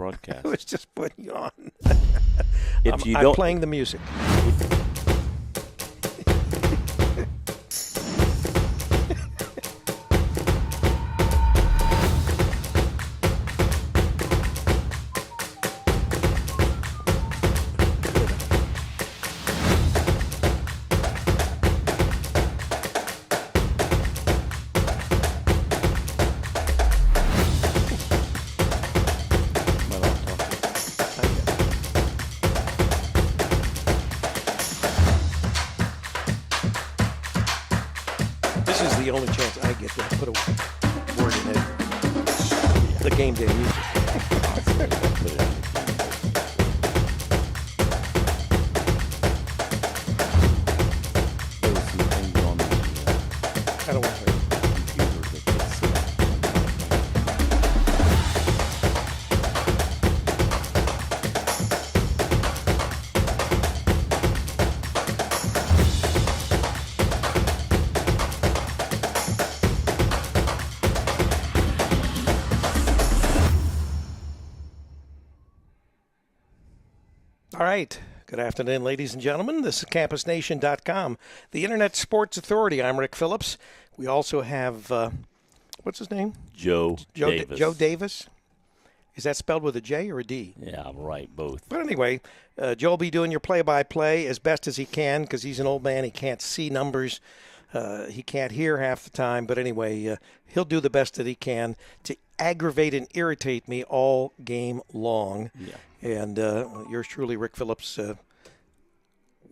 broadcast. I was just putting you on. I'm playing the music. This is the only chance I get to put a word in it. The game day music. I don't want to hear it. All right. Good afternoon, ladies and gentlemen. This is CampusNation.com, the Internet Sports Authority. I'm Rick Phillips. We also have, what's his name? Joe Davis. Joe Davis. Is that spelled with a J or a D? Yeah, right, both. But anyway, Joe will be doing your play-by-play as best as he can because he's an old man. He can't see numbers. He can't hear half the time. But anyway, he'll do the best that he can to aggravate and irritate me all game long. Yeah. And yours truly, Rick Phillips,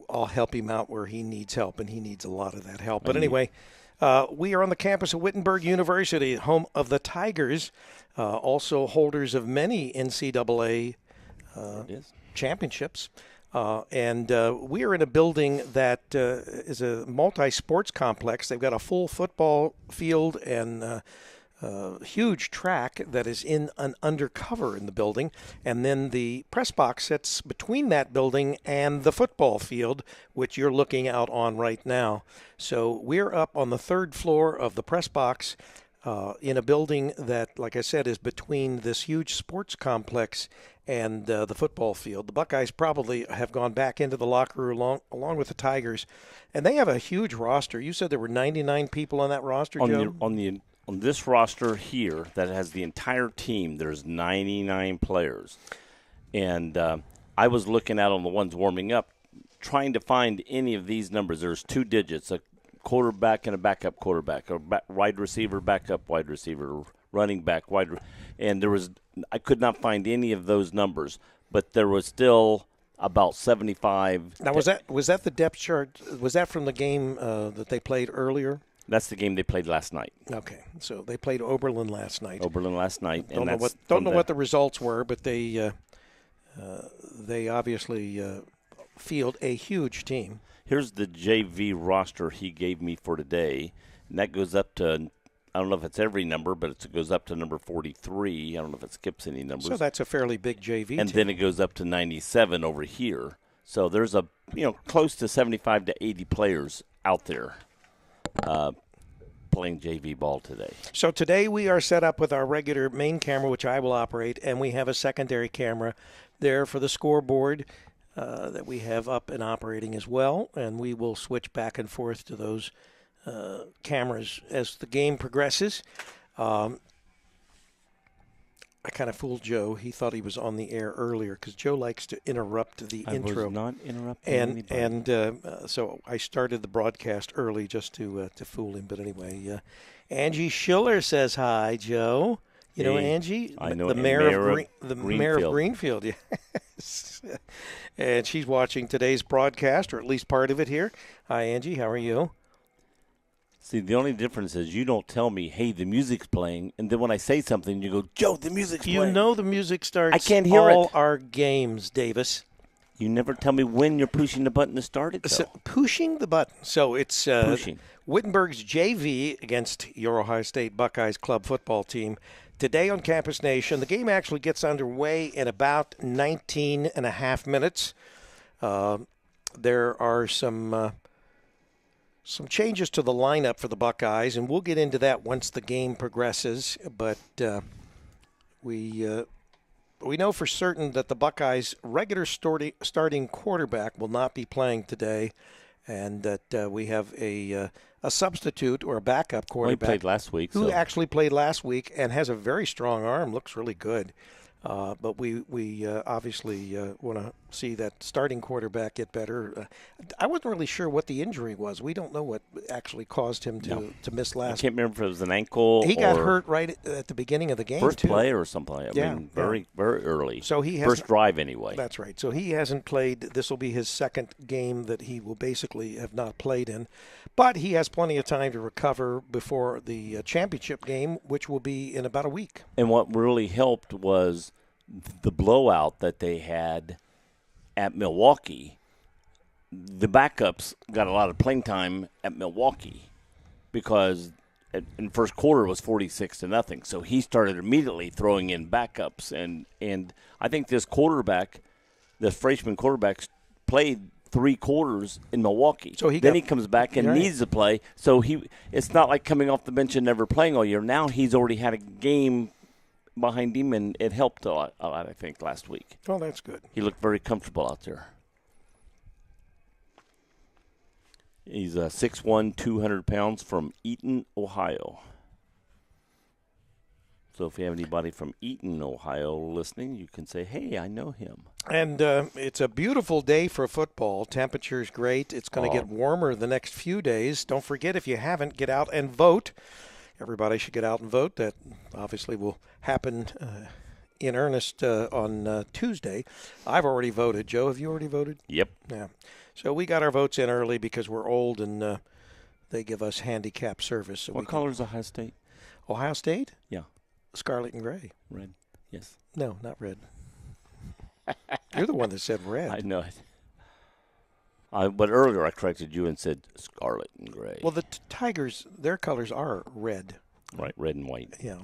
I'll help him out where he needs help, and he needs a lot of that help. But anyway, we are on the campus of Wittenberg University, home of the Tigers, also holders of many NCAA championships. And we are in a building that is a multi-sports complex. They've got a full football field and huge track that is in an undercover in the building, and then the press box sits between that building and the football field, which you're looking out on right now. So we're up on the third floor of the press box in a building that, like I said, is between this huge sports complex and the football field. The Buckeyes probably have gone back into the locker room along with the Tigers, and they have a huge roster. You said there were 99 people on that roster, Joe? On this roster here that has the entire team, there's 99 players. And I was looking out on the ones warming up, trying to find any of these numbers. There's two digits, a quarterback and a backup quarterback, a wide receiver, backup wide receiver, running back, and I could not find any of those numbers. But there was still about 75. Now, was that the depth chart? Was that from the game that they played earlier? That's the game they played last night. Okay, so they played Oberlin last night. Don't know what the results were, but they obviously field a huge team. Here's the JV roster he gave me for today, and that goes up to, I don't know if it's every number, but it goes up to number 43. I don't know if it skips any numbers. So that's a fairly big JV and team. Then it goes up to 97 over here. So there's close to 75 to 80 players out there playing JV ball today. So today we are set up with our regular main camera, which I will operate, and we have a secondary camera there for the scoreboard that we have up and operating as well, and we will switch back and forth to those cameras as the game progresses. I kind of fooled Joe. He thought he was on the air earlier because Joe likes to interrupt the intro. I was not interrupting anybody. And so I started the broadcast early just to fool him. But anyway, Angie Schiller says hi, Joe. You know Angie? I know the mayor of Greenfield. Yes. And she's watching today's broadcast, or at least part of it here. Hi, Angie. How are you? See, the only difference is you don't tell me, hey, the music's playing, and then when I say something, you go, Joe, the music's playing. You know the music starts I can't hear all it. our games, Davis. You never tell me when you're pushing the button to start it, though. So, pushing the button. So it's pushing. Wittenberg's JV against your Ohio State Buckeyes club football team. Today on Campus Nation, the game actually gets underway in about 19 and a half minutes. There are some changes to the lineup for the Buckeyes, and we'll get into that once the game progresses. But we we know for certain that the Buckeyes' regular starting quarterback will not be playing today, and that we have a substitute or a backup quarterback. Well, he played last week. Who actually played last week and has a very strong arm, looks really good. But we obviously want to see that starting quarterback get better. I wasn't really sure what the injury was. We don't know what actually caused him to miss last. I can't remember if it was an ankle. He got hurt right at the beginning of the game. First too. play or something. I mean, very early. So he first drive anyway. That's right. So he hasn't played. This will be his second game that he will basically have not played in. But he has plenty of time to recover before the championship game, which will be in about a week. And what really helped was the blowout that they had at Milwaukee. The backups got a lot of playing time at Milwaukee because in first quarter it was 46-0. So he started immediately throwing in backups. And I think this freshman quarterback, played 3 quarters in Milwaukee. So he comes back and needs to play. So it's not like coming off the bench and never playing all year. Now he's already had a game behind him, and it helped a lot, I think, last week. Oh, that's good. He looked very comfortable out there. He's 6'1", 200 pounds from Eaton, Ohio. So if you have anybody from Eaton, Ohio listening, you can say, hey, I know him. And it's a beautiful day for football. Temperature's great. It's going to get warmer the next few days. Don't forget, if you haven't, get out and vote. Everybody should get out and vote. That obviously will happen in earnest on Tuesday. I've already voted. Joe, have you already voted? Yep. Yeah. So we got our votes in early because we're old and they give us handicap service. So what color is Ohio State? Ohio State? Yeah. Scarlet and gray. Red. Yes. No, not red. You're the one that said red. I know it. But earlier I corrected you and said scarlet and gray. Well, the Tigers, their colors are red. Right, red and white. Yeah.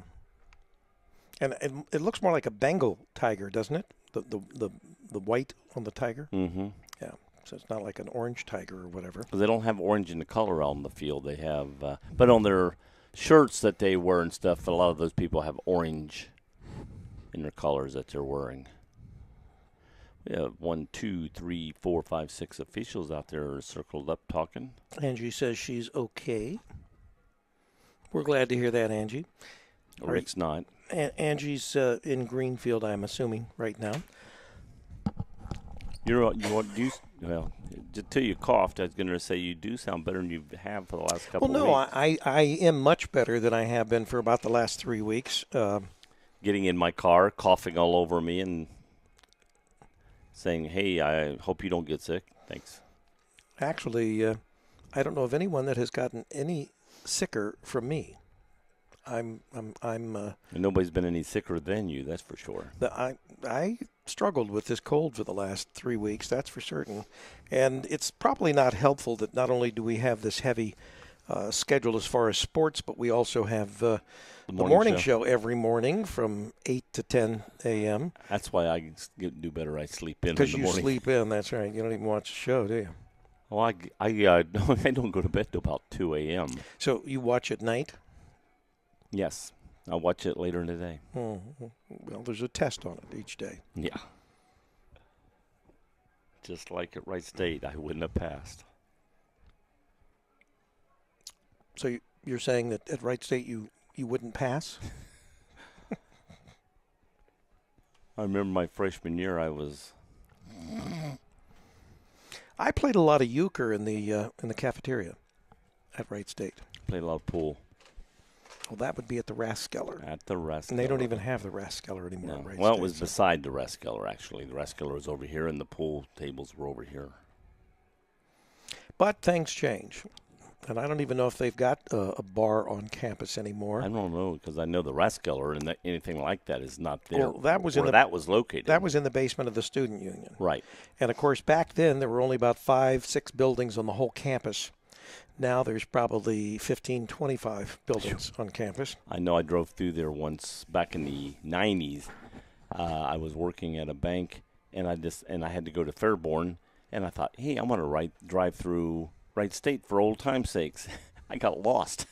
And it looks more like a Bengal tiger, doesn't it? The white on the tiger. Mm-hmm. Yeah. So it's not like an orange tiger or whatever. They don't have orange in the color on the field. They have, but on their shirts that they wear and stuff, a lot of those people have orange in their colors that they're wearing. We have 1, 2, 3, 4, 5, 6 officials out there circled up talking. Angie says she's okay. We're glad to hear that, Angie. Rick's not. Angie's in Greenfield, I'm assuming, right now. Well, until you coughed, I was going to say you do sound better than you have for the last couple of weeks. Well, no, I am much better than I have been for about the last 3 weeks. Getting in my car, coughing all over me, and saying, hey, I hope you don't get sick. Thanks. Actually, I don't know of anyone that has gotten any sicker from me. And nobody's been any sicker than you, that's for sure. I struggled with this cold for the last 3 weeks, that's for certain. And it's probably not helpful that not only do we have this heavy schedule as far as sports, but we also have the morning show every morning from 8 to 10 a.m. That's why I do better. I sleep in the morning. Because you sleep in, that's right. You don't even watch the show, do you? Well, I don't go to bed till about 2 a.m. So you watch at night? Yes. I'll watch it later in the day. Mm-hmm. Well, there's a test on it each day. Yeah. Just like at Wright State, I wouldn't have passed. So you're saying that at Wright State you wouldn't pass? I remember my freshman year I played a lot of euchre in the cafeteria at Wright State. Played a lot of pool. Well, that would be at the Rathskeller. At the Rathskeller. And they don't even have the Rathskeller anymore. No. At Wright Well, State, it was beside the Rathskeller, actually. The Rathskeller was over here, and the pool tables were over here. But things change. And I don't even know if they've got a bar on campus anymore. I don't know, because I know the Rathskeller and anything like that is not there. Well, that was that was located. That was in the basement of the student union. Right. And, of course, back then there were only about 5, 6 buildings on the whole campus. Now there's probably 15, 25 buildings on campus. I know I drove through there once back in the 90s. I was working at a bank, and I had to go to Fairborn, and I thought, hey, I'm going to drive through Wright State for old time's sakes. I got lost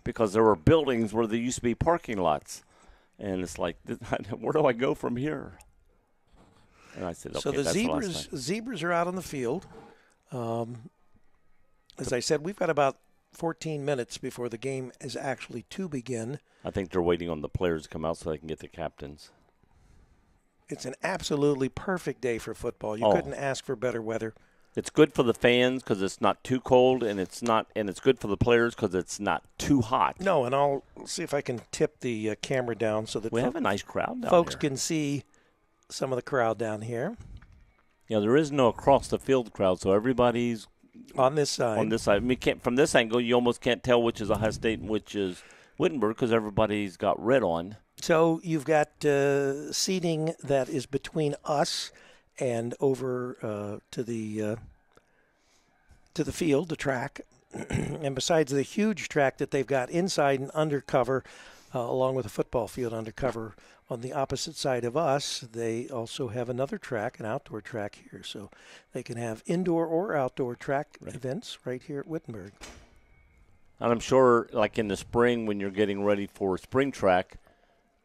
because there were buildings where there used to be parking lots. And it's like, where do I go from here? And I said, okay, so the that's the last time. zebras are out on the field. As I said, we've got about 14 minutes before the game is actually to begin. I think they're waiting on the players to come out so they can get the captains. It's an absolutely perfect day for football. You couldn't ask for better weather. It's good for the fans because it's not too cold, and it's good for the players because it's not too hot. No, and I'll see if I can tip the camera down so that we have a nice crowd down folks here. Can see some of the crowd down here. Yeah, there is no across the field crowd, so everybody's on this side. On this side, from this angle, you almost can't tell which is Ohio State and which is Wittenberg because everybody's got red on. So you've got seating that is between us and over to the field, the track, and besides the huge track that they've got inside and undercover, along with a football field undercover on the opposite side of us, they also have another track, an outdoor track here, so they can have indoor or outdoor track events right here at Wittenberg. And I'm sure, like in the spring, when you're getting ready for spring track,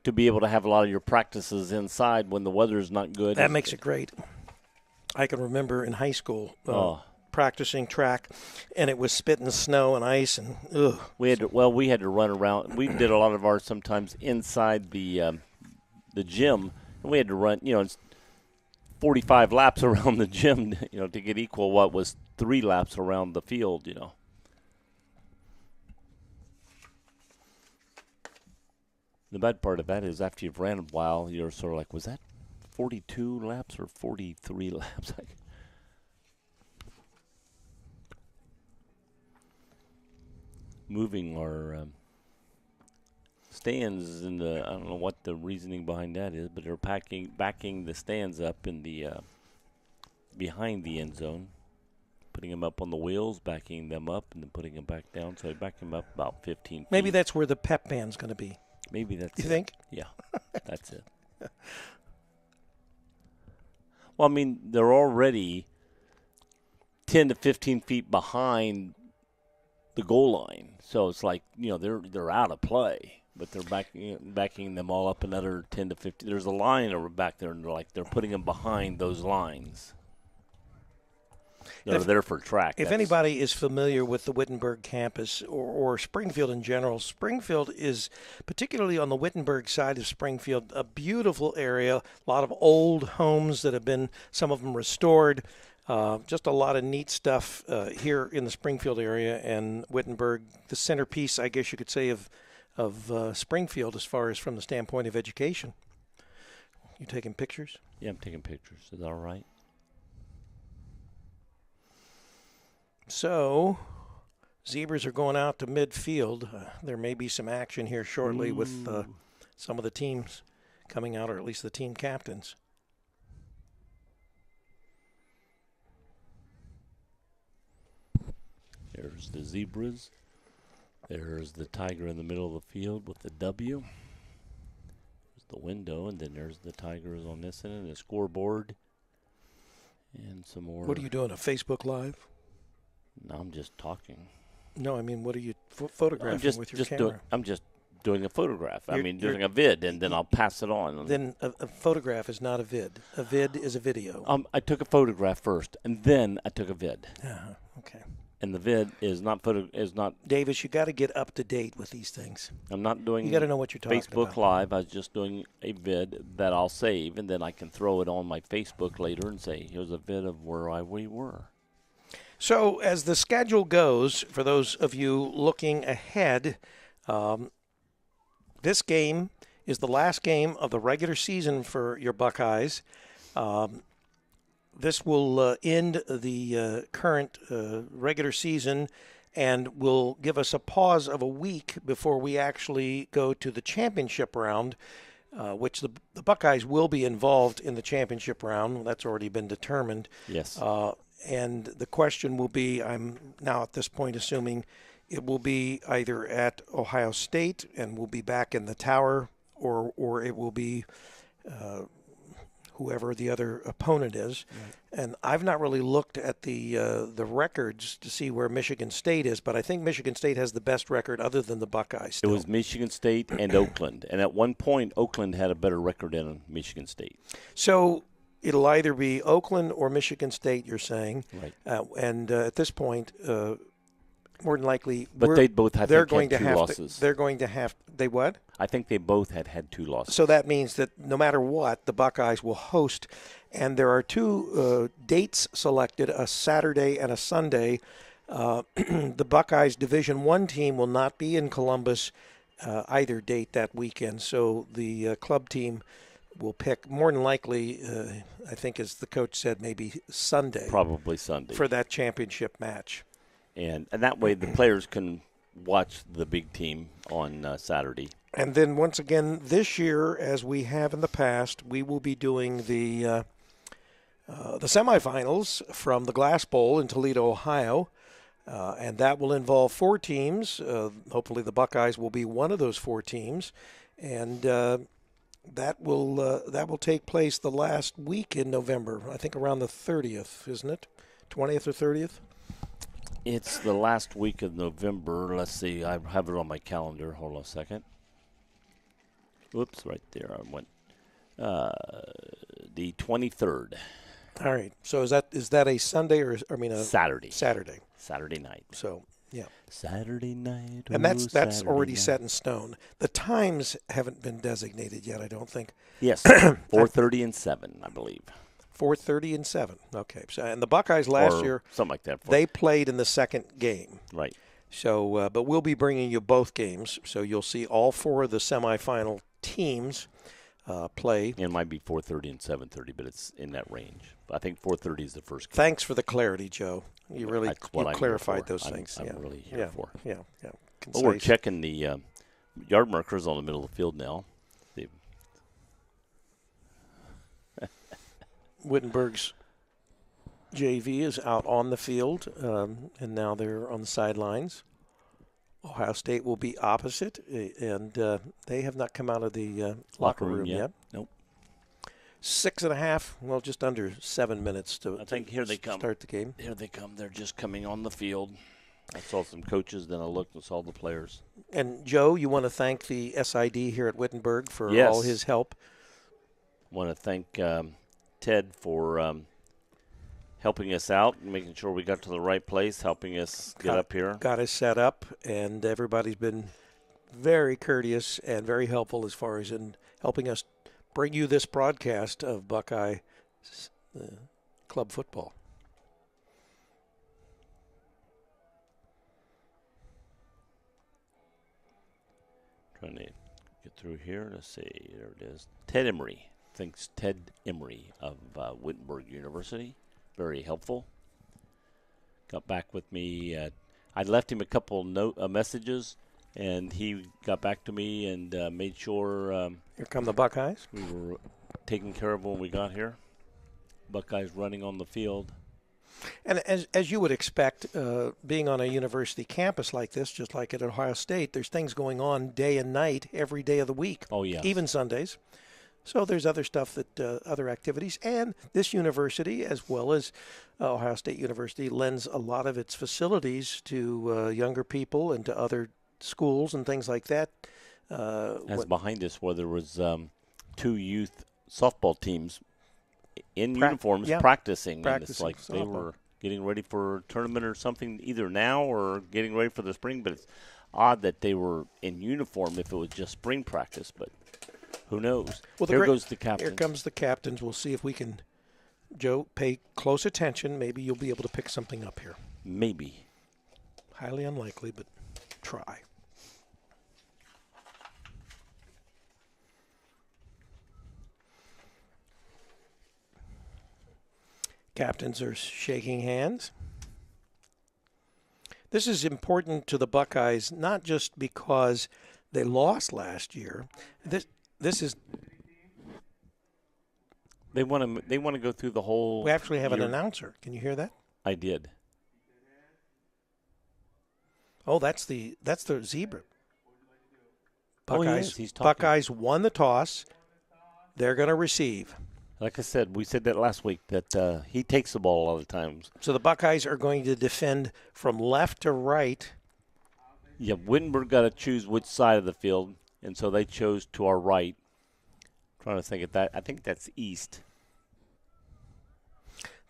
to be able to have a lot of your practices inside when the weather is not good. That makes it great. I can remember in high school practicing track, and it was spitting snow and ice, and ugh. We had to run around. We did a lot of ours sometimes inside the gym, and we had to run, 45 laps around the gym, to get equal what was 3 laps around the field, The bad part of that is after you've ran a while, you're sort of like, was that 42 laps or 43 laps? Moving our stands in I don't know what the reasoning behind that is, but they're backing the stands up in the behind the end zone, putting them up on the wheels, backing them up, and then putting them back down. So I back them up about 15 feet. Maybe that's where the pep band's going to be. Maybe that's You think? Yeah, that's it. Well, I mean, they're already 10 to 15 feet behind the goal line. So it's like, they're out of play, but they're backing them all up another 10 to 15. There's a line over back there, and they're putting them behind those lines. They're there for track. If anybody is familiar with the Wittenberg campus or Springfield in general, Springfield is, particularly on the Wittenberg side of Springfield, a beautiful area, a lot of old homes that have been, some of them restored. Just a lot of neat stuff here in the Springfield area, and Wittenberg, the centerpiece, I guess you could say, of Springfield as far as from the standpoint of education. You taking pictures? Yeah, I'm taking pictures. Is that all right? So, Zebras are going out to midfield. There may be some action here shortly with some of the teams coming out, or at least the team captains. There's the Zebras. There's the Tiger in the middle of the field with the W. There's the window, and then there's the Tigers on this end, and the scoreboard, and some more. What are you doing, a Facebook Live? No, I'm just talking. No, I mean, what are you photographing with your camera? I'm just doing a photograph. Doing a vid, and then I'll pass it on. Then a photograph is not a vid. A vid is a video. I took a photograph first, and then I took a vid. Okay. And the vid is not Davis, you got to get up to date with these things. I'm not doing. You got to know what you're talking Facebook about. Live. I was just doing a vid that I'll save, and then I can throw it on my Facebook later and say, "Here's a vid of where we were." So, as the schedule goes, for those of you looking ahead, this game is the last game of the regular season for your Buckeyes. This will end the current regular season and will give us a pause of a week before we actually go to the championship round, which the Buckeyes will be involved in the championship round. That's already been determined. Yes. And the question will be, I'm now at this point assuming it will be either at Ohio State and we'll be back in the tower, or it will be whoever the other opponent is. Right. And I've not really looked at the records to see where Michigan State is, but I think Michigan State has the best record other than the Buckeyes still. It was Michigan State and Oakland. And at one point, Oakland had a better record than Michigan State. So It'll either be Oakland or Michigan State, you're saying. Right. And at this point, more than likely, but they both had they're two losses. losses. They're going to have they what? I think they both had 2 losses. So that means that no matter what, the Buckeyes will host. And there are 2 dates selected, a Saturday and a Sunday. The Buckeyes Division I team will not be in Columbus either date that weekend. So the club team will pick, more than likely, I think as the coach said, maybe Sunday. Probably Sunday. For that championship match. And that way the players can watch the big team on Saturday. And then once again, this year, as we have in the past, we will be doing the semifinals from the Glass Bowl in Toledo, Ohio. And that will involve 4 teams. Hopefully the Buckeyes will be one of those 4 teams. And that will take place the last week in November. I think around the 30th, isn't it? 20th or 30th? It's the last week of November. Let's see. I have it on my calendar. Hold on a second. Whoops, right there. I went. The 23rd. All right. So is that a Sunday or a Saturday? Saturday night. So yeah. Saturday night. And that's Saturday already night. Set in stone. The times haven't been designated yet, I don't think. Yes. 4:30 and 7, I believe. 4:30 and 7. Okay. So, and the Buckeyes last year, something like that. They played in the second game. Right. So, but we'll be bringing you both games, so you'll see all 4 of the semifinal teams play. It might be 4:30 and 7:30, but it's in that range. I think 4:30 is the first game. Thanks for the clarity, Joe. You really clarified those I'm things. really here for. Yeah. Well, we're checking the yard markers on the middle of the field now. Wittenberg's JV is out on the field, and now they're on the sidelines. Ohio State will be opposite, and they have not come out of the locker room yet. Nope. 6.5, well, just under 7 minutes to here they come. Start the game. Here they come. They're just coming on the field. I saw some coaches, then I looked and saw the players. And, Joe, you want to thank the SID here at Wittenberg for all his help. Want to thank Ted for helping us out and making sure we got to the right place, helping us get up here. Got us set up, and everybody's been very courteous and very helpful as far as in helping us bring you this broadcast of Buckeye club football. Trying to get through here. Let's see. There it is. Ted Emery. Thanks, Ted Emery of Wittenberg University. Very helpful. Got back with me. I left him a couple messages, and he got back to me and made sure. Here come the Buckeyes. We were taken care of when we got here. Buckeyes running on the field. And as you would expect, being on a university campus like this, just like at Ohio State, there's things going on day and night every day of the week. Oh, yeah. Even Sundays. So there's other stuff other activities. And this university, as well as Ohio State University, lends a lot of its facilities to younger people and to other schools and things like that. As behind us, where there was 2 youth softball teams in uniforms practicing. And it's like softball. They were getting ready for a tournament or something either now or getting ready for the spring. But it's odd that they were in uniform if it was just spring practice. But who knows? Well, here goes the captains. Here comes the captains. We'll see if we can, Joe, pay close attention. Maybe you'll be able to pick something up here. Maybe. Highly unlikely, but try. Captains are shaking hands. This is important to the Buckeyes, not just because they lost last year. This is. They want to go through the whole. We actually have an announcer. Can you hear that? I did. Oh, that's the zebra. Buckeyes. He's talking. Buckeyes won the toss. They're going to receive. Like I said, we said that last week, that he takes the ball a lot of times. So the Buckeyes are going to defend from left to right. Yeah, Wittenberg got to choose which side of the field, and so they chose to our right. I'm trying to think of that. I think that's east.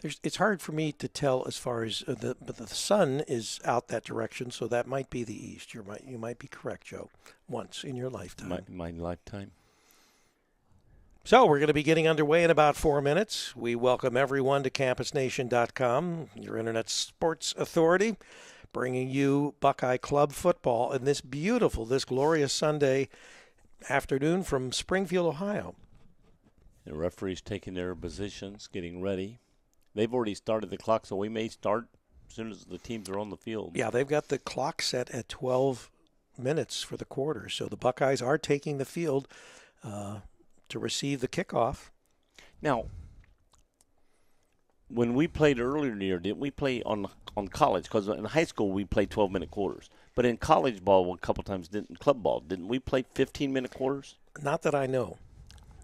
It's hard for me to tell as far as but the sun is out that direction, so that might be the east. You might be correct, Joe. Once in your lifetime. My lifetime. So we're going to be getting underway in about 4 minutes. We welcome everyone to campusnation.com, your internet sports authority, bringing you Buckeye Club football in this glorious Sunday afternoon from Springfield, Ohio. The referees taking their positions, getting ready. They've already started the clock, so we may start as soon as the teams are on the field. Yeah, they've got the clock set at 12 minutes for the quarter, so the Buckeyes are taking the field to receive the kickoff. Now, when we played earlier in the year, didn't we play on college? Because in high school we played 12-minute quarters. But in college ball a couple times, club ball, didn't we play 15-minute quarters? Not that I know.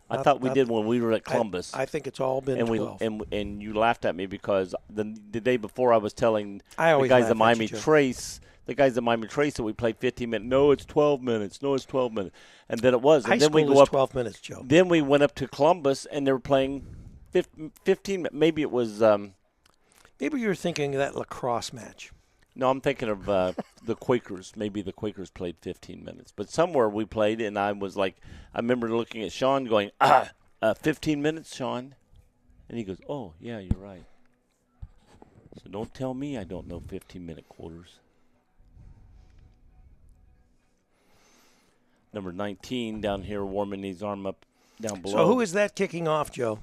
I thought we did when we were at Columbus. I think it's all been 12. And you laughed at me because the day before I was telling the guys at Miami Trace that we played 15 minutes. No, it's 12 minutes. No, it's 12 minutes. And then it was. And high then school we go is up 12 minutes, Joe. Then we went up to Columbus, and they were playing 15. Maybe it was. Maybe you were thinking of that lacrosse match. No, I'm thinking of the Quakers. Maybe the Quakers played 15 minutes. But somewhere we played, and I was like, I remember looking at Sean going, 15 minutes, Sean. And he goes, oh, yeah, you're right. So don't tell me I don't know 15-minute quarters. Number 19 down here warming his arm up down below. So who is that kicking off, Joe?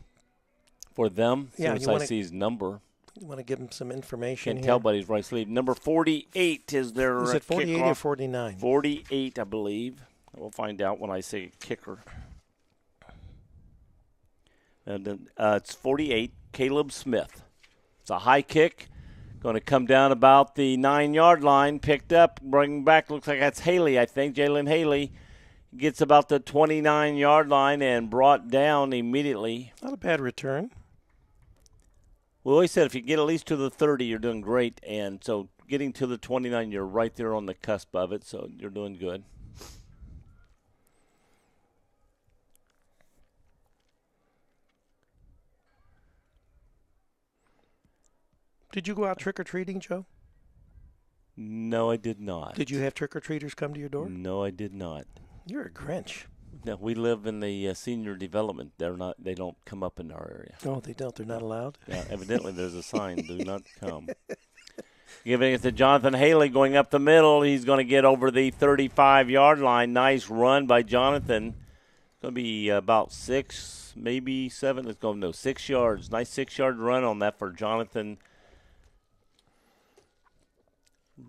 For them? Yeah, since I see his number. You want to give him some information Can't tell by his right sleeve. Number 48 is their Is it 48 kickoff. or 49? 48, I believe. We'll find out when I say kicker. And it's 48, Caleb Smith. It's a high kick. Going to come down about the 9-yard line. Picked up, bringing back. Looks like that's Haley, I think. Jalen Haley gets about the 29-yard line and brought down immediately. Not a bad return. We always said if you get at least to the 30, you're doing great. And so getting to the 29, you're right there on the cusp of it. So you're doing good. Did you go out trick-or-treating, Joe? No, I did not. Did you have trick-or-treaters come to your door? No, I did not. You're a Grinch. No, we live in the senior development. They don't come up in our area. Oh, they don't. They're not allowed? Yeah, evidently there's a sign, do not come. Giving it to Jonathan Haley going up the middle. He's going to get over the 35-yard line. Nice run by Jonathan. It's going to be about 6, maybe 7. Let's go, no, 6 yards. Nice 6-yard run on that for Jonathan.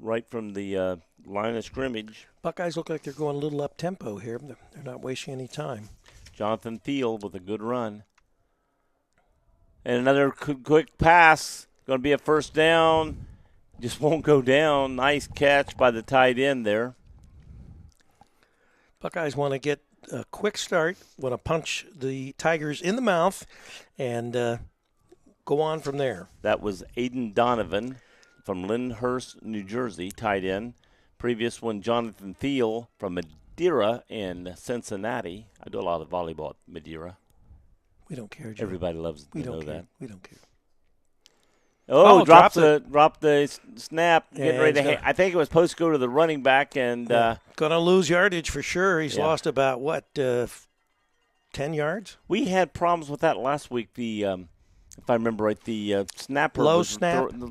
Right from the line of scrimmage. Buckeyes look like they're going a little up-tempo here. They're not wasting any time. Jonathan Thiel with a good run. And another quick pass. Going to be a first down. Just won't go down. Nice catch by the tight end there. Buckeyes want to get a quick start, want to punch the Tigers in the mouth, and go on from there. That was Aiden Donovan from Lyndhurst, New Jersey, tight end. Previous one, Jonathan Thiel from Madeira in Cincinnati. I do a lot of volleyball at Madeira. We don't care, Joe. Everybody loves to know care. that. We don't care. Oh, drop the snap. Yeah, Getting ready to. I think it was supposed to go to the running back, and going to lose yardage for sure. He's lost about 10 yards. We had problems with that last week. The if I remember right, the snapper was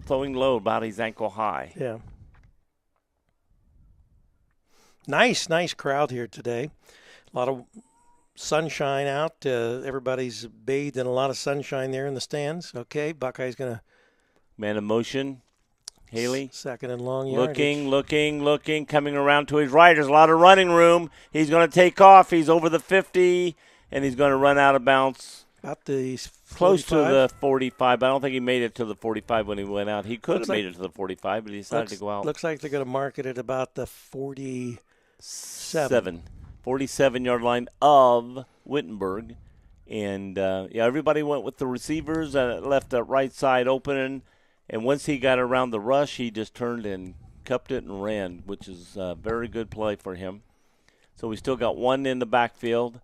throwing low about his ankle high. Yeah. Nice crowd here today. A lot of sunshine out. Everybody's bathed in a lot of sunshine there in the stands. Okay, Buckeye's going to. Man in motion. Haley. Second and long yardage. Looking, coming around to his right. There's a lot of running room. He's going to take off. He's over the 50, and he's going to run out of bounds. About the 45. Close to the 45. I don't think he made it to the 45 when he went out. He could have made it to the 45, but he decided to go out. Looks like they're going to mark it at about the 47. 47-yard line of Wittenberg. And, everybody went with the receivers and left the right side open. And once he got around the rush, he just turned and cupped it and ran, which is a very good play for him. So we still got one in the backfield.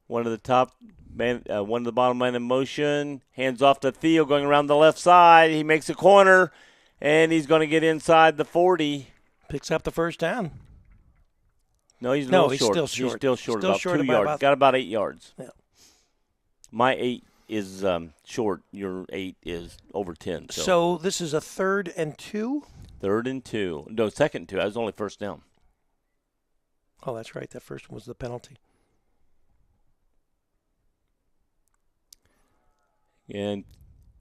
One of the top One to the bottom, man in motion. Hands off to Theo going around the left side. He makes a corner, and he's going to get inside the 40. Picks up the first down. No, he's still short. He's still short. Still about short 2 yards. Got about 8 yards. Yeah. My 8 is short. Your 8 is over 10. So this is a 3rd and 2? 3rd and 2. No, 2nd and 2. That was only first down. Oh, that's right. That first one was the penalty. And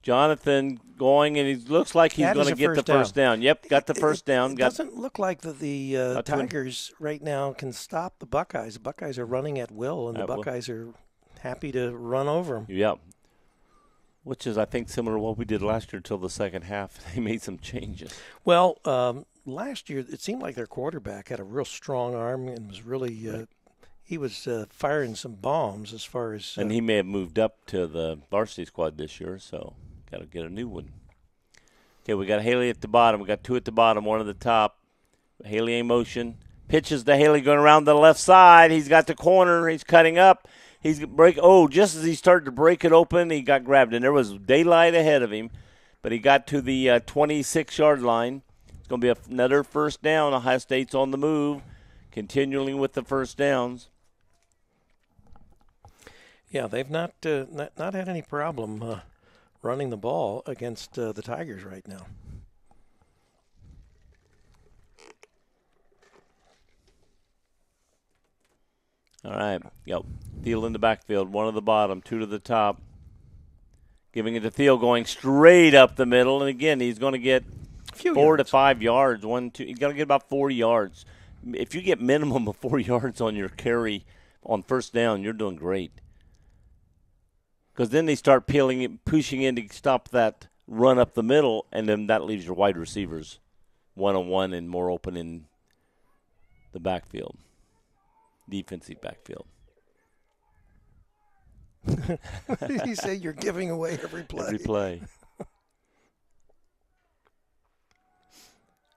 Jonathan going, and he looks like he's going to get the first down. Yep, got the first down. It doesn't look like the Tigers right now can stop the Buckeyes. The Buckeyes are running at will, and the Buckeyes are happy to run over them. Yep. Which is, I think, similar to what we did last year until the second half. They made some changes. Well, last year it seemed like their quarterback had a real strong arm and was really he was firing some bombs as far as. And he may have moved up to the varsity squad this year, so got to get a new one. Okay, we got Haley at the bottom. We got 2 at the bottom, 1 at the top. Haley in motion. Pitches to Haley going around the left side. He's got the corner. He's cutting up. Just as he started to break it open, he got grabbed. And there was daylight ahead of him. But he got to the 26-yard line. It's going to be another first down. Ohio State's on the move, continuing with the first downs. Yeah, they've not had any problem running the ball against the Tigers right now. All right. Yep. Thiel in the backfield, 1 at the bottom, 2 to the top. Giving it to Thiel, going straight up the middle. And again, he's going to get 4 to 5 yards. He's going to get about 4 yards. If you get minimum of 4 yards on your carry on first down, you're doing great. Because then they start pushing in to stop that run up the middle, and then that leaves your wide receivers one-on-one and more open in the backfield. Defensive backfield. You say you're giving away every play. Every play.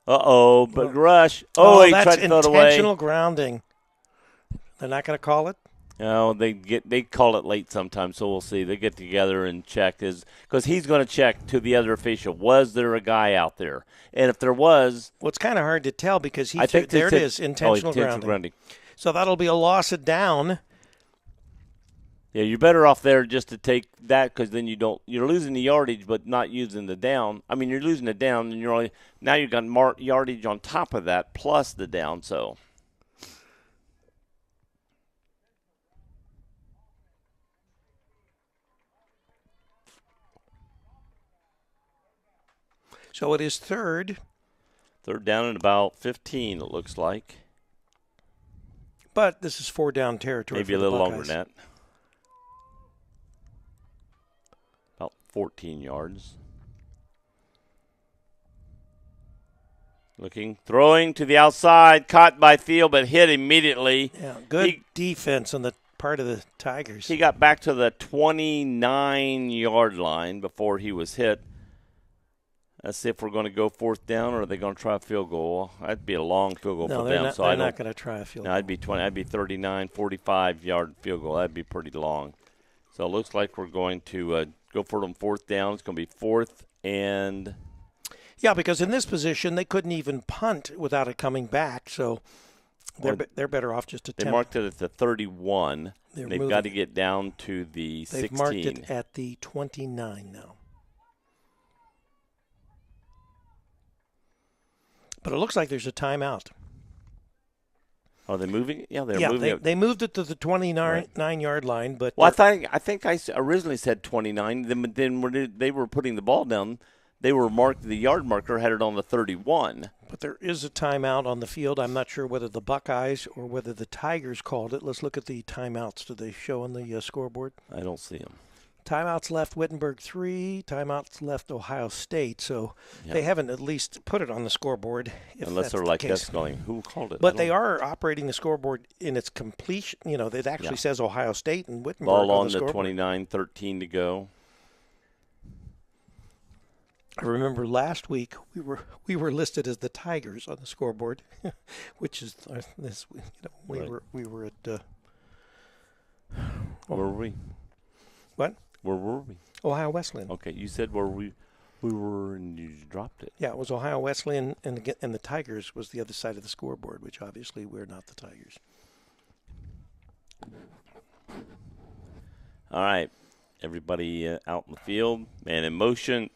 But rush. He tried to throw it away. That's intentional grounding. They're not going to call it? No, they call it late sometimes, so we'll see. They get together and check because he's going to check to the other official. Was there a guy out there? And if there was, well, it's kind of hard to tell because there it is, intentional grounding. So that'll be a loss of down. Yeah, you're better off there just to take that because then you're losing the yardage but not using the down. I mean, you're losing the down and now you've got yardage on top of that plus the down. So. So it is third. Third down and about 15, it looks like. But this is 4 down territory. Maybe a little longer than that. About 14 yards. Throwing to the outside, caught by Thiel, but hit immediately. Yeah, good defense on the part of the Tigers. He got back to the 29-yard line before he was hit. Let's see if we're going to go 4th down or are they going to try a field goal. That'd be a long field goal for them. They're not going to try a field goal. I'd be 39, 45-yard field goal. That'd be pretty long. So it looks like we're going to go for them 4th down. It's going to be 4th and. Yeah, because in this position they couldn't even punt without it coming back. So they're better off just attempting. They marked it at the 31. They've got to get down to the 16. They've marked it at the 29 now. But it looks like there's a timeout. Are they moving it? Yeah, they're moving it. They moved it to the 29-yard line. But I think I originally said 29. Then when they were putting the ball down, they were the yard marker had it on the 31. But there is a timeout on the field. I'm not sure whether the Buckeyes or whether the Tigers called it. Let's look at the timeouts. Do they show on the scoreboard? I don't see them. Timeouts left Wittenberg 3. Timeouts left Ohio State. So they haven't at least put it on the scoreboard. Unless they're like us going, who called it? But they are operating the scoreboard in its completion. You know, it actually says Ohio State and Wittenberg ball on the scoreboard. 29-13 to go. I remember last week we were listed as the Tigers on the scoreboard, which is this. We were at. Where were we? What? Where were we? Ohio Wesleyan. Okay, you said where we were, and you dropped it. Yeah, it was Ohio Wesleyan, and the Tigers was the other side of the scoreboard, which obviously we're not the Tigers. All right, everybody out in the field, man in motion,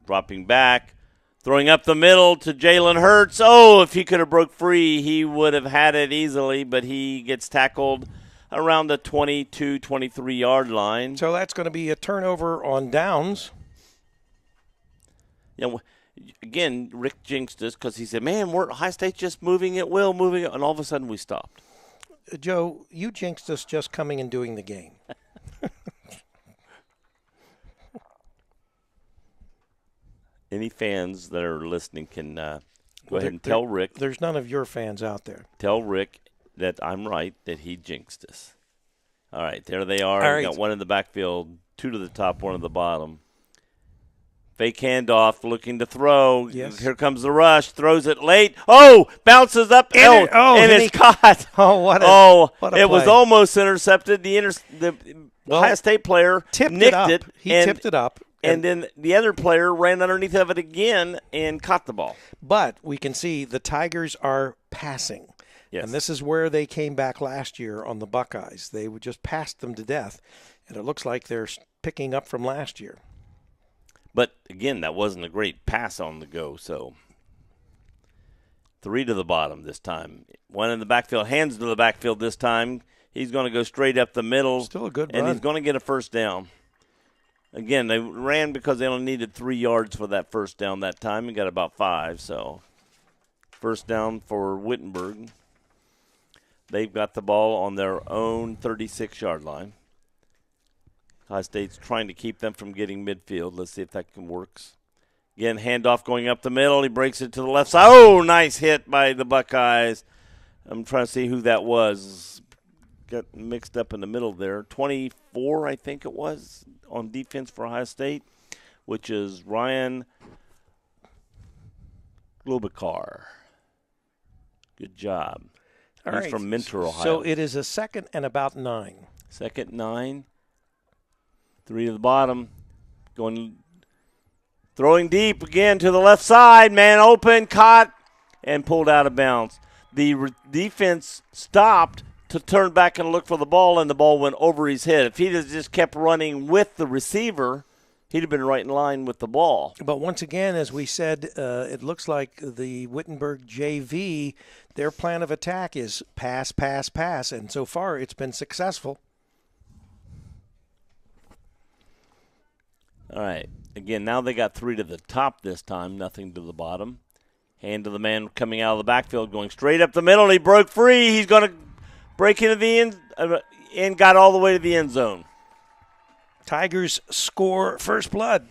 dropping back, throwing up the middle to Jalen Hurts. Oh, if he could have broke free, he would have had it easily, but he gets tackled around the 22, 23-yard line. So that's going to be a turnover on downs. You know, again, Rick jinxed us because he said, man, High State's just moving it, and all of a sudden we stopped. Joe, you jinxed us just coming and doing the game. Any fans that are listening can go ahead and tell Rick. There's none of your fans out there. Tell Rick that I'm right, that he jinxed us. All right, there they are. All right. Got one in the backfield, two to the top, one at the bottom. Fake handoff, looking to throw. Yes. Here comes the rush. Throws it late. Oh, bounces up. And it's caught. Oh, what a it was play. Almost intercepted. The Ohio State player nicked it. He tipped it up. And then the other player ran underneath of it again and caught the ball. But we can see the Tigers are passing. Yes. And this is where they came back last year on the Buckeyes. They would just passed them to death. And it looks like they're picking up from last year. But, again, that wasn't a great pass on the go, so 3 to the bottom this time. One in the backfield, hands to the backfield this time. He's going to go straight up the middle. Still a good run. And run. he's going to get a first down. Again, they ran because they only needed 3 yards for that first down that time and got about 5, so first down for Wittenberg. They've got the ball on their own 36-yard line. High State's trying to keep them from getting midfield. Let's see if that works. Again, handoff going up the middle. He breaks it to the left side. Oh, nice hit by the Buckeyes. I'm trying to see who that was. Got mixed up in the middle there. 24, I think it was, on defense for Ohio State, which is Ryan Globakar. Good job. All He's right. from Mentor, Ohio. So it is a second and about 9. Second 9. 3 to the bottom. Throwing deep again to the left side. Man open, caught, and pulled out of bounds. The defense stopped to turn back and look for the ball, and the ball went over his head. If he'd have just kept running with the receiver, he'd have been right in line with the ball. But once again, as we said, it looks like the Wittenberg JV, their plan of attack is pass, pass, pass, and so far it's been successful. All right. Again, now they got 3 to the top this time, nothing to the bottom. Hand to the man coming out of the backfield, going straight up the middle. He broke free. He's going to break into the end and got all the way to the end zone. Tigers score first blood.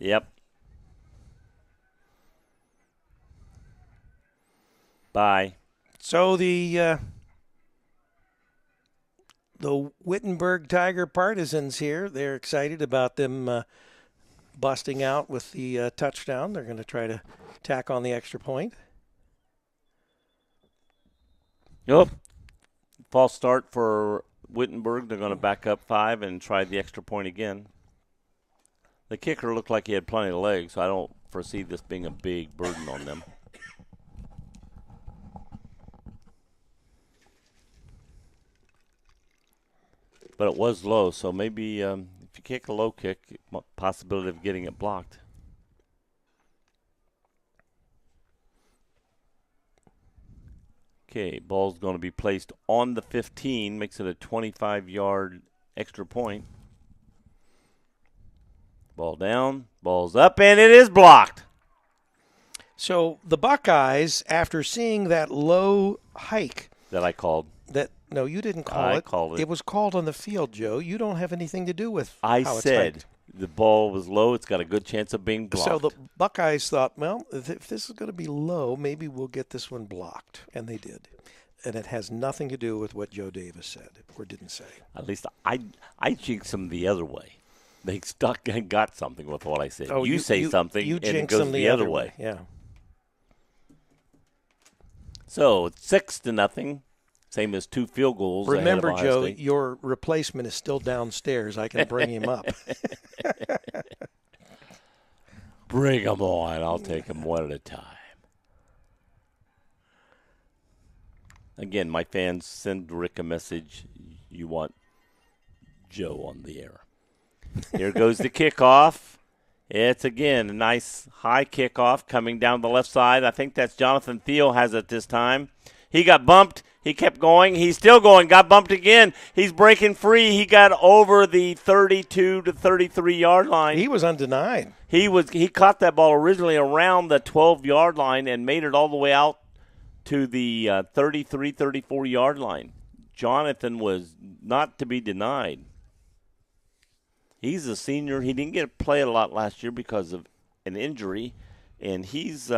Yep. Bye. So the Wittenberg Tiger partisans here, they're excited about them busting out with the touchdown. They're going to try to tack on the extra point. Yep. False start for Wittenberg. They're going to back up 5 and try the extra point again. The kicker looked like he had plenty of legs, so I don't foresee this being a big burden on them. But it was low, so maybe if you kick a low kick, possibility of getting it blocked. Okay, ball's going to be placed on the 15, makes it a 25-yard extra point. Ball down, ball's up, and it is blocked. So the Buckeyes, after seeing that low hike That I called. No, you didn't call it. I called it. It was called on the field, Joe. You don't have anything to do with I how it's said hiked. the ball was low. It's got a good chance of being blocked. So the Buckeyes thought, well, if this is going to be low, maybe we'll get this one blocked. And they did. And it has nothing to do with what Joe Davis said or didn't say. At least I jinxed them the other way. They stuck and got something with what I said. Oh, you say something, you and it jinx goes them the other way. Yeah. So it's 6-0, same as 2 field goals. Remember, ahead of Ohio Joe, State. your replacement is still downstairs. I can bring him up. Bring them on. I'll take them one at a time. Again, my fans, send Rick a message. You want Joe on the air. Here goes the kickoff. It's, again, a nice high kickoff coming down the left side. I think that's Jonathan Thiel has it this time. He got bumped. He kept going. He's still going. Got bumped again. He's breaking free. He got over the 32 to 33-yard line. He was undenied. He caught that ball originally around the 12-yard line and made it all the way out to the 33, 34-yard line. Jonathan was not to be denied. He's a senior. He didn't get to play a lot last year because of an injury, and he's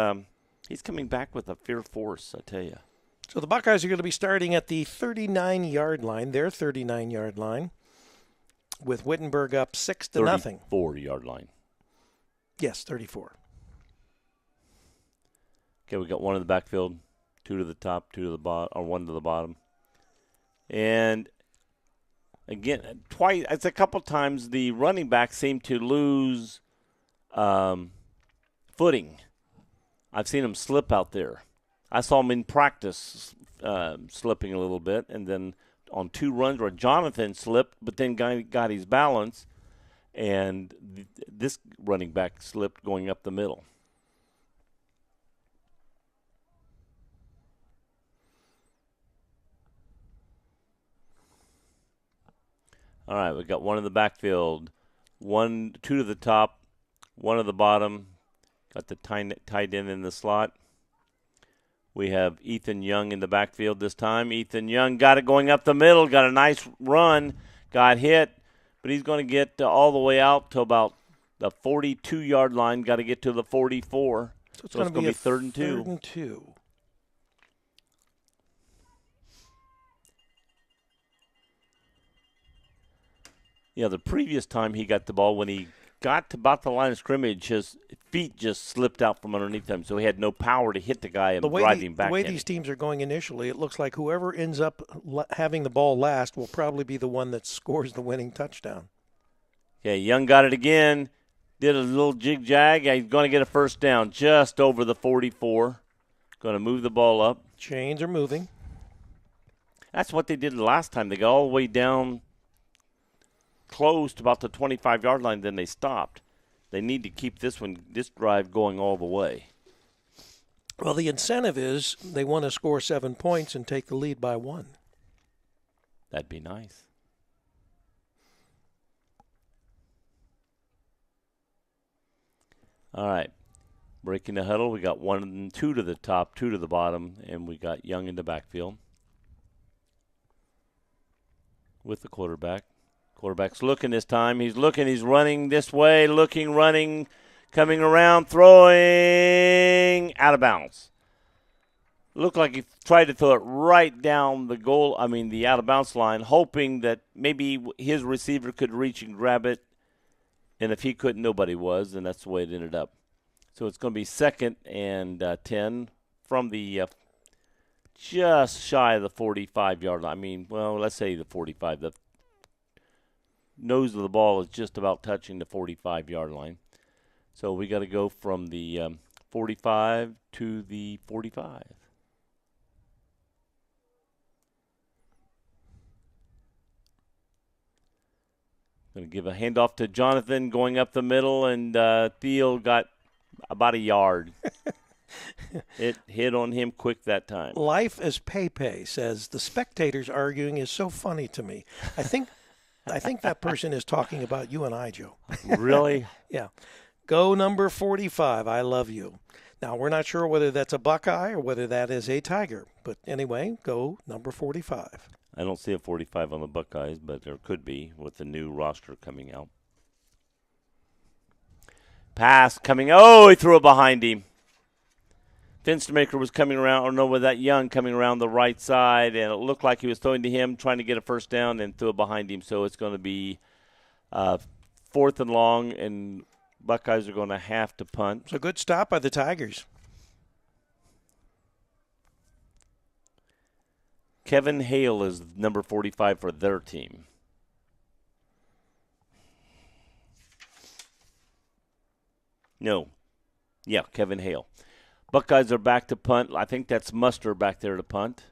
coming back with a fierce force, I tell you. So the Buckeyes are going to be starting at the 39-yard line, their 39-yard line, with Wittenberg up 6-0. 34-yard line. Yes, 34. Okay, we got one in the backfield, 2 to the top, 2 to the bottom, or 1 to the bottom. And again, twice, it's a couple times the running back seemed to lose footing. I've seen him slip out there. I saw him in practice slipping a little bit, and then on 2 runs where Jonathan slipped, but then got his balance, and this running back slipped going up the middle. All right, we got one in the backfield, 2 to the top, 1 at the bottom. Got the tight end in the slot. We have Ethan Young in the backfield this time. Ethan Young got it going up the middle, got a nice run, got hit, but he's going to get all the way out to about the 42-yard line, got to get to the 44. So it's going to be 3rd and 2. 3rd and 2. Yeah, the previous time he got the ball, when he got to about the line of scrimmage, his feet just slipped out from underneath him, so he had no power to hit the guy and drive him back. The way these teams are going initially, it looks like whoever ends up having the ball last will probably be the one that scores the winning touchdown. Yeah, Young got it again, did a little jig-jag. He's going to get a first down just over the 44. Going to move the ball up. Chains are moving. That's what they did last time. They got all the way down close to about the 25-yard line, then they stopped. They need to keep this drive going all the way. Well, the incentive is they want to score 7 points and take the lead by 1. That'd be nice. All right. Breaking the huddle, we got 1 and 2 to the top, 2 to the bottom, and we got Young in the backfield with the quarterback. Quarterback's looking this time. He's looking. He's running this way, looking, running, coming around, throwing, out of bounds. Looked like he tried to throw it right down the out-of-bounds line, hoping that maybe his receiver could reach and grab it. And if he couldn't, nobody was, and that's the way it ended up. So it's going to be 2nd and 10 from the just shy of the 45-yard line. Let's say the 45. The nose of the ball is just about touching the 45-yard line. So we got to go from the 45 to the 45. Going to give a handoff to Jonathan going up the middle, and Thiel got about a yard. It hit on him quick that time. Life as Pepe says, the spectators arguing is so funny to me. I think that person is talking about you and I, Joe. Really? Yeah. Go number 45. I love you. Now, we're not sure whether that's a Buckeye or whether that is a Tiger. But anyway, go number 45. I don't see a 45 on the Buckeyes, but there could be with the new roster coming out. Pass coming. Oh, he threw it behind him. Finstermaker was coming around, or no, with that Young coming around the right side, and it looked like he was throwing to him, trying to get a first down, and threw it behind him. So it's going to be 4th and long, and Buckeyes are going to have to punt. It's a good stop by the Tigers. Kevin Hale is number 45 for their team. No. Yeah, Kevin Hale. Buckeyes are back to punt. I think that's Muster back there to punt.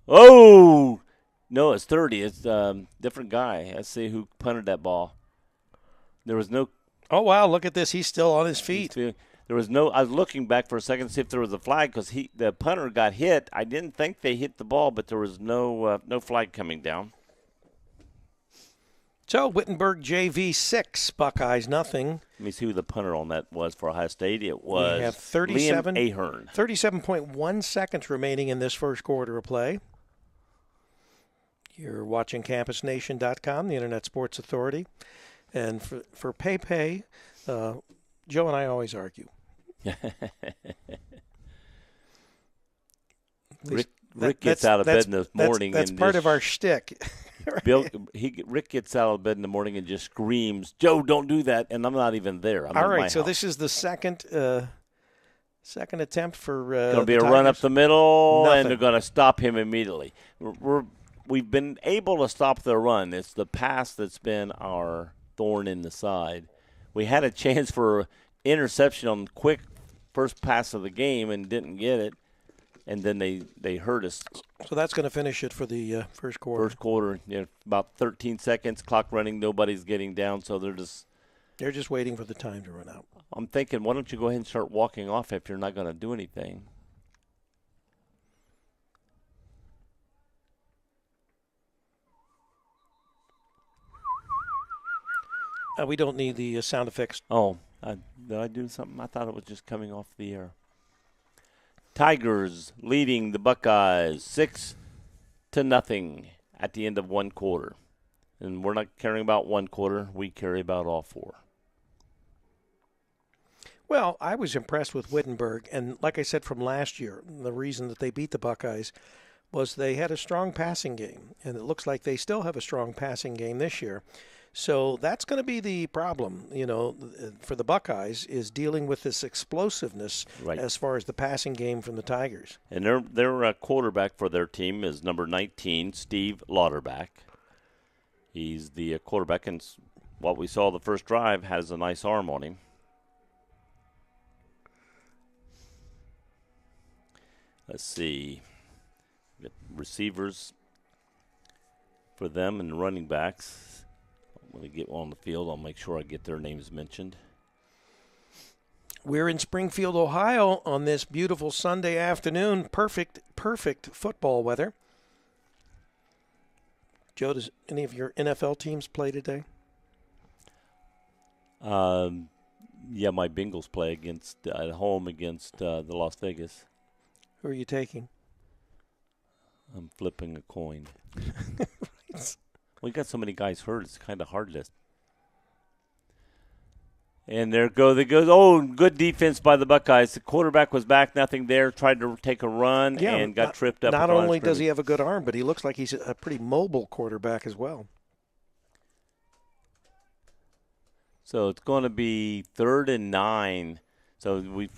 Oh! No, it's 30. It's different guy. Let's see who punted that ball. There was no. Oh, wow, look at this. He's still on his feet. There was no. I was looking back for a second to see if there was a flag because the punter got hit. I didn't think they hit the ball, but there was no flag coming down. So Wittenberg JV 6, Buckeyes nothing. Let me see who the punter on that was for Ohio State. It was we have 37, Liam Ahern. 37.1 seconds remaining in this first quarter of play. You're watching CampusNation.com, the Internet Sports Authority. And for pay, Joe and I always argue. Rick gets out of bed in the morning. That's part of our shtick. Right? Rick gets out of bed in the morning and just screams, "Joe, don't do that!" And I'm not even there. I'm all in right, my so house. this is the second attempt for going to be a Tigers. run up the middle, Nothing. and they're going to stop him immediately. We've been able to stop their run. It's the pass that's been our thorn in the side. We had a chance for interception on the quick first pass of the game and didn't get it. And then they hurt us. So that's going to finish it for the first quarter. First quarter, about 13 seconds, clock running, nobody's getting down, so they're just waiting for the time to run out. I'm thinking, why don't you go ahead and start walking off if you're not going to do anything? We don't need the sound effects. Oh, did I do something? I thought it was just coming off the air. Tigers leading the Buckeyes 6-0 at the end of one quarter. And we're not caring about one quarter. We care about all four. Well, I was impressed with Wittenberg. And like I said from last year, the reason that they beat the Buckeyes was they had a strong passing game. And it looks like they still have a strong passing game this year. So that's going to be the problem, for the Buckeyes, is dealing with this explosiveness as far as the passing game from the Tigers. And their quarterback for their team is number 19, Steve Lauterbach. He's the quarterback, and what we saw the first drive has a nice arm on him. Let's see. Got receivers for them and running backs. When we get on the field, I'll make sure I get their names mentioned. We're in Springfield, Ohio on this beautiful Sunday afternoon. Perfect football weather. Joe, does any of your NFL teams play today? Yeah, my Bengals play at home against the Las Vegas. Who are you taking? I'm flipping a coin. We got so many guys hurt, it's kind of hard to. And there goes. Oh, good defense by the Buckeyes. The quarterback was back, nothing there. Tried to take a run and got tripped up. Not only does he have a good arm, but he looks like he's a pretty mobile quarterback as well. So it's going to be 3rd and 9. So we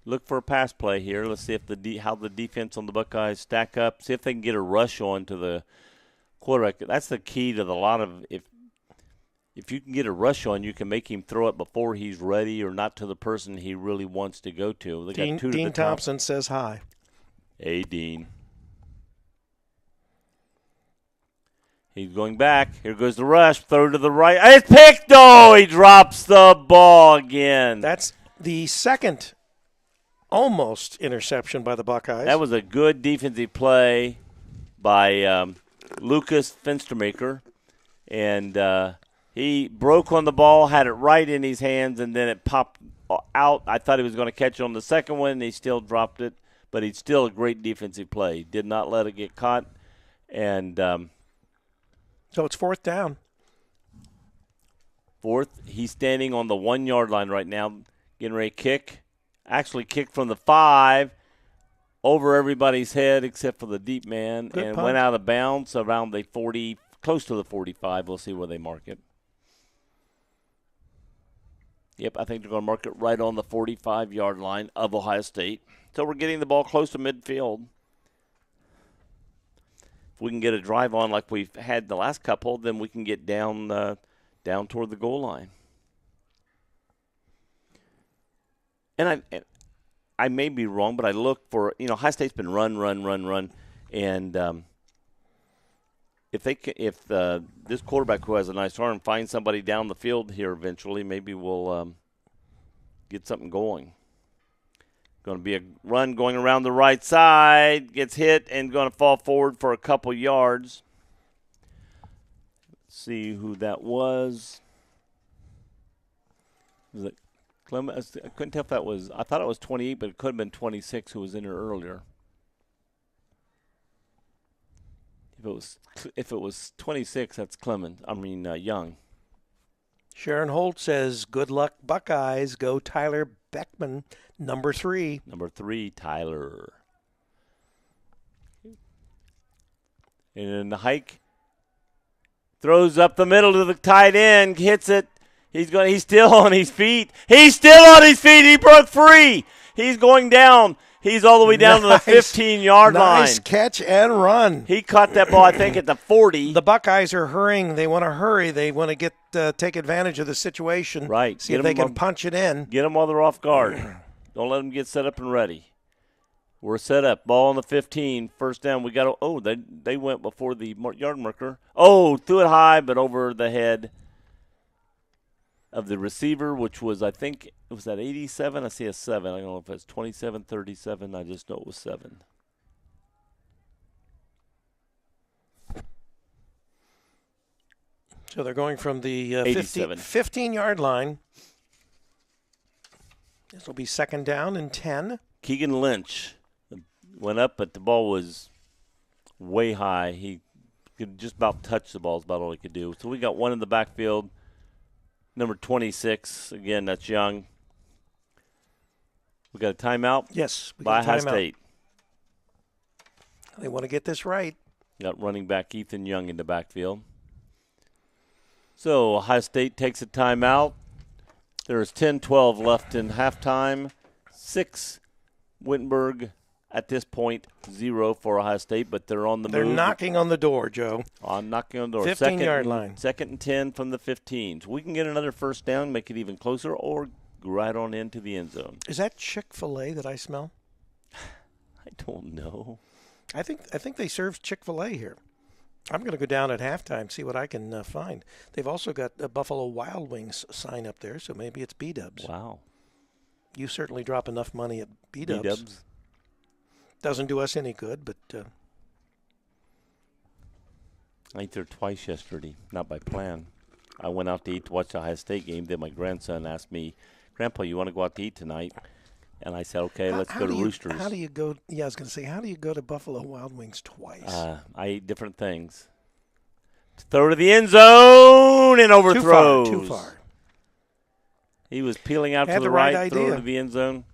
look for a pass play here. Let's see if how the defense on the Buckeyes stack up. See if they can get a rush on to the quarterback. That's the key to a lot of if you can get a rush on, you can make him throw it before he's ready or not to the person he really wants to go to. They got two to Dean the top. Thompson says hi. Hey, Dean. He's going back. Here goes the rush. Throw to the right. It's picked. Oh, he drops the ball again. That's the second almost interception by the Buckeyes. That was a good defensive play by Lucas Fenstermaker. And he broke on the ball, had it right in his hands, and then it popped out. I thought he was going to catch it on the second one, and he still dropped it. But it's still a great defensive play. Did not let it get caught. And so it's 4th down. 4th. He's standing on the 1-yard line right now, getting ready to kick. Actually kicked from the 5 over everybody's head except for the deep man. Good and punt. Went out of bounds around the 40, close to the 45. We'll see where they mark it. Yep, I think they're going to mark it right on the 45-yard line of Ohio State. So we're getting the ball close to midfield. If we can get a drive on like we've had the last couple, then we can get down toward the goal line. And I may be wrong, but I look for, Ohio State's been run, and if this quarterback who has a nice arm finds somebody down the field here eventually, maybe we'll get something going. Going to be a run going around the right side, gets hit, and going to fall forward for a couple yards. Let's see who that was. Was it Clement? I couldn't tell if that was, I thought it was 28, but it could have been 26 who was in there earlier. If it was 26, that's Young. Sharon Holt says, "Good luck, Buckeyes. Go Tyler Beckman, number 3." Number 3, Tyler. And in the hike, throws up the middle to the tight end, hits it. He's still on his feet. He broke free. He's going down. He's all the way down to the 15-yard line. Nice catch and run. He caught that ball, I think, at the 40. The Buckeyes are hurrying. They want to hurry. They want to take advantage of the situation. Right. See if they can punch it in. Get them while they're off guard. Don't let them get set up and ready. We're set up. Ball on the 15. First down. We got. They went before the yard marker. Threw it high, but over the head of the receiver, which was, I think, it was at 87. I see a 7. I don't know if it's 27, 37. I just know it was 7. So they're going from the 15-yard line. This will be second down and 10. Keegan Lynch went up, but the ball was way high. He could just about touch the ball is about all he could do. So we got one in the backfield. Number 26, again, that's Young. We got a timeout? Yes. By Ohio State. They want to get this right. Got running back Ethan Young in the backfield. So Ohio State takes a timeout. There's 10-12 left in halftime. 6 Wittenberg at this point, 0 for Ohio State, but they're on the move. They're knocking on the door, Joe. Knocking on the door. 15-yard line. Second and 10 from the 15. So we can get another first down, make it even closer, or right on into the end zone. Is that Chick-fil-A that I smell? I don't know. I think they serve Chick-fil-A here. I'm going to go down at halftime, see what I can find. They've also got a Buffalo Wild Wings sign up there, so maybe it's B-Dubs. Wow. You certainly drop enough money at B-Dubs. B-Dubs. Doesn't do us any good, but... I ate there twice yesterday, not by plan. I went out to eat to watch the Ohio State game. Then my grandson asked me, "Grandpa, you want to go out to eat tonight?" And I said, "Okay, let's go to Roosters." How do you go? Yeah, I was going to say, how do you go to Buffalo Wild Wings twice? I eat different things. Throw to the end zone and overthrows. Too far. He was peeling out to the right, throw to the end zone.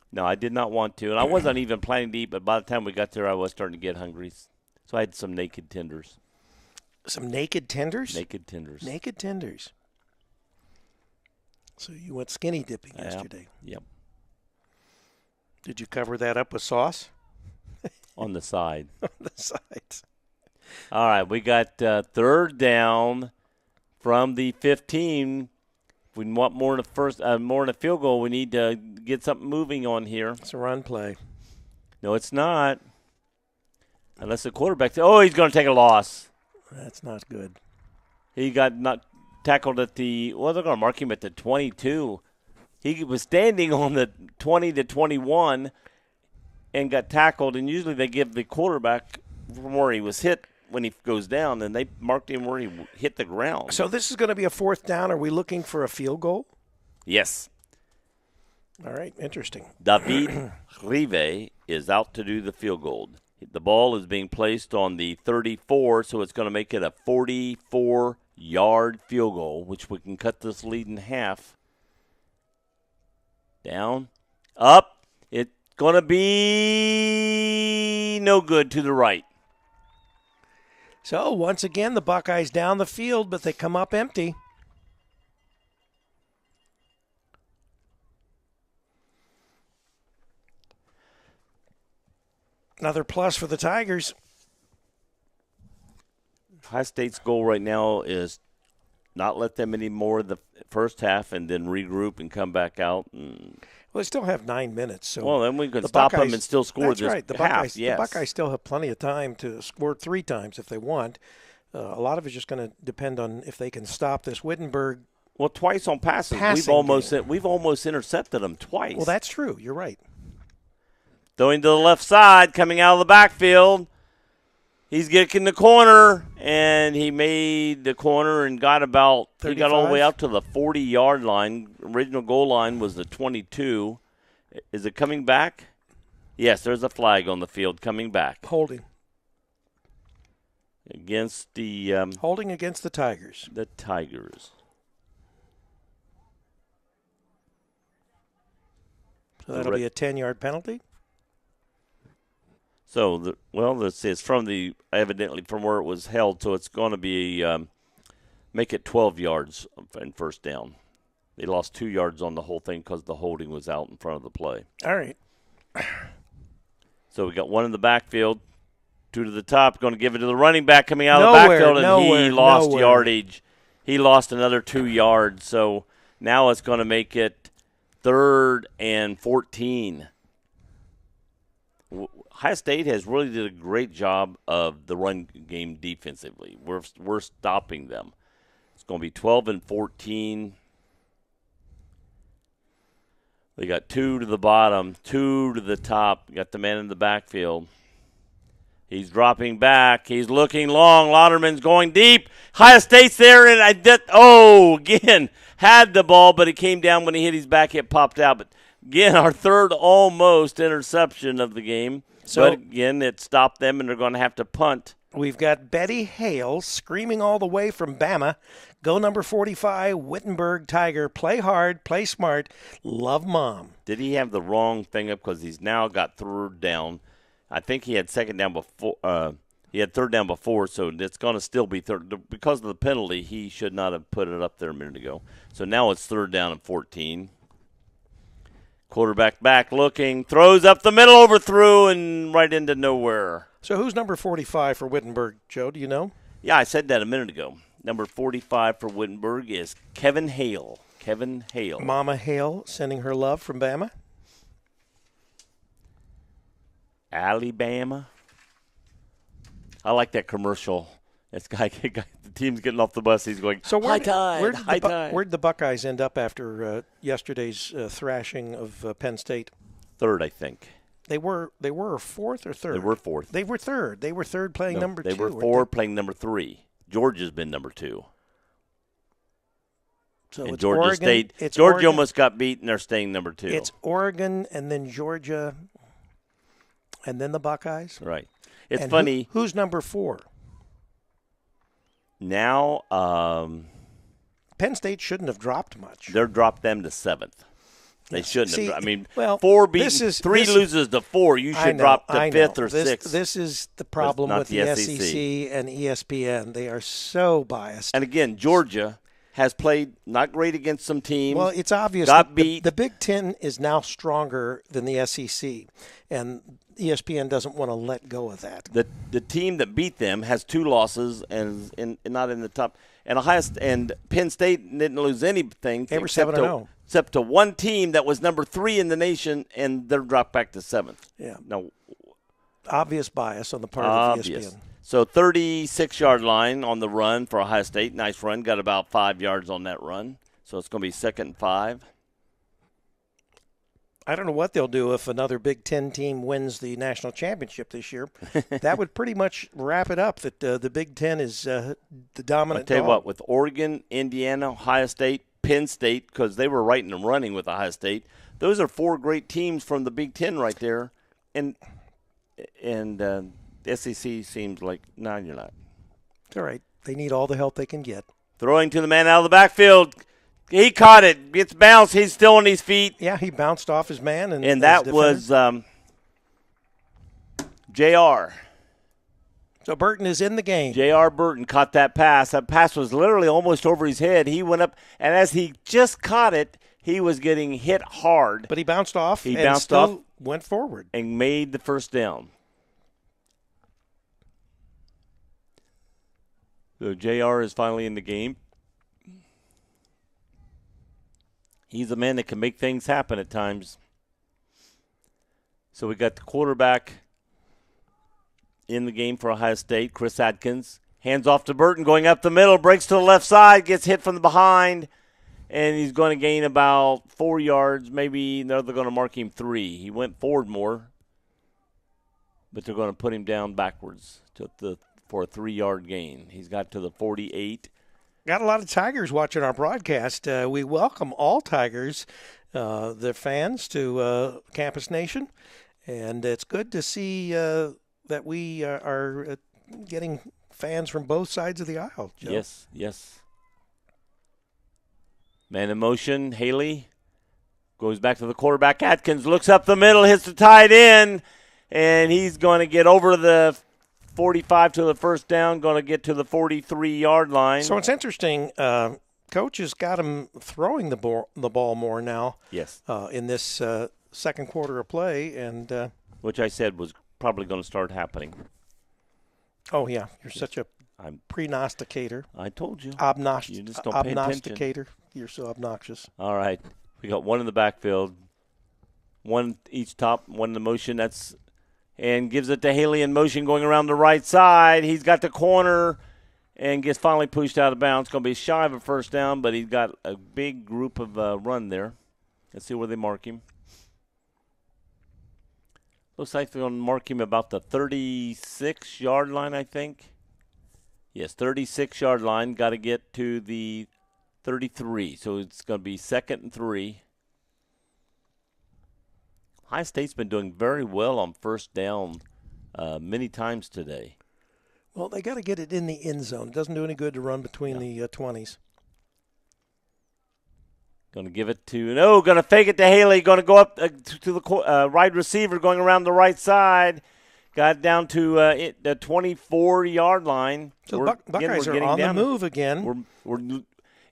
No, I did not want to, and I wasn't even planning to eat. But by the time we got there, I was starting to get hungry, so I had some naked tenders. Some naked tenders? Naked tenders. Naked tenders. So you went skinny dipping yesterday. Yep. Did you cover that up with sauce? On the side. On the side. All right, we got third down from the 15. If we want more in a field goal, we need to get something moving on here. It's a run play. No, it's not. Unless the quarterback says, he's going to take a loss. That's not good. He got not tackled at they're going to mark him at the 22. He was standing on the 20 to 21 and got tackled, and usually they give the quarterback from where he was hit when he goes down, and they marked him where he hit the ground. So this is going to be a fourth down. Are we looking for a field goal? Yes. All right, interesting. David Rive is out to do the field goal. The ball is being placed on the 34, so it's going to make it a 44-yard field goal, which we can cut this lead in half. Down, up. It's going to be no good to the right. So, once again, the Buckeyes down the field, but they come up empty. Another plus for the Tigers. Ohio State's goal right now is not let them any more the first half and then regroup and come back out. Well, they still have 9 minutes. So well, then we can stop them and still score that's this right. The half. Buckeyes, Yes. the Buckeyes still have plenty of time to score 3 times if they want. A lot of it's just going to depend on if they can stop this Wittenberg. Well, twice on passes. We've almost intercepted them twice. Well, that's true. You're right. Throwing to the left side, coming out of the backfield. He's getting the corner, and he made the corner and got about 35? He got all the way out to the 40-yard line. Original goal line was the 22. Is it coming back? Yes, there's a flag on the field coming back. Holding. Against the holding against the Tigers. The Tigers. So that'll be a 10-yard penalty. So this is evidently from where it was held. So it's going to be make it 12 yards and first down. They lost 2 yards on the whole thing because the holding was out in front of the play. All right. So we got one in the backfield. 2 to the top, going to give it to the running back coming out of the backfield, and he lost yardage. He lost another 2 yards, so now it's going to make it 3rd and 14. Ohio State has really did a great job of the run game defensively. We're stopping them. It's going to be 12 and 14. They got 2 to the bottom, 2 to the top. Got the man in the backfield. He's dropping back. He's looking long. Lauderman's going deep. Ohio State's there, and again, had the ball, but it came down when he hit his back. It popped out. But, again, our 3rd almost interception of the game. But, again, it stopped them, and they're going to have to punt. We've got Betty Hale screaming all the way from Bama. Go number 45, Wittenberg Tiger. Play hard, play smart, love Mom. Did he have the wrong thing up because he's now got 3rd down? I think he had 2nd down before. He had 3rd down before, so it's going to still be 3rd. Because of the penalty, he should not have put it up there a minute ago. So now it's 3rd down and 14. Quarterback back looking, throws up the middle, overthrew, and right into nowhere. So who's number 45 for Wittenberg, Joe? Do you know? Yeah, I said that a minute ago. Number 45 for Wittenberg is Kevin Hale. Kevin Hale. Mama Hale sending her love from Bama. Alabama. I like that commercial. This guy, the team's getting off the bus. He's going, high tide, high tide. Where'd the Buckeyes end up after yesterday's thrashing of Penn State? 3rd, I think. They were 4th or 3rd? They were 4th. They were 3rd. They were 3rd playing number 2. They were 4 playing number 3. Georgia's been number 2. So and it's Georgia Oregon, State. it's Georgia Oregon, almost got beat, and they're staying number 2. It's Oregon and then Georgia and then the Buckeyes. Right. It's and funny. Who's number 4? Now, Penn State shouldn't have dropped much. They're dropped them to 7th. They shouldn't have. I mean, 4 beaten, 3 loses to 4. You should drop to 5th or 6th. This is the problem with the SEC and ESPN. They are so biased. And again, Georgia has played not great against some teams. Well, it's obvious got that beat. The Big Ten is now stronger than the SEC, and ESPN doesn't want to let go of that. The team that beat them has 2 losses and not in the top. And Penn State didn't lose anything. They were 7-0. Except to one team that was number 3 in the nation, and they're dropped back to 7th. Yeah. No. Obvious bias on the part of ESPN. So 36-yard line on the run for Ohio State. Nice run. Got about 5 yards on that run. So it's going to be 2nd and 5. I don't know what they'll do if another Big Ten team wins the national championship this year. That would pretty much wrap it up that the Big Ten is the dominant I'll tell you dog. what, with Oregon, Indiana, Ohio State, Penn State, because they were right in the running with Ohio State, those are 4 great teams from the Big Ten right there. And the SEC seems like, no, you're not. It's all right. They need all the help they can get. Throwing to the man out of the backfield. He caught it. Gets bounced. He's still on his feet. Yeah, he bounced off his man. And that was J.R. So Burton is in the game. J.R. Burton caught that pass. That pass was literally almost over his head. He went up, and as he just caught it, he was getting hit hard. But he bounced off. He bounced off. Went forward. And made the first down. So JR is finally in the game. He's a man that can make things happen at times. So we got the quarterback in the game for Ohio State, Chris Adkins. Hands off to Burton, going up the middle, breaks to the left side, gets hit from the behind, and he's going to gain about 4 yards. Maybe they're going to mark him 3. He went forward more, but they're going to put him down backwards for a 3-yard gain. He's got to the 48. Got a lot of Tigers watching our broadcast. We welcome all Tigers, their fans, to Campus Nation, and it's good to see that we are getting fans from both sides of the aisle, Joe. Yes. Man in motion, Haley goes back to the quarterback. Atkins looks up the middle, hits the tight end, and he's going to get over the 45 to the first down, going to get to the 43-yard line. So it's interesting. Coach has got him throwing the ball more now. Yes. In this second quarter of play, and which I said was probably going to start happening. Oh yeah, you're such a prognosticator. I told you. You just don't pay attention. You're so obnoxious. All right, we got one in the backfield, one each top, one in the motion. And gives it to Haley in motion, going around the right side. He's got the corner and gets finally pushed out of bounds. Going to be shy of a first down, but he's got a big group of run there. Let's see where they mark him. Looks like they're going to mark him about the 36-yard line, I think. Yes, 36-yard line. Got to get to the 33. So it's going to be 2nd and 3. Ohio State's been doing very well on first down many times today. Well, they got to get it in the end zone. It doesn't do any good to run between the 20s. Going to give it to going to fake it to Haley. Going to go up to the wide receiver, going around the right side. Got down to the 24-yard line. So Buckeyes are on the move again.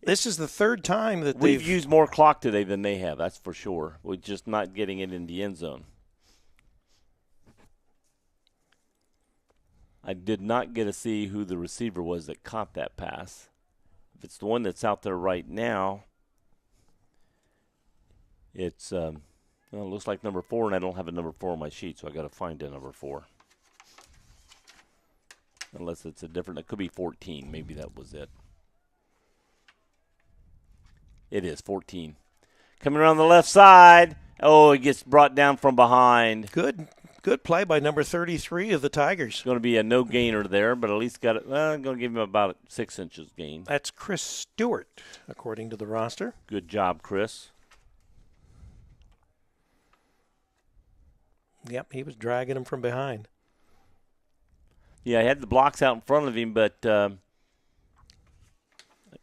This is the third time that we've used more clock today than they have. That's for sure. We're just not getting it in the end zone. I did not get to see who the receiver was that caught that pass. If it's the one that's out there right now, it's it looks like number 4, and I don't have a number 4 on my sheet, so I got to find a number 4. Unless it's a different, it could be 14. Maybe that was it. It is 14. Coming around the left side. Oh, it gets brought down from behind. Good play by number 33 of the Tigers. Going to be a no gainer there, but at least got it. I'm going to give him about 6 inches gain. That's Chris Stewart, according to the roster. Good job, Chris. Yep, he was dragging him from behind. Yeah, he had the blocks out in front of him, but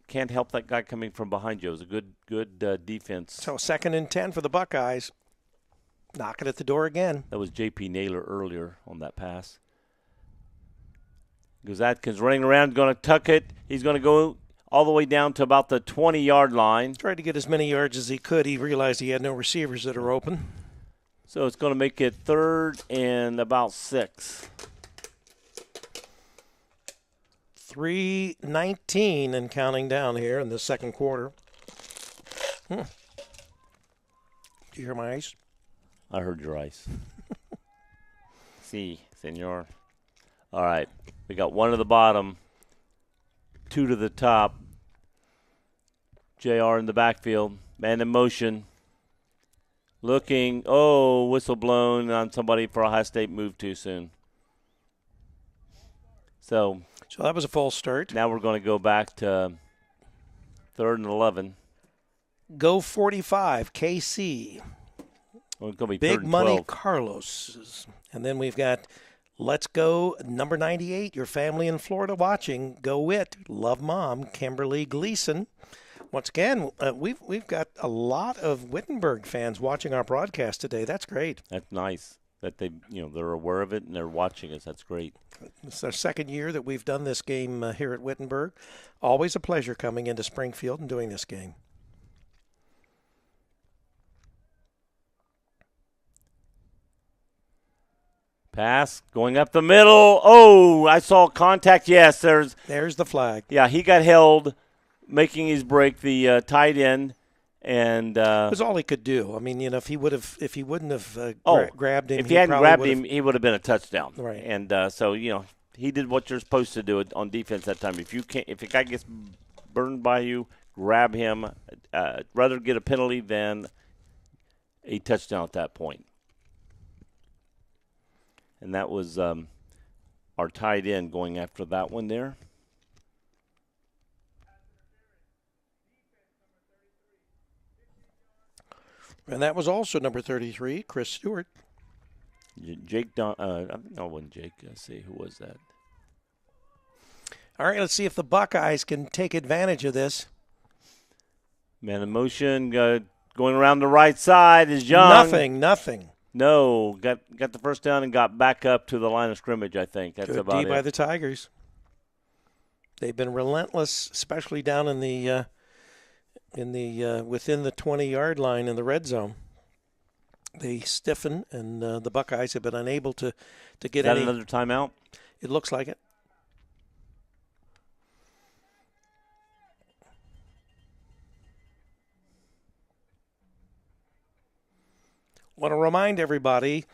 can't help that guy coming from behind you. It was a good defense. So 2nd and 10 for the Buckeyes. Knocking at the door again. That was J.P. Naylor earlier on that pass. Goes Atkins running around, going to tuck it. He's going to go all the way down to about the 20-yard line. Tried to get as many yards as he could. He realized he had no receivers that are open. So it's going to make it 3rd and about 6. 3:19 and counting down here in the second quarter. Did you hear my ice? I heard your ice. Si, senor. All right. We got 1 to the bottom, 2 to the top. JR in the backfield. Man in motion. Looking. Oh, whistle blown on somebody for Ohio State. Moved too soon. So that was a false start. Now we're going to go back to 3rd and 11. Go 45, KC. Well, it's going to be Big 3rd and money 12. Carlos. And then we've got Let's Go number 98, your family in Florida watching. Go Wit, Love Mom, Kimberly Gleason. Once again, we've got a lot of Wittenberg fans watching our broadcast today. That's great. That's nice that they're aware of it and they're watching us. That's great. It's our 2nd year that we've done this game here at Wittenberg. Always a pleasure coming into Springfield and doing this game. Pass going up the middle. Oh, I saw contact. Yes, there's the flag. Yeah, he got held making his break, the tight end. And it was all he could do. I mean, if he wouldn't have grabbed him, if he hadn't grabbed him, he would have been a touchdown. Right. And so he did what you're supposed to do on defense that time. If a guy gets burned by you, grab him. Rather get a penalty than a touchdown at that point. And that was our tight end going after that one there. And that was also number 33, Chris Stewart. Jake Don. No, it wasn't Jake. Let's see, who was that? All right, let's see if the Buckeyes can take advantage of this. Man in motion, going around the right side is Young. Nothing. No, got the first down and got back up to the line of scrimmage. I think that's Good about D it. by the Tigers. They've been relentless, especially down in the within the 20-yard line in the red zone. They stiffen, and the Buckeyes have been unable to get any. Is that another timeout? It looks like it. Want to remind everybody,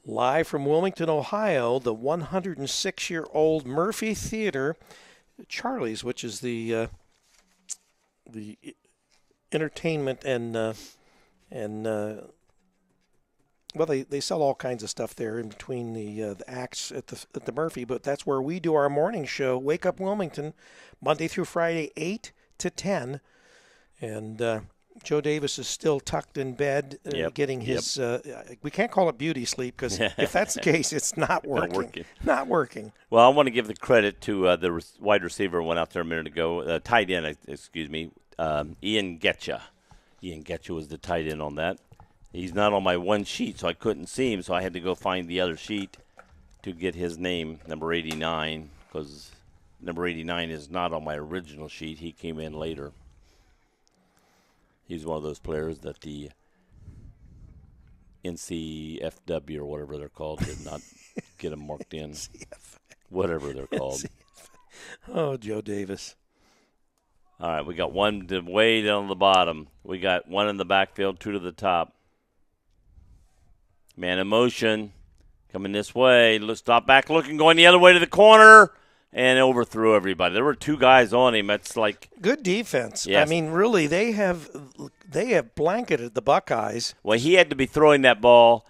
live from Wilmington, Ohio, the 106-year-old Murphy Theater, Charlie's, which is the entertainment and well, they sell all kinds of stuff there in between the acts at the Murphy, but that's where we do our morning show, Wake Up Wilmington, Monday through Friday, 8 to 10, and Joe Davis is still tucked in bed, getting his. We can't call it beauty sleep because if that's the case, it's not working. Not working. Well, I want to give the credit to the wide receiver went out there a minute ago. Tight end, excuse me, Ian Getcha. Ian Getcha was the tight end on that. He's not on my one sheet, so I couldn't see him, so I had to go find the other sheet to get his name, number 89, because number 89 is not on my original sheet. He came in later. He's one of those players that the NCFW or whatever they're called did not get him marked in. Whatever they're called. Oh, Joe Davis. All right, we got one way down the bottom. We got one in the backfield, two to the top. Man in motion, coming this way. Stop back looking, going the other way to the corner. And overthrew everybody. There were two guys on him. It's like good defense. Yes. I mean, really, they have blanketed the Buckeyes. Well, he had to be throwing that ball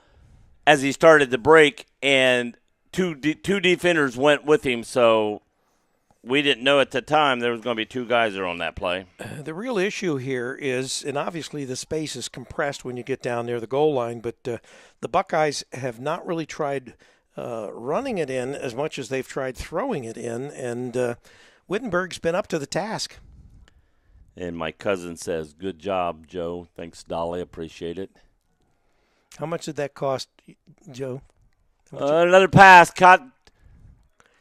as he started to break, and two defenders went with him. So we didn't know at the time there was going to be two guys there on that play. The real issue here is, and obviously the space is compressed when you get down near the goal line, but the Buckeyes have not really tried running it in as much as they've tried throwing it in, and Wittenberg's been up to the task. And my cousin says, good job, Joe. Thanks, Dolly. Appreciate it. How much did that cost, Joe? Another pass caught.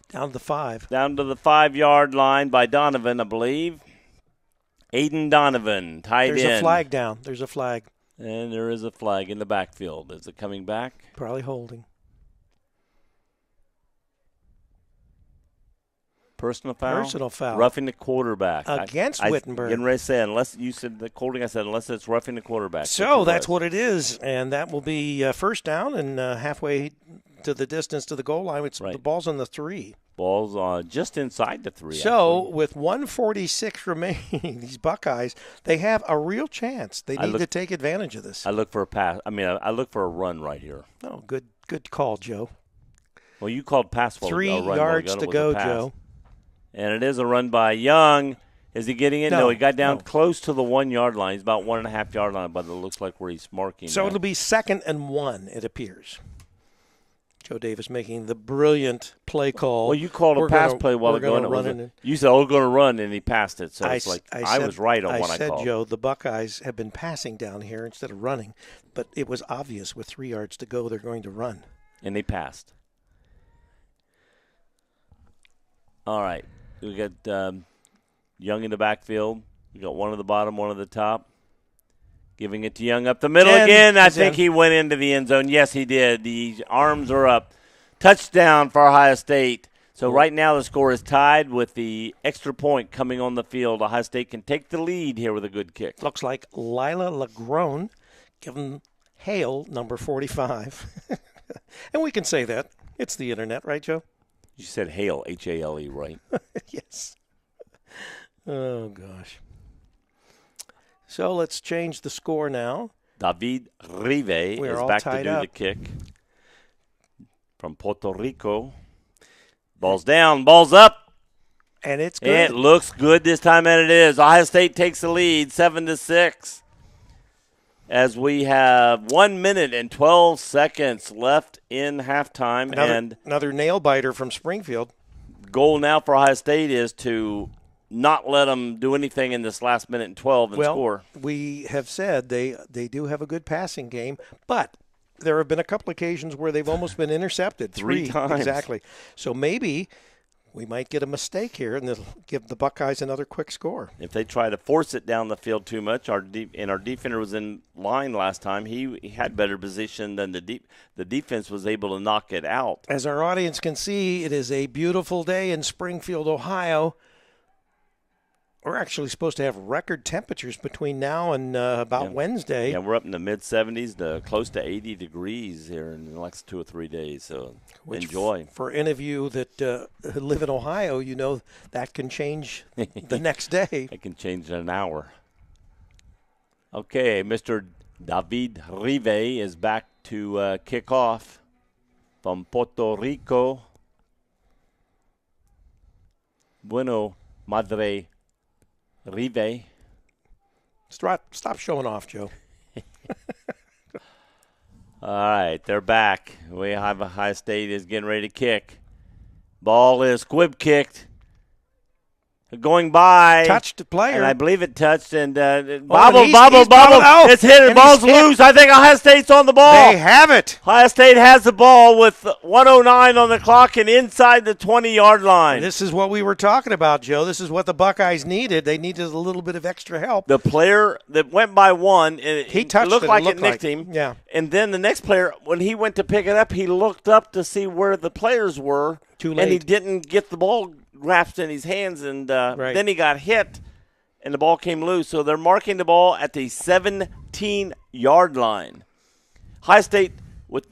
Down to the 5. Down to the 5-yard line by Donovan, I believe. Aiden Donovan, tight end. There's a flag down. There's a flag. And there is a flag in the backfield. Is it coming back? Probably holding. Personal foul? Personal foul. Roughing the quarterback. Against Wittenberg. Getting ready to say, unless you said the holding, I said unless it's roughing the quarterback. So that's what it is, and that will be first down and halfway to the distance to the goal line. The ball's on the 3. Ball's just inside the 3. So actually. With 1:46 remaining, these Buckeyes, they have a real chance. They need to take advantage of this. I look for a pass. I look for a run right here. Oh, good call, Joe. Well, you called pass. 3 yards to go, Joe. And it is a run by Young. Is he getting it? No, he got down close to the 1-yard line. He's about 1.5 yard line, but it looks like where he's marking. So it'll be 2nd and 1, it appears. Joe Davis making the brilliant play call. Well, you called a pass play while ago. You said, we're going to run, and he passed it. So I was right on what I called. I said, Joe, the Buckeyes have been passing down here instead of running, but it was obvious with 3 yards to go they're going to run. And they passed. All right. We got Young in the backfield. We got one at the bottom, one at the top. Giving it to Young up the middle again. I think he went into the end zone. Yes, he did. The arms are up. Touchdown for Ohio State. So right now the score is tied with the extra point coming on the field. Ohio State can take the lead here with a good kick. Looks like Lila Lagrone giving Hale number 45. And we can say that. It's the internet, right, Joe? You said Hale, H-A-L-E, right? Yes. Oh, gosh. So let's change the score now. David Rive is back to do up. the kick from Puerto Rico. Ball's down, ball's up. And it's good. It looks good this time, and it is. Ohio State takes the lead, 7-6. As we have 1 minute and 12 seconds left in halftime. Another nail-biter from Springfield. Goal now for Ohio State is to not let them do anything in this last minute and 12 and score. We have said they do have a good passing game, but there have been a couple occasions where they've almost been intercepted. Three times. Exactly. So maybe we might get a mistake here, and it'll give the Buckeyes another quick score. If they try to force it down the field too much, our defender was in line last time. He had better position than the defense was able to knock it out. As our audience can see, it is a beautiful day in Springfield, Ohio. We're actually supposed to have record temperatures between now and Wednesday. Yeah, we're up in the mid-70s to close to 80 degrees here in the next 2 or 3 days, so enjoy. For any of you that live in Ohio, you know that can change the next day. It can change in an hour. Okay, Mr. David Rive is back to kick off from Puerto Rico. Bueno, Madre Rive. Stop showing off, Joe. All right, they're back. We have Ohio State is getting ready to kick. Ball is squib kicked. Going by. Touched the player. And I believe it touched. And bobble. It's hit. And ball's loose. I think Ohio State's on the ball. They have it. Ohio State has the ball with 1:09 on the clock and inside the 20-yard line. This is what we were talking about, Joe. This is what the Buckeyes needed. They needed a little bit of extra help. The player that went by one, he touched it looked like it nicked like him. Yeah. And then the next player, when he went to pick it up, he looked up to see where the players were. Too late. And he didn't get the ball grasped in his hands, and then he got hit, and the ball came loose. So they're marking the ball at the 17-yard line. Ohio State, with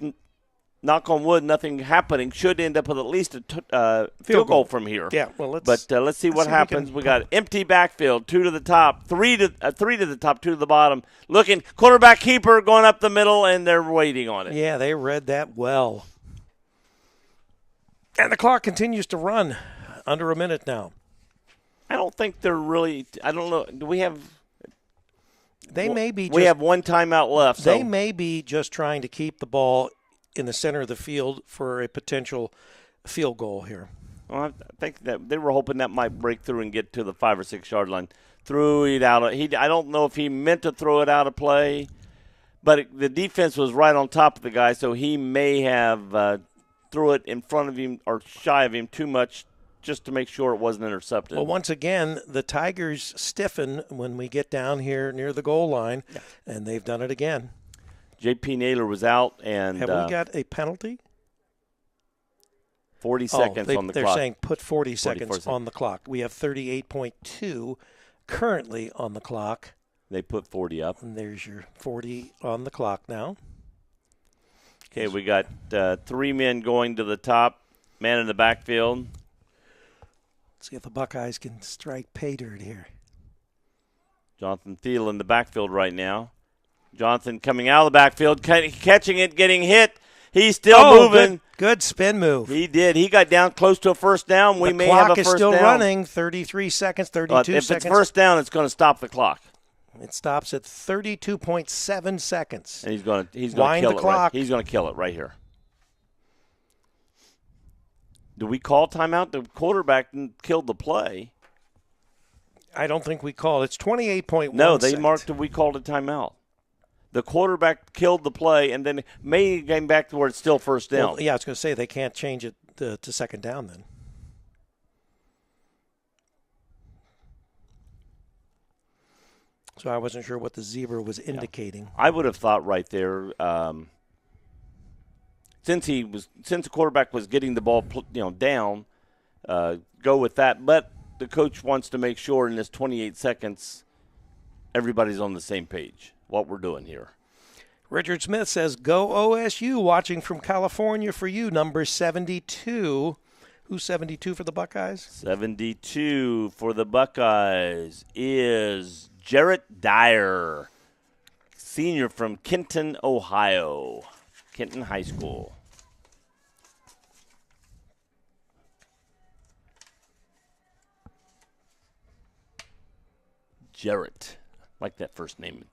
knock on wood, nothing happening, should end up with at least a field goal from here. Yeah, well, let's see what happens. We got empty backfield, 2 to the top, 3 to the top, 2 to the bottom. Looking, quarterback keeper going up the middle, and they're waiting on it. Yeah, they read that well. And the clock continues to run. Under a minute now. I don't think they're really – I don't know. Do we have – They may be. We have one timeout left. They may be just trying to keep the ball in the center of the field for a potential field goal here. Well, I think that they were hoping that might break through and get to the 5 or 6 yard line. Threw it out. I don't know if he meant to throw it out of play, but the defense was right on top of the guy, so he may have threw it in front of him or shy of him too much, just to make sure it wasn't intercepted. Well, once again, the Tigers stiffen when we get down here near the goal line, and they've done it again. J.P. Naylor was out. And have we got a penalty? 40 seconds on the they're clock. They're saying put 40 seconds on the clock. We have 38.2 currently on the clock. They put 40 up. And there's your 40 on the clock now. Okay, we got 3 men going to the top, man in the backfield. See if the Buckeyes can strike pay dirt here. Jonathan Thiel in the backfield right now. Jonathan coming out of the backfield, catching it, getting hit. He's still moving. Good spin move. He did. He got down close to a first down. We may have a first down. The clock is still running. 33 seconds, 32 seconds. If it's first down, it's going to stop the clock. It stops at 32.7 seconds. And he's going to kill it. Clock. He's going to kill it right here. Do we call timeout? The quarterback killed the play. I don't think we called. It's 28.1. No, they marked that we called a timeout. The quarterback killed the play, and then may came back to where it's still first down. Well, yeah, I was going to say they can't change it to second down then. So I wasn't sure what the zebra was indicating. I would have thought right there. since the quarterback was getting the ball down, go with that. But the coach wants to make sure in this 28 seconds everybody's on the same page. What we're doing here. Richard Smith says, "Go OSU." Watching from California for you, number 72. Who's 72 for the Buckeyes? 72 for the Buckeyes is Jarrett Dyer, senior from Kenton, Ohio. Kenton High School. Jarrett. Like that first name.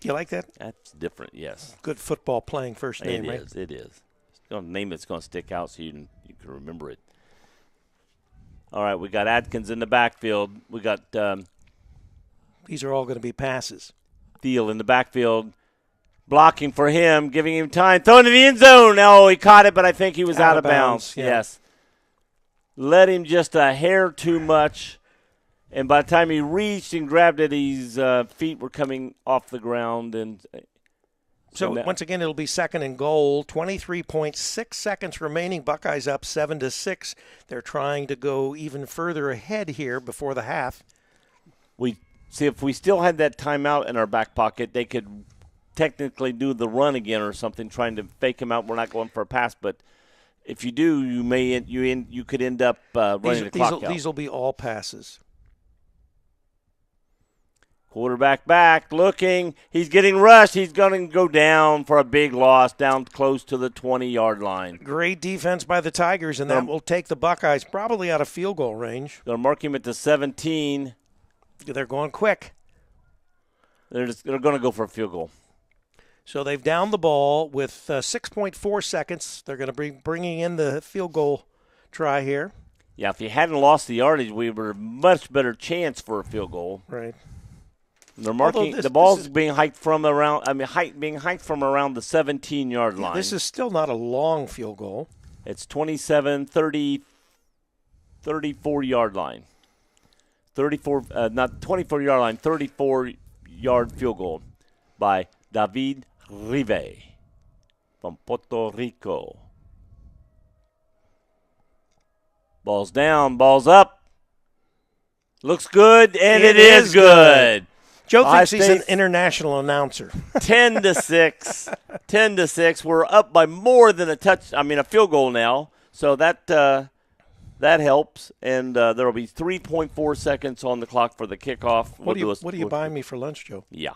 You like that? That's different, yes. Good football playing first name, right? It is. It's a name that's going to stick out so you can remember it. All right, we got Adkins in the backfield. We got these are all going to be passes. Thiel in the backfield. Blocking for him, giving him time. Throwing to the end zone. No, he caught it, but I think he was out of bounds. Yeah. Yes. Let him just a hair too much. And by the time he reached and grabbed it, his feet were coming off the ground. And so once again, it'll be 2nd and goal. 23.6 seconds remaining. Buckeyes up 7-6. They're trying to go even further ahead here before the half. We see if we still had that timeout in our back pocket, they could technically do the run again or something, trying to fake him out. We're not going for a pass, but if you do, you could end up running the clock out. These will be all passes. Quarterback back, looking. He's getting rushed. He's going to go down for a big loss, down close to the 20-yard line. Great defense by the Tigers, and that will take the Buckeyes probably out of field goal range. They'll mark him at the 17. They're going quick. They're going to go for a field goal. So they've downed the ball with 6.4 seconds. They're going to be bringing in the field goal try here. Yeah, if you hadn't lost the yardage, we were a much better chance for a field goal. Right. They're marking the ball's being hiked from around. Being hiked from around the 17-yard line. This is still not a long field goal. It's 27, 30, 34-yard line. 34, not 24-yard line, 34-yard field goal by David Rive from Puerto Rico. Ball's down, ball's up. Looks good, and it is good. Joe thinks he's an international announcer. 10-6. 10-6. We're up by more than a field goal now. So that helps. And there will be 3.4 seconds on the clock for the kickoff. What are you buying me for lunch, Joe? Yeah.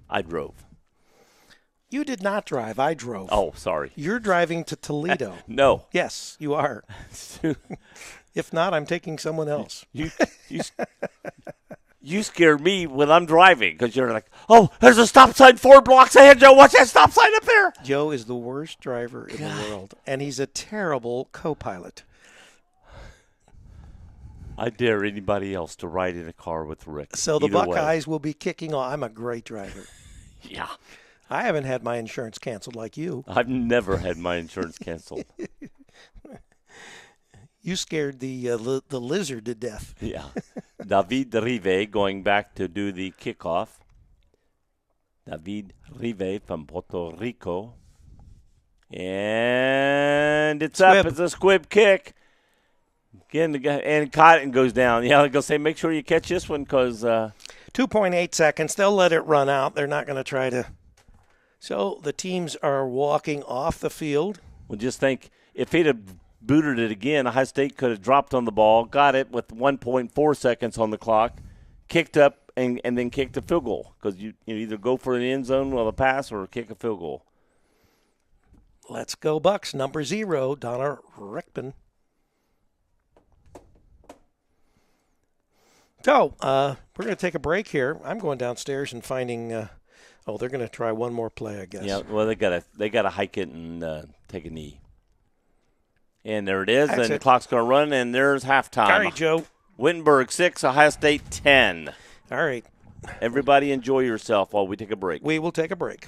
I drove. You did not drive. I drove. Oh, sorry. You're driving to Toledo. No. Yes, you are. If not, I'm taking someone else. You scare me when I'm driving because you're like, oh, there's a stop sign 4 blocks ahead, Joe. Watch that stop sign up there. Joe is the worst driver in the world, and he's a terrible co-pilot. I dare anybody else to ride in a car with Rick. So the Buckeyes will be kicking off. I'm a great driver. Yeah. I haven't had my insurance canceled like you. I've never had my insurance canceled. You scared the lizard to death. Yeah. David Rive going back to do the kickoff. David Rive from Puerto Rico. And it's up. It's a squib kick. Again, and caught it and goes down. Yeah, I was going to say, make sure you catch this one because 2.8 seconds. They'll let it run out. They're not going to try to. So the teams are walking off the field. Well, just think, if he'd have booted it again, Ohio State could have dropped on the ball, got it with 1.4 seconds on the clock, kicked up, and then kicked a field goal because you either go for the end zone with a pass or kick a field goal. Let's go Bucks. Number 0, Donna Rickman. So we're going to take a break here. I'm going downstairs and finding. They're going to try one more play, I guess. Yeah, well, they got to hike it and take a knee. And there it is, and the clock's going to run, and there's halftime. All right, Joe. Wittenberg 6, Ohio State 10. All right. Everybody enjoy yourself while we take a break. We will take a break.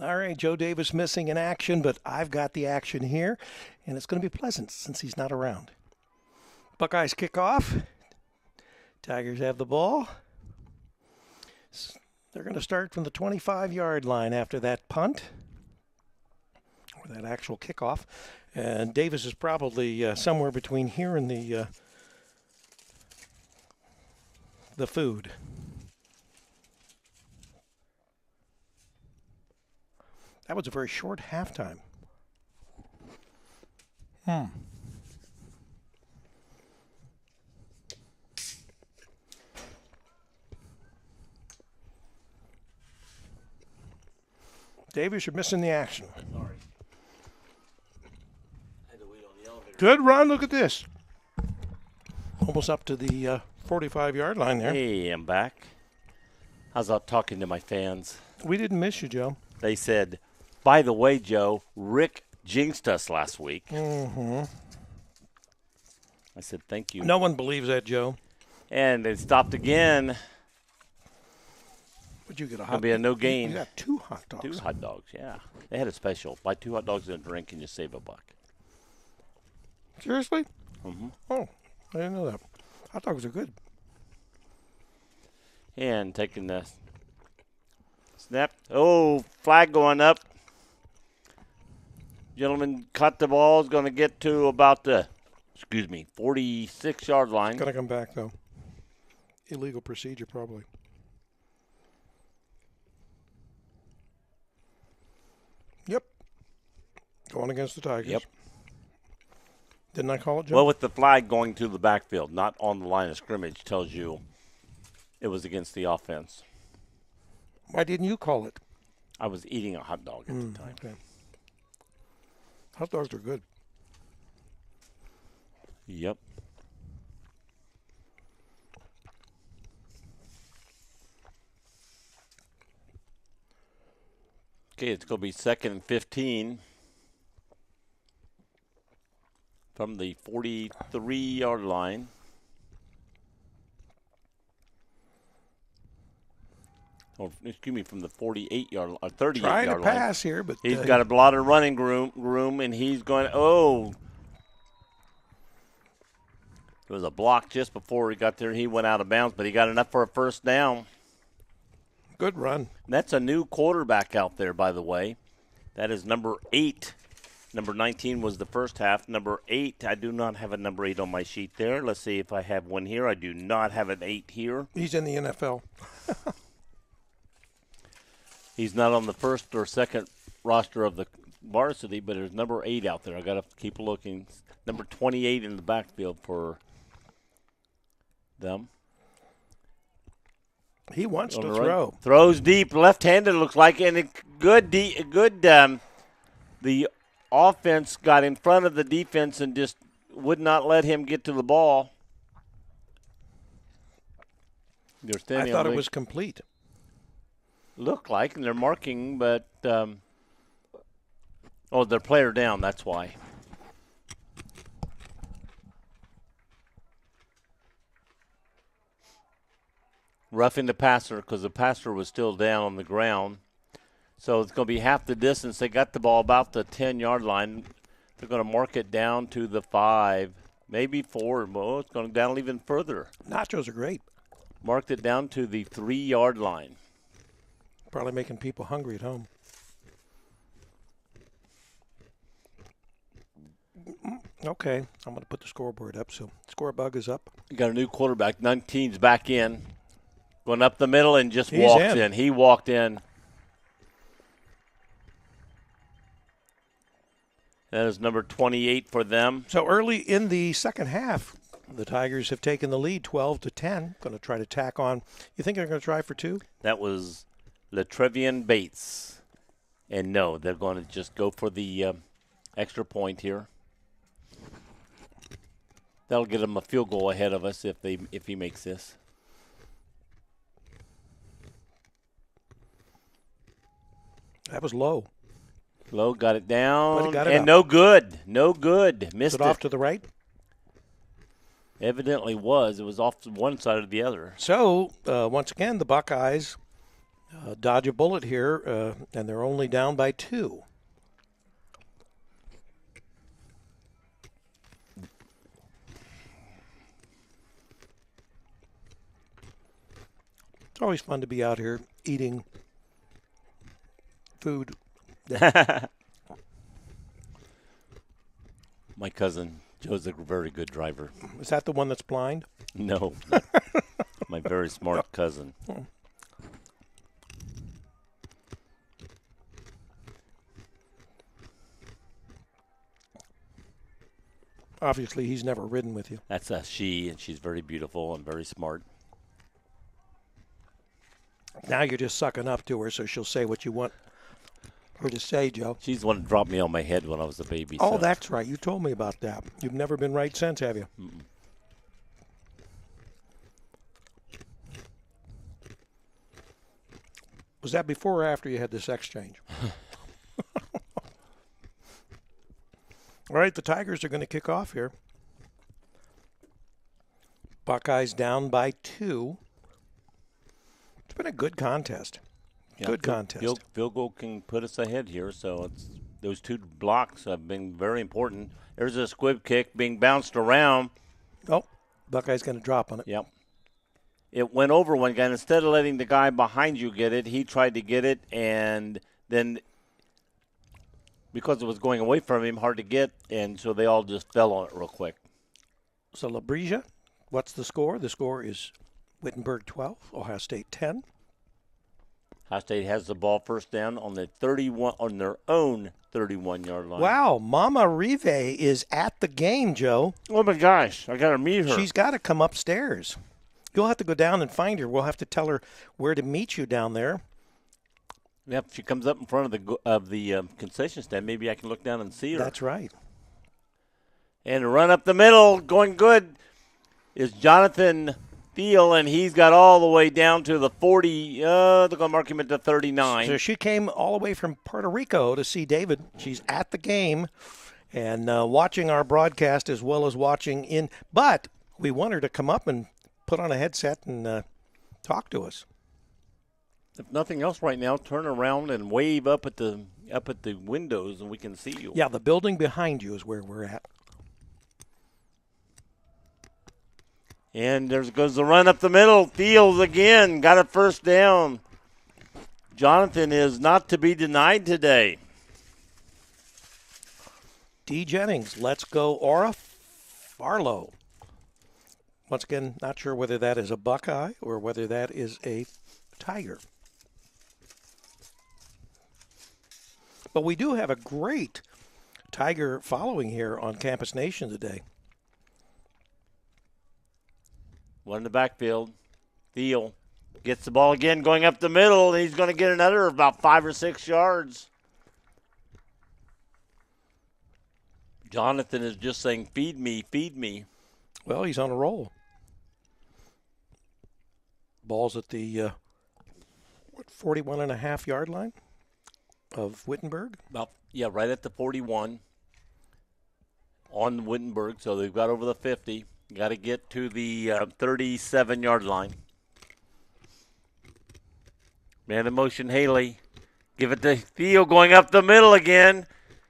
All right, Joe Davis missing in action, but I've got the action here, and it's going to be pleasant since he's not around. Buckeyes kick off. Tigers have the ball. They're going to start from the 25-yard line after that punt, or that actual kickoff. And Davis is probably somewhere between here and the food. That was a very short halftime. Davis, you're missing the action. Sorry. Good run. Look at this. Almost up to the 45-yard line there. Hey, I'm back. How's that talking to my fans? We didn't miss you, Joe. They said, by the way, Joe, Rick jinxed us last week. Mm-hmm. I said, thank you. No one believes that, Joe. And it stopped again. Would you get a hot It'll be a no gain. You got 2 hot dogs. 2 hot dogs, yeah. They had a special. Buy 2 hot dogs and a drink and you save $1. Seriously? Mm-hmm. Oh, I didn't know that. Hot dogs are good. And taking the snap. Oh, flag going up. Gentleman caught the ball. Is going to get to about the, 46-yard line. It's going to come back, though. Illegal procedure, probably. Yep. Going against the Tigers. Yep. Didn't I call it, Joe? Well, with the flag going to the backfield, not on the line of scrimmage, tells you it was against the offense. Why didn't you call it? I was eating a hot dog at the time. Okay. Hot dogs are good. Yep. Okay, it's going to be 2nd and 15 from the 43-yard line. Or, excuse me, from the 48-yard line, 38-yard line. Trying to pass here, but he's got a lot of running room, and he's going. Oh, there was a block just before he got there. He went out of bounds, but he got enough for a first down. Good run. That's a new quarterback out there, by the way. That is number 8. Number 19 was the first half. Number 8, I do not have a number 8 on my sheet there. Let's see if I have one here. I do not have an 8 here. He's in the NFL. He's not on the first or second roster of the varsity, but there's number 8 out there. I got to keep looking. Number 28 in the backfield for them. He wants to throw. Throws deep, left-handed looks like, and it good. The offense got in front of the defense and just would not let him get to the ball. I thought it was complete. Looked like, and they're marking, but they're player down. That's why. Roughing the passer because the passer was still down on the ground. So it's going to be half the distance. They got the ball about the 10-yard line. They're going to mark it down to the 5, maybe 4. Well, it's going down even further. Nachos are great. Marked it down to the 3-yard line. Probably making people hungry at home. Okay, I'm going to put the scoreboard up. So score bug is up. You got a new quarterback. 19's back in. Going up the middle and just walks in. He walked in. That is number 28 for them. So early in the second half, the Tigers have taken the lead 12-10. Going to try to tack on. You think they're going to try for 2? That was LaTrevian Bates. And no, they're going to just go for the extra point here. That'll get them a field goal ahead of us if he makes this. That was low. Low got it down, got it and up. no good. No good. Missed it. Off to the right? Evidently was. It was off to one side or the other. So, once again, the Buckeyes Dodge a bullet here, and they're only down by 2. It's always fun to be out here eating food. My cousin Joe's a very good driver. Is that the one that's blind? No, my very smart cousin. Obviously, he's never ridden with you. That's a she, and she's very beautiful and very smart. Now you're just sucking up to her, so she'll say what you want her to say, Joe. She's the one that dropped me on my head when I was a baby. Oh, so. that's right. You told me about that. You've never been right since, have you? Mm-mm. Was that before or after you had this exchange? All right, the Tigers are going to kick off here. Buckeyes down by 2. It's been a good contest. Yeah, good contest. Field goal can put us ahead here, so those 2 blocks have been very important. There's a squib kick being bounced around. Oh, Buckeyes going to drop on it. Yep. It went over one guy, and instead of letting the guy behind you get it, he tried to get it, and then because it was going away from him, hard to get, and so they all just fell on it real quick. So LaBresia, what's the score? The score is Wittenberg 12, Ohio State 10. Ohio State has the ball first down on the 31 on their own 31-yard line. Wow, Mama Rive is at the game, Joe. Oh my gosh, I got to meet her. She's got to come upstairs. You'll have to go down and find her. We'll have to tell her where to meet you down there. Yeah, if she comes up in front of the concession stand, maybe I can look down and see her. That's right. And run up the middle, going good, is Jonathan Thiel, and he's got all the way down to the 40. They're going to mark him at the 39. So she came all the way from Puerto Rico to see David. She's at the game and watching our broadcast as well as watching in. But we want her to come up and put on a headset and talk to us. If nothing else right now, turn around and wave up at the windows, and we can see you. Yeah, the building behind you is where we're at. And there goes the run up the middle. Thiels again got a first down. Jonathan is not to be denied today. D. Jennings, let's go Aura Farlow. Once again, not sure whether that is a Buckeye or whether that is a Tiger. But we do have a great Tiger following here on Campus Nation today. One in the backfield. Thiel gets the ball again going up the middle, and he's going to get another about 5 or 6 yards. Jonathan is just saying, feed me, feed me. Well, he's on a roll. Ball's at the 41.5-yard line of Wittenberg. Right at the 41 on Wittenberg, so they've got over the 50. Got to get to the 37-yard line. Man in motion, Haley. Give it to Theo going up the middle again.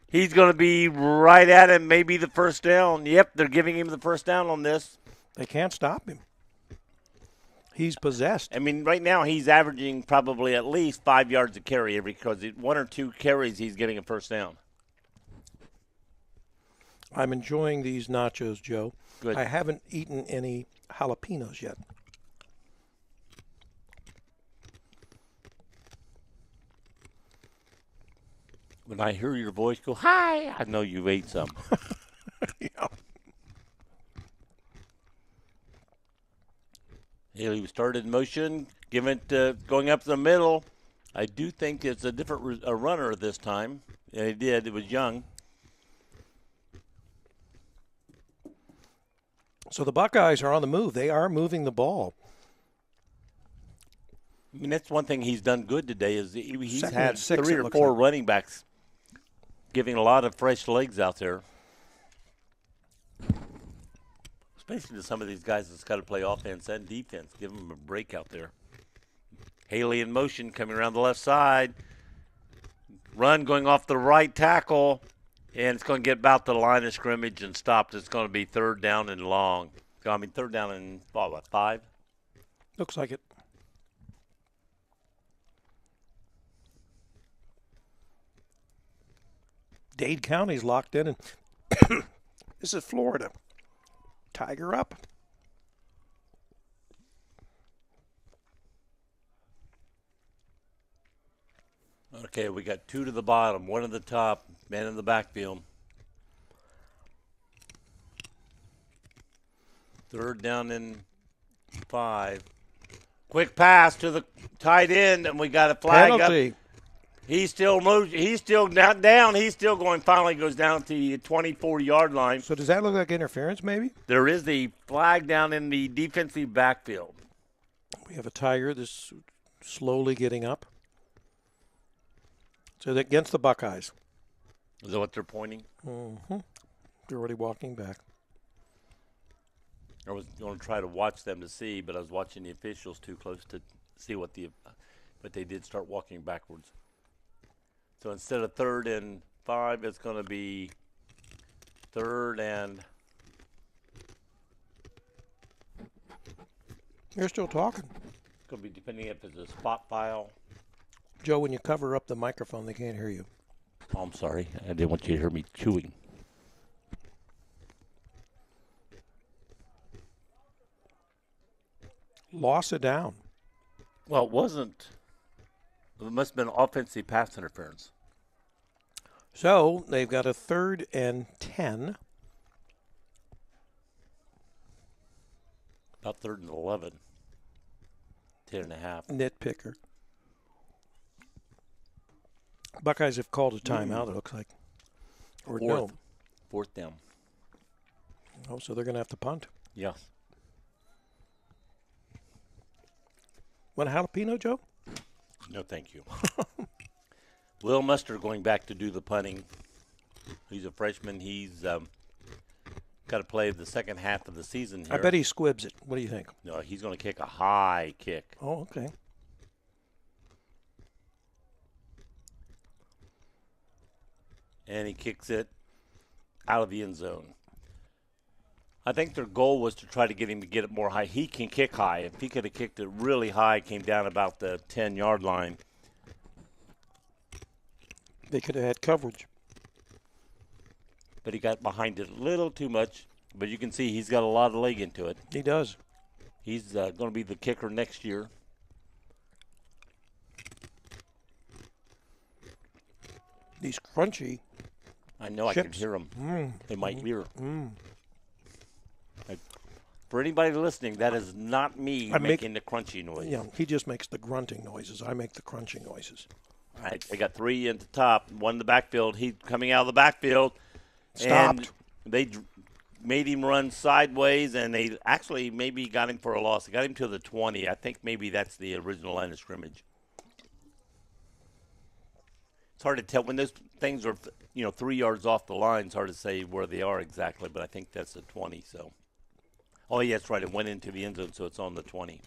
He's going to be right at him, maybe the first down. Yep, they're giving him the first down on this. They can't stop him. He's possessed. I mean, right now he's averaging probably at least 5 yards a carry because 1 or 2 carries he's getting a first down. I'm enjoying these nachos, Joe. Good. I haven't eaten any jalapenos yet. When I hear your voice go, hi, I know you ate some. Yeah. Haley started in motion, giving it going up the middle. I do think it's a different runner this time. And he did. It was Young. So the Buckeyes are on the move. They are moving the ball. I mean, that's one thing he's done good today is he's Second had and 6, 3 it or looks 4 like. running backs giving a lot of fresh legs out there. Especially to some of these guys that's got to play offense and defense. Give them a break out there. Haley in motion coming around the left side. Run going off the right tackle, and it's going to get about the line of scrimmage and stopped. It's going to be third down and long. I mean, third down and, what, 5? Looks like it. Dade County's locked in, and this is Florida. Tiger up. Okay, we got 2 to the bottom, 1 at the top, man in the backfield. Third down and 5. Quick pass to the tight end, and we got a flag Penalty. up. He's still moved. He's still not down. He's still going. Finally goes down to the 24-yard line. So does that look like interference, maybe? There is the flag down in the defensive backfield. We have a Tiger that's slowly getting up. So they're against the Buckeyes. Is that what they're pointing? Mm-hmm. They're already walking back. I was going to try to watch them to see, but I was watching the officials too close to see but they did start walking backwards. So instead of 3rd and 5, it's going to be 3rd and. You're still talking. It's going to be depending if it's a spot file. Joe, when you cover up the microphone, they can't hear you. Oh, I'm sorry. I didn't want you to hear me chewing. Loss of down. Well, it wasn't. It must have been offensive pass interference. So they've got a 3rd and 10. About 3rd and 11. 10 and a half. Nitpicker. Buckeyes have called a timeout, it looks like. Or no. 4th down. Oh, so they're going to have to punt. Yes. Want a jalapeno, Joe? No, thank you. Will Muster going back to do the punting. He's a freshman. He's got to play the second half of the season here. I bet he squibs it. What do you think? No, he's going to kick a high kick. Oh, okay. And he kicks it out of the end zone. I think their goal was to try to get him to get it more high. He can kick high. If he could have kicked it really high, came down about the 10-yard line. They could have had coverage. But he got behind it a little too much. But you can see he's got a lot of leg into it. He does. He's going to be the kicker next year. These crunchy. I know, chips. I can hear them. Mm. They might hear. Mm. For anybody listening, that is not me making the crunchy noise. Yeah, he just makes the grunting noises. I make the crunching noises. All right, they got 3 at the top, 1 in the backfield. He's coming out of the backfield. Stopped. And they made him run sideways, and they actually maybe got him for a loss. They got him to the 20. I think maybe that's the original line of scrimmage. It's hard to tell. When those things are, 3 yards off the line, it's hard to say where they are exactly, but I think that's the 20. So, oh, yeah, that's right. It went into the end zone, so it's on the 20.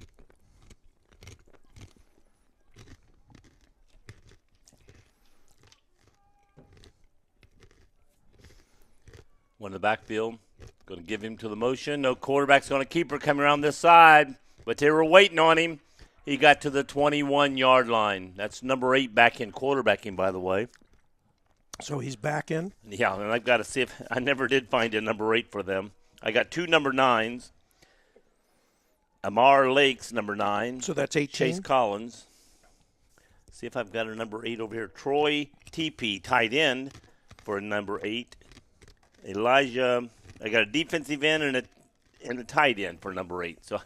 One in the backfield. Going to give him to the motion. No quarterback's going to keep her coming around this side, but they were waiting on him. He got to the 21-yard line. That's number 8 back in quarterbacking, by the way. So he's back in? Yeah, and I've got to see if – I never did find a number 8 for them. I got 2 number 9s. Amar Lakes, number 9. So that's 18? Chase Collins. See if I've got a number 8 over here. Troy TP, tight end for number 8. Elijah – I got a defensive end and a tight end for number 8. So,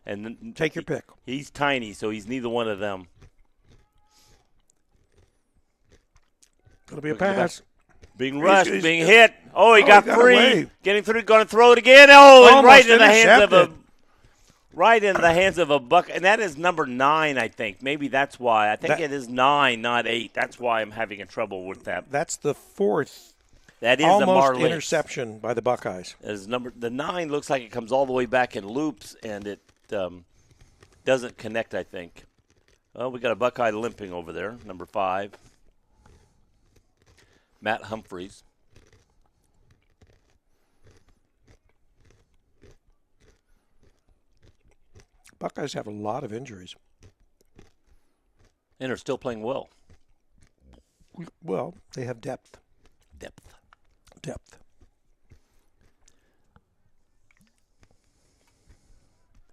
and then take your pick. He's tiny, so he's neither one of them. Going to be a pass. Being rushed, being hit. Oh, he got free. Away. Getting through, going to throw it again. Oh, and right in the hands of a buck. And that is number 9, I think. Maybe that's why. I think it is 9, not 8. That's why I'm having a trouble with that. That's the 4th. That is almost interception by the Buckeyes. The 9 looks like it comes all the way back in loops, and it doesn't connect, I think. Well, we got a Buckeye limping over there, number 5. Matt Humphreys. Buckeyes have a lot of injuries. And are still playing well. Well, they have depth. Depth.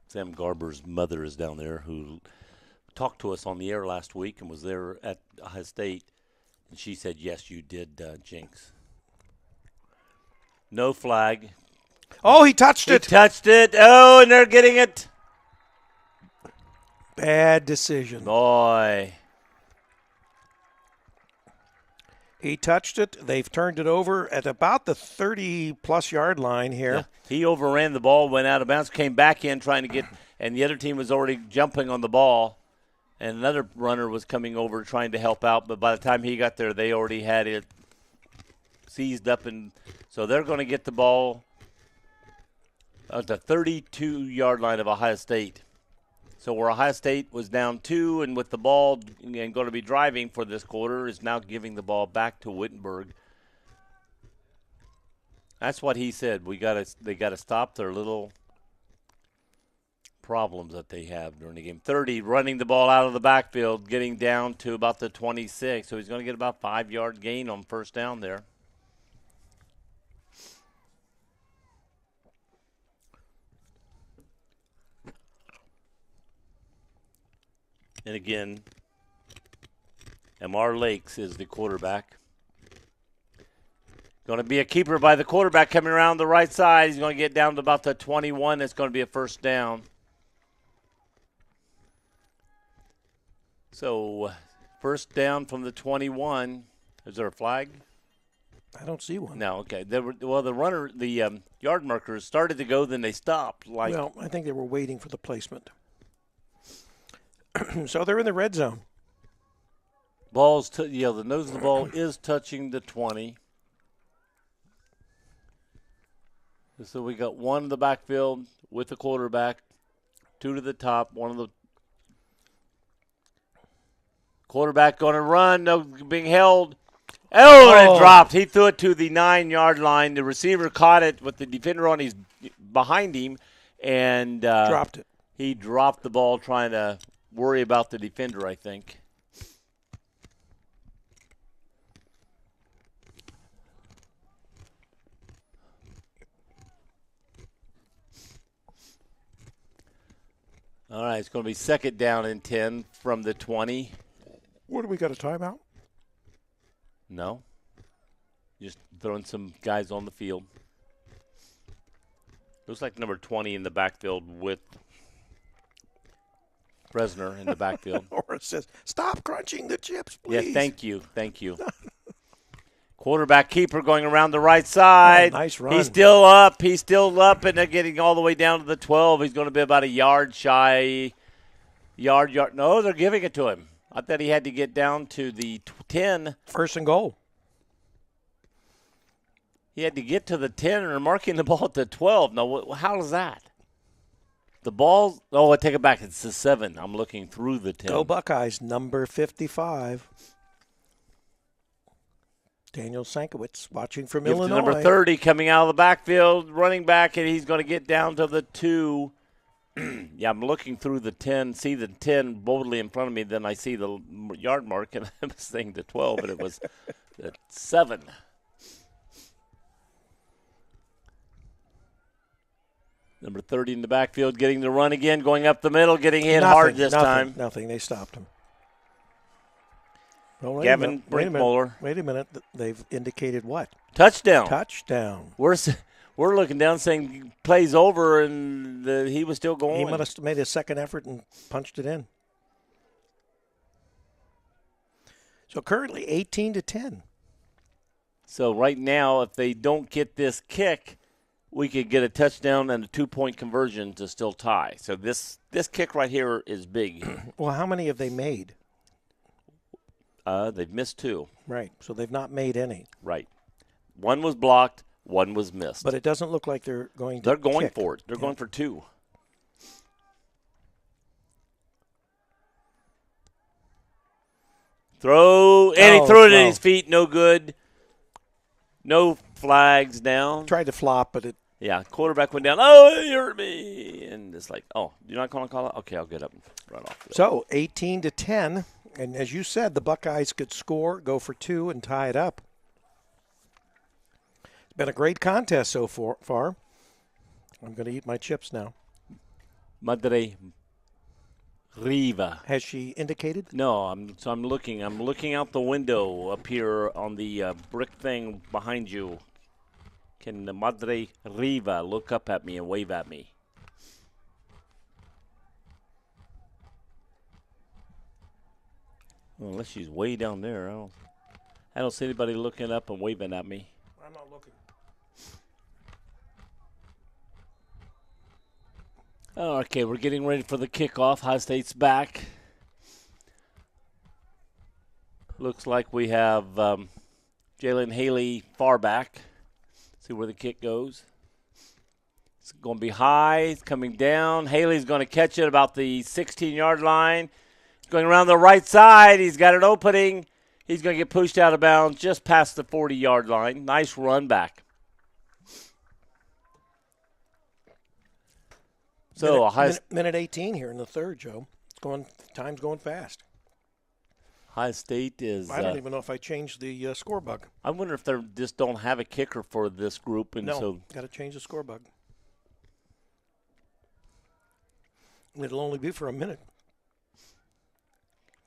Sam Garber's mother is down there, who talked to us on the air last week and was there at Ohio State. And she said, yes, you did, Jinx. No flag. Oh, he touched it. He touched it. Oh, and they're getting it. Bad decision. Boy. He touched it. They've turned it over at about the 30-plus yard line here. Yeah. He overran the ball, went out of bounds, came back in trying to get, and the other team was already jumping on the ball. And another runner was coming over trying to help out, but by the time he got there, they already had it seized up. And so they're going to get the ball at the 32-yard line of Ohio State. So where Ohio State was down 2 and with the ball and going to be driving for this quarter is now giving the ball back to Wittenberg. That's what he said. They got to stop their little problems that they have during the game. 30, running the ball out of the backfield, getting down to about the 26. So he's going to get about 5-yard gain on first down there. And again, M.R. Lakes is the quarterback. Going to be a keeper by the quarterback coming around the right side. He's going to get down to about the 21. It's going to be a first down. So, first down from the 21. Is there a flag? I don't see one. No, okay. The yard markers started to go, then they stopped. Well, I think they were waiting for the placement. So they're in the red zone. The nose of the ball is touching the 20. So we got 1 in the backfield with the quarterback, 2 to the top, 1 of the quarterback going to run, no being held. Oh, it dropped. He threw it to the 9-yard line. The receiver caught it with the defender on his behind him and dropped it. He dropped the ball trying to worry about the defender, I think. All right, it's going to be second down and 10 from the 20. What do we got, a timeout? No. Just throwing some guys on the field. Looks like number 20 in the backfield with Fresner in the backfield. Or it says, stop crunching the chips, please. Yeah, thank you. Quarterback keeper going around the right side. Oh, nice run. He's still up, and they're getting all the way down to the 12. He's going to be about a yard shy. No, they're giving it to him. I thought he had to get down to the 10. First and goal. He had to get to the 10 and they're marking the ball at the 12. Now, how is that? The ball, I take it back. It's the 7. I'm looking through the 10. Go Buckeyes, number 55. Daniel Sankiewicz watching from Illinois. Number 30 coming out of the backfield, running back, and he's going to get down to the 2. Yeah, I'm looking through the 10, see the 10 boldly in front of me, then I see the yard mark, and I was saying the 12, but it was the 7. Number 30 in the backfield, getting the run again, going up the middle, getting hit hard this time. Nothing. They stopped him. Well, Gavin Brinkmuller. Wait a minute. They've indicated what? Touchdown. We're looking down saying play's over, and he was still going. He must have made a second effort and punched it in. So currently 18-10. So right now, if they don't get this kick, we could get a touchdown and a 2-point conversion to still tie. So this kick right here is big. Well, how many have they made? They've missed 2. Right. So they've not made any. Right. 1 was blocked. 1 was missed. But it doesn't look like they're going to They're going kick. for it. They're going for 2. Throw, and he threw it at his Throw. feet. No good. No flags down. Tried to flop, but it. Yeah, quarterback went down. Oh, it hurt me. And it's like, oh, you're not going to call it? Okay, I'll get up and run off. So 18-10, and as you said, the Buckeyes could score, go for two, and tie it up. It's been a great contest so far. I'm going to eat my chips now. Madre Riva. Has she indicated? No, I'm looking. I'm looking out the window up here on the brick thing behind you. Can the Madre Riva look up at me and wave at me? Well, unless she's way down there. I don't see anybody looking up and waving at me. I'm not looking. Oh, okay, we're getting ready for the kickoff. High State's back. Looks like we have Jalen Haley far back. See where the kick goes. It's going to be high. It's coming down. Haley's going to catch it about the 16-yard line. Going around the right side. He's got an opening. He's going to get pushed out of bounds just past the 40-yard line. Nice run back. So minute 18 here in the third, Joe. Time's going fast. High State is. I don't even know if I changed the score bug. I wonder if they just don't have a kicker for this group, and no, got to change the score bug. It'll only be for a minute.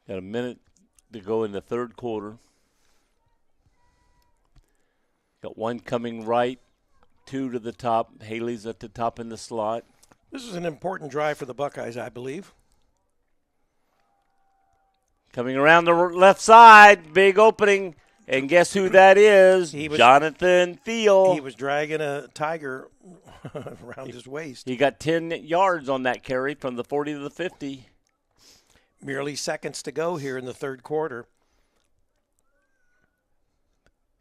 Got a minute to go in the third quarter. Got one coming right, two to the top. Haley's at the top in the slot. This is an important drive for the Buckeyes, I believe. Coming around the left side, big opening, and guess who that is? Jonathan Thiel. He was dragging a tiger around his waist. He got 10 yards on that carry from the 40 to the 50. Merely seconds to go here in the third quarter.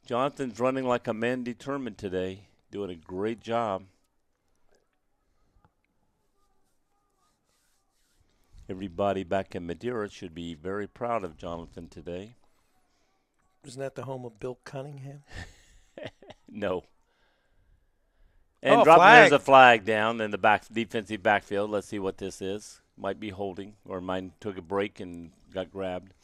Jonathan's running like a man determined today, doing a great job. Everybody back in Madeira should be very proud of Jonathan today. Isn't that the home of Bill Cunningham? No. And there's a flag down in the defensive backfield. Let's see what this is. Might be holding, or mine took a break and got grabbed.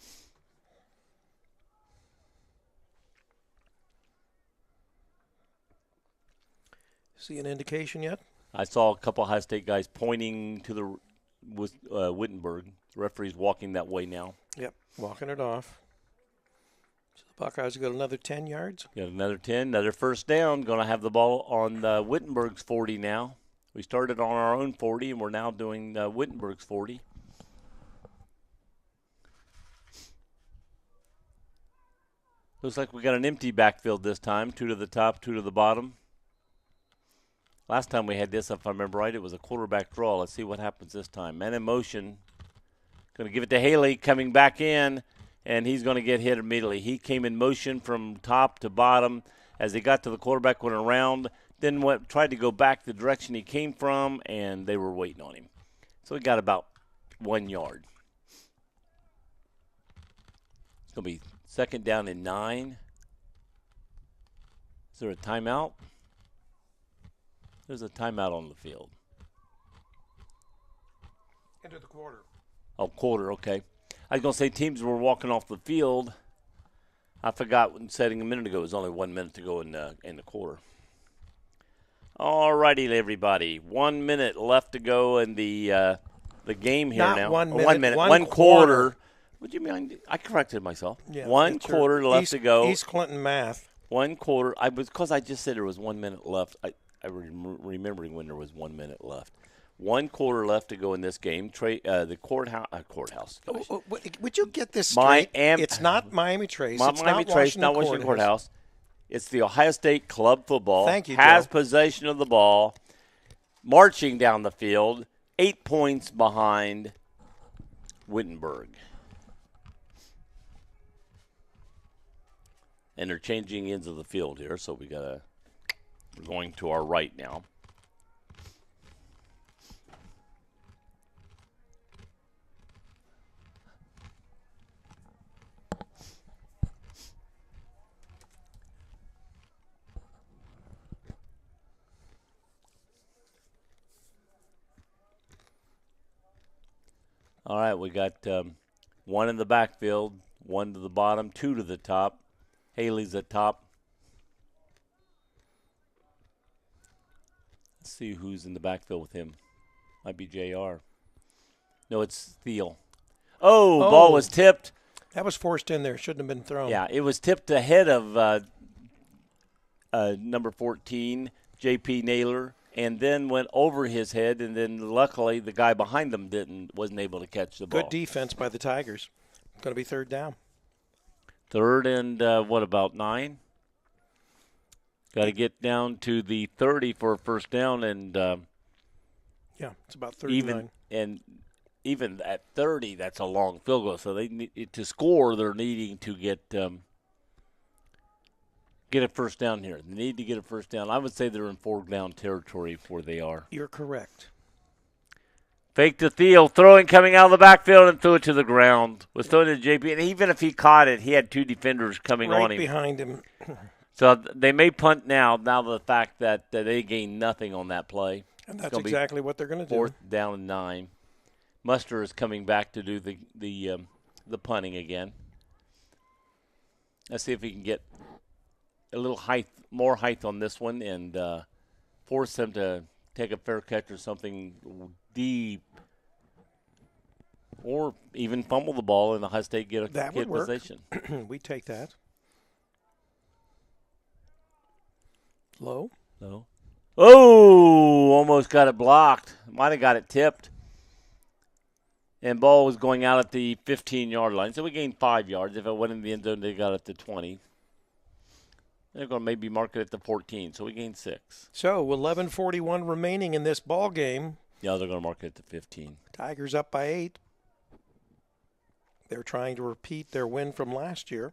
See an indication yet? I saw a couple of High State guys pointing to the Wittenberg. The referee's walking that way now. Yep, walking it off. So the Buckeyes have got another 10 yards. Got another 10, another first down. Going to have the ball on Wittenberg's 40 now. We started on our own 40, and we're now doing Wittenberg's 40. Looks like we got an empty backfield this time. Two to the top, two to the bottom. Last time we had this, if I remember right, it was a quarterback draw. Let's see what happens this time. Man in motion. Going to give it to Haley, coming back in, and he's going to get hit immediately. He came in motion from top to bottom. As he got to the quarterback, went around, then tried to go back the direction he came from, and they were waiting on him. So he got about 1 yard. It's going to be second down and 9. Is there a timeout? There's a timeout on the field. Into the quarter. Oh, quarter, okay. I was going to say teams were walking off the field. I forgot when setting a minute ago. It was only 1 minute to go in the quarter. All righty, everybody. 1 minute left to go in the game here. Not now. 1 minute. 1 minute. One quarter. What do you mean? I corrected myself. Yeah, one quarter left to go. East Clinton math. 1 quarter. Because I just said there was 1 minute left. I remembering when there was 1 minute left. 1 quarter left to go in this game. The courthouse. Would you get this straight? It's not Miami Trace. It's not Washington Courthouse. It's the Ohio State Club football. Thank you, has Joe. possession of the ball, marching down the field, 8 points behind Wittenberg. And they're changing ends of the field here, so we're going to our right now. All right, we got one in the backfield, one to the bottom, two to the top. Haley's at top. Let's see who's in the backfield with him. Might be JR. No, it's Thiel. Oh, ball was tipped. That was forced in there. Shouldn't have been thrown. Yeah, it was tipped ahead of number 14, J.P. Naylor, and then went over his head, and then luckily the guy behind them wasn't able to catch the ball. Good defense by the Tigers. It's going to be third down. Third and, what, about 9? Got to get down to the 30 for a first down, and yeah, it's about 39. Even at 30, that's a long field goal. So they need to score. They're needing to get a first down here. They need to get a first down. I would say they're in fourth down territory where they are. You're correct. Fake to Thiel, throwing coming out of the backfield and threw it to the ground. Was thrown to JP, and even if he caught it, he had two defenders coming on him. Right behind him. So they may punt now the fact that they gained nothing on that play. And that's exactly what they're going to do. Fourth down and 9. Muster is coming back to do the punting again. Let's see if he can get a little more height on this one and force them to take a fair catch or something deep, or even fumble the ball and Ohio State get possession. We take that. Low. Oh, almost got it blocked. Might have got it tipped. And ball was going out at the 15-yard line. So we gained 5 yards. If it went in the end zone, they got it to 20. They're going to maybe mark it at the 14. So we gained 6. So 11:41 remaining in this ball game. Yeah, they're going to mark it at the 15. Tigers up by 8. They're trying to repeat their win from last year.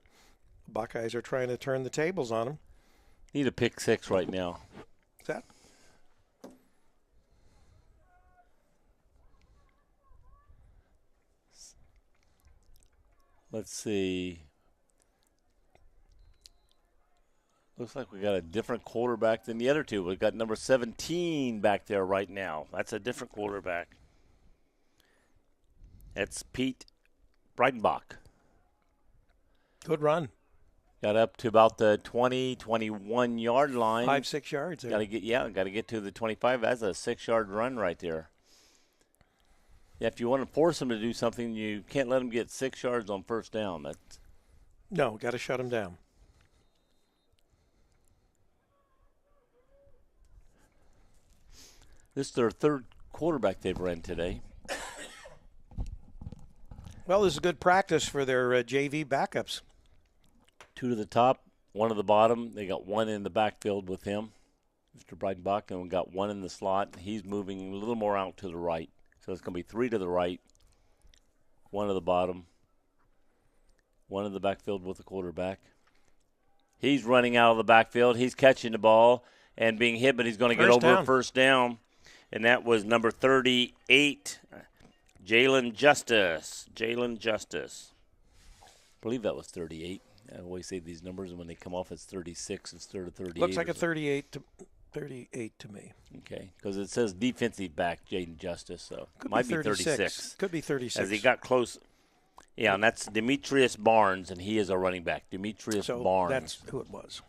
Buckeyes are trying to turn the tables on them. Need a pick 6 right now. Is that? Let's see. Looks like we got a different quarterback than the other two. We've got number 17 back there right now. That's a different quarterback. That's Pete Breidenbach. Good run. Got up to about the 20, 21-yard line. 5-6 yards there. Got to get to the 25. That's a 6-yard run right there. Yeah, if you want to force them to do something, you can't let them get 6 yards on first down. No, got to shut them down. This is their third quarterback they've ran today. Well, this is good practice for their JV backups. 2 to the top, 1 to the bottom. They got 1 in the backfield with him, Mr. Breidenbach, and we got 1 in the slot. He's moving a little more out to the right. So it's going to be 3 to the right, 1 to the bottom, 1 in the backfield with the quarterback. He's running out of the backfield. He's catching the ball and being hit, but he's going to get over first down. And that was number 38, Jalen Justice. I believe that was 38. I always say these numbers, and when they come off, it's 36 instead of 38. Looks like a 38 to me. Okay, because it says defensive back, Jaden Justice, so Could might be be 36. Could be 36. As he got close. Yeah, and that's Demetrius Barnes, and he is a running back. Barnes. That's who it was.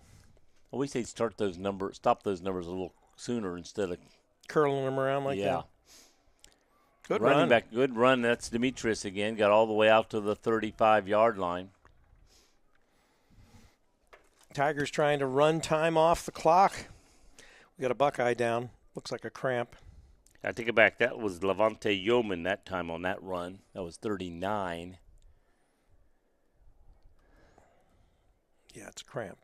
Well, we say stop those numbers a little sooner instead of curling them around like that. Good running run. back, good run. That's Demetrius again. Got all the way out to the 35-yard line. Tigers trying to run time off the clock. We got a Buckeye down. Looks like a cramp. I take it back. That was Levante Yeoman that time on that run. That was 39. Yeah, it's a cramp.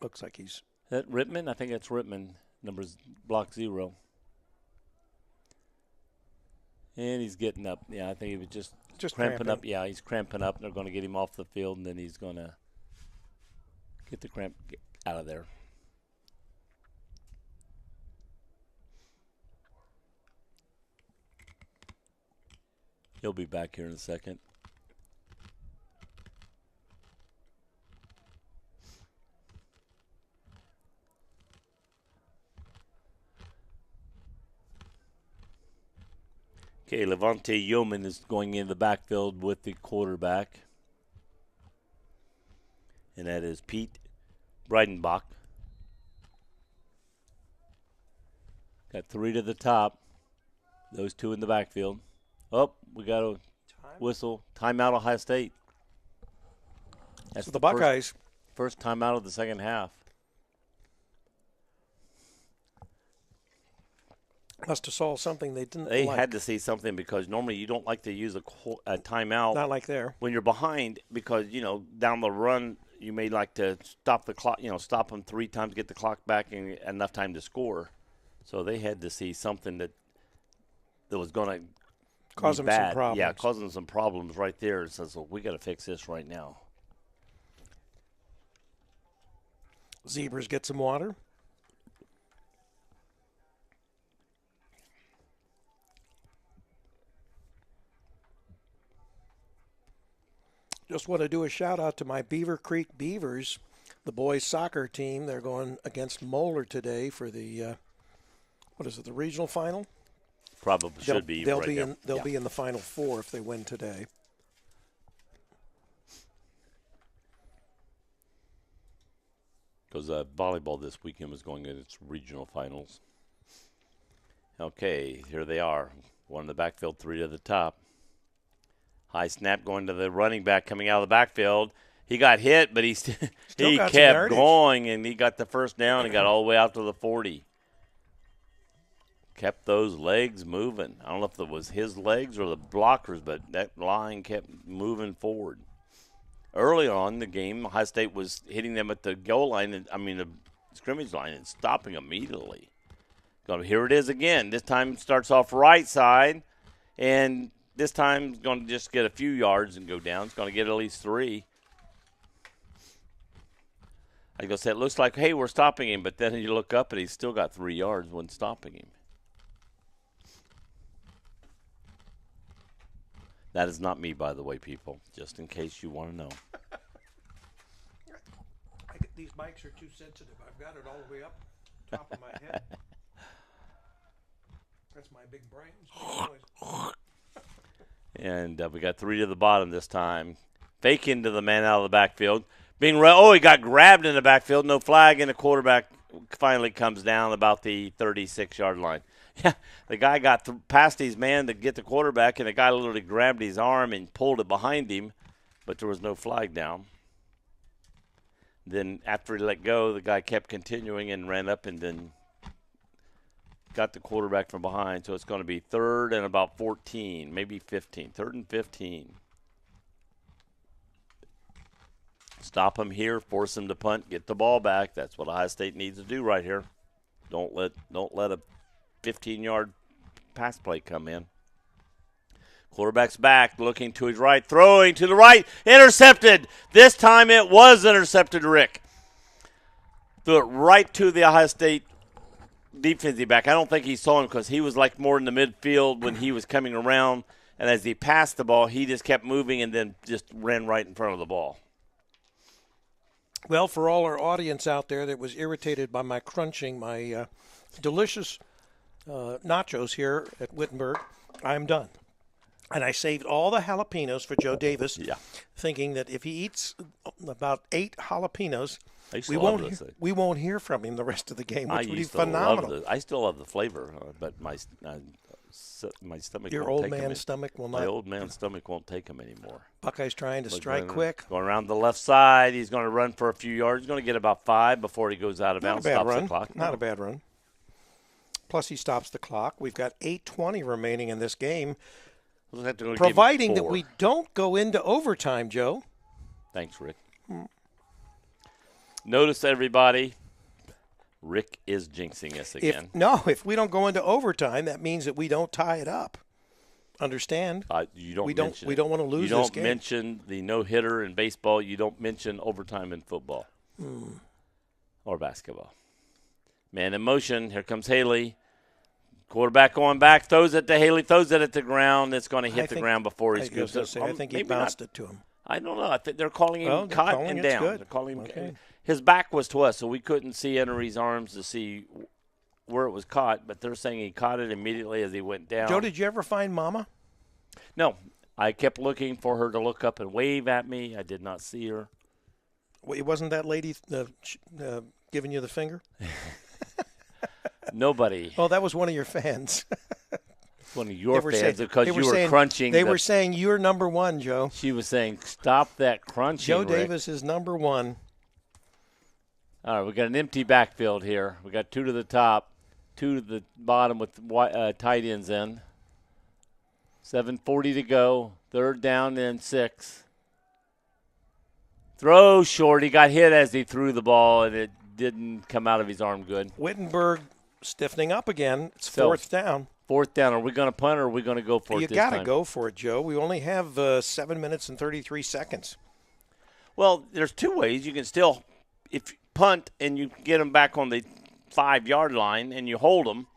Looks like he's... That Rittman? I think that's Rittman. Numbers block 0. And he's getting up. Yeah, I think he was just cramping up. Yeah, he's cramping up. They're going to get him off the field, and then he's going to get the cramp out of there. He'll be back here in a second. Okay, Levante Yeoman is going in the backfield with the quarterback. And that is Pete Breidenbach. Got 3 to the top. Those 2 in the backfield. Oh, we got a whistle. Timeout, Ohio State. That's so the Buckeyes. First timeout of the second half. Must have saw something they didn't They like. had to see something because normally you don't like to use a timeout. Not like there. When you're behind because, down the run, you may like to stop the clock, stop them 3 times, get the clock back, and enough time to score. So they had to see something that was going to cause them some problems. Yeah, causing some problems right there. It says, well, we got to fix this right now. Zebras get some water. Just want to do a shout out to my Beaver Creek Beavers, the boys soccer team. They're going against Moeller today for the the regional final? Probably should be. They'll be in the Final Four if they win today. Because volleyball this weekend was going in its regional finals. Okay, here they are. 1 in the backfield, 3 to the top. High snap going to the running back coming out of the backfield. He got hit, but he kept going, and he got the first down. He got all the way out to the 40. Kept those legs moving. I don't know if it was his legs or the blockers, but that line kept moving forward. Early on in the game, Ohio State was hitting them at the goal line, the scrimmage line, and stopping immediately. Here it is again. This time starts off right side, and this time it's going to just get a few yards and go down. It's going to get at least 3. Like I said, it looks like, hey, we're stopping him, but then you look up and he's still got 3 yards when stopping him. That is not me, by the way, people, just in case you want to know. These mics are too sensitive. I've got it all the way up top of my head. That's my big brain. And we got 3 to the bottom this time. Fake into the man out of the backfield. He got grabbed in the backfield. No flag, and the quarterback finally comes down about the 36-yard line. Yeah, the guy got past his man to get the quarterback, and the guy literally grabbed his arm and pulled it behind him, but there was no flag down. Then after he let go, the guy kept continuing and ran up and then got the quarterback from behind. So it's going to be 3rd and about 14, maybe 15. 3rd and 15. Stop him here, force him to punt, get the ball back. That's what Ohio State needs to do right here. Don't let a 15-yard pass play come in. Quarterback's back, looking to his right, throwing to the right, intercepted. This time it was intercepted, Rick. Threw it right to the Ohio State defensive back. I don't think he saw him because he was like more in the midfield when he was coming around. And as he passed the ball, he just kept moving and then just ran right in front of the ball. Well, for all our audience out there that was irritated by my crunching my delicious nachos here at Wittenberg, I'm done. And I saved all the jalapenos for Joe Davis, thinking that if he eats about 8 jalapenos, we won't hear from him the rest of the game, which would be phenomenal. I still love the flavor, but my stomach. Your old man's stomach will not. My old man's stomach won't take him anymore. Buckeyes trying to strike quick. Going around the left side, he's going to run for a few yards. He's going to get about 5 before he goes out of bounds. Stops the clock. Not a bad run. Plus, he stops the clock. We've got 8:20 remaining in this game. Providing that we don't go into overtime, Joe. Thanks, Rick. Notice, everybody, Rick is jinxing us again. If we don't go into overtime, that means that we don't tie it up. Understand? We don't want to lose this game. You don't mention the no-hitter in baseball. You don't mention overtime in football or basketball. Man in motion. Here comes Haley. Quarterback going back, throws it to Haley, throws it at the ground. It's going to hit the ground before he scoops it. I think he bounced it to him. I don't know. I think they're calling him caught and down. Good. They're calling him. Okay. His back was to us, so we couldn't see under his arms to see where it was caught, but they're saying he caught it immediately as he went down. Joe, did you ever find Mama? No. I kept looking for her to look up and wave at me. I did not see her. Wait, wasn't that lady giving you the finger? Nobody. Oh, that was one of your fans. One of your fans because you were crunching. They were saying you're number one, Joe. She was saying, stop that crunching, Joe Rick. Davis is number one. All right, we got an empty backfield here. We got 2 to the top, 2 to the bottom with tight ends in. 7:40 to go. 3rd down and 6. Throw short. He got hit as he threw the ball, and it didn't come out of his arm good. Wittenberg stiffening up again. It's 4th down. 4th down. Are we going to punt or are we going to go for it this time? You got to go for it, Joe. We only have 7 minutes and 33 seconds. Well, there's 2 ways. You can still, if you punt and you get them back on the 5-yard line and you hold them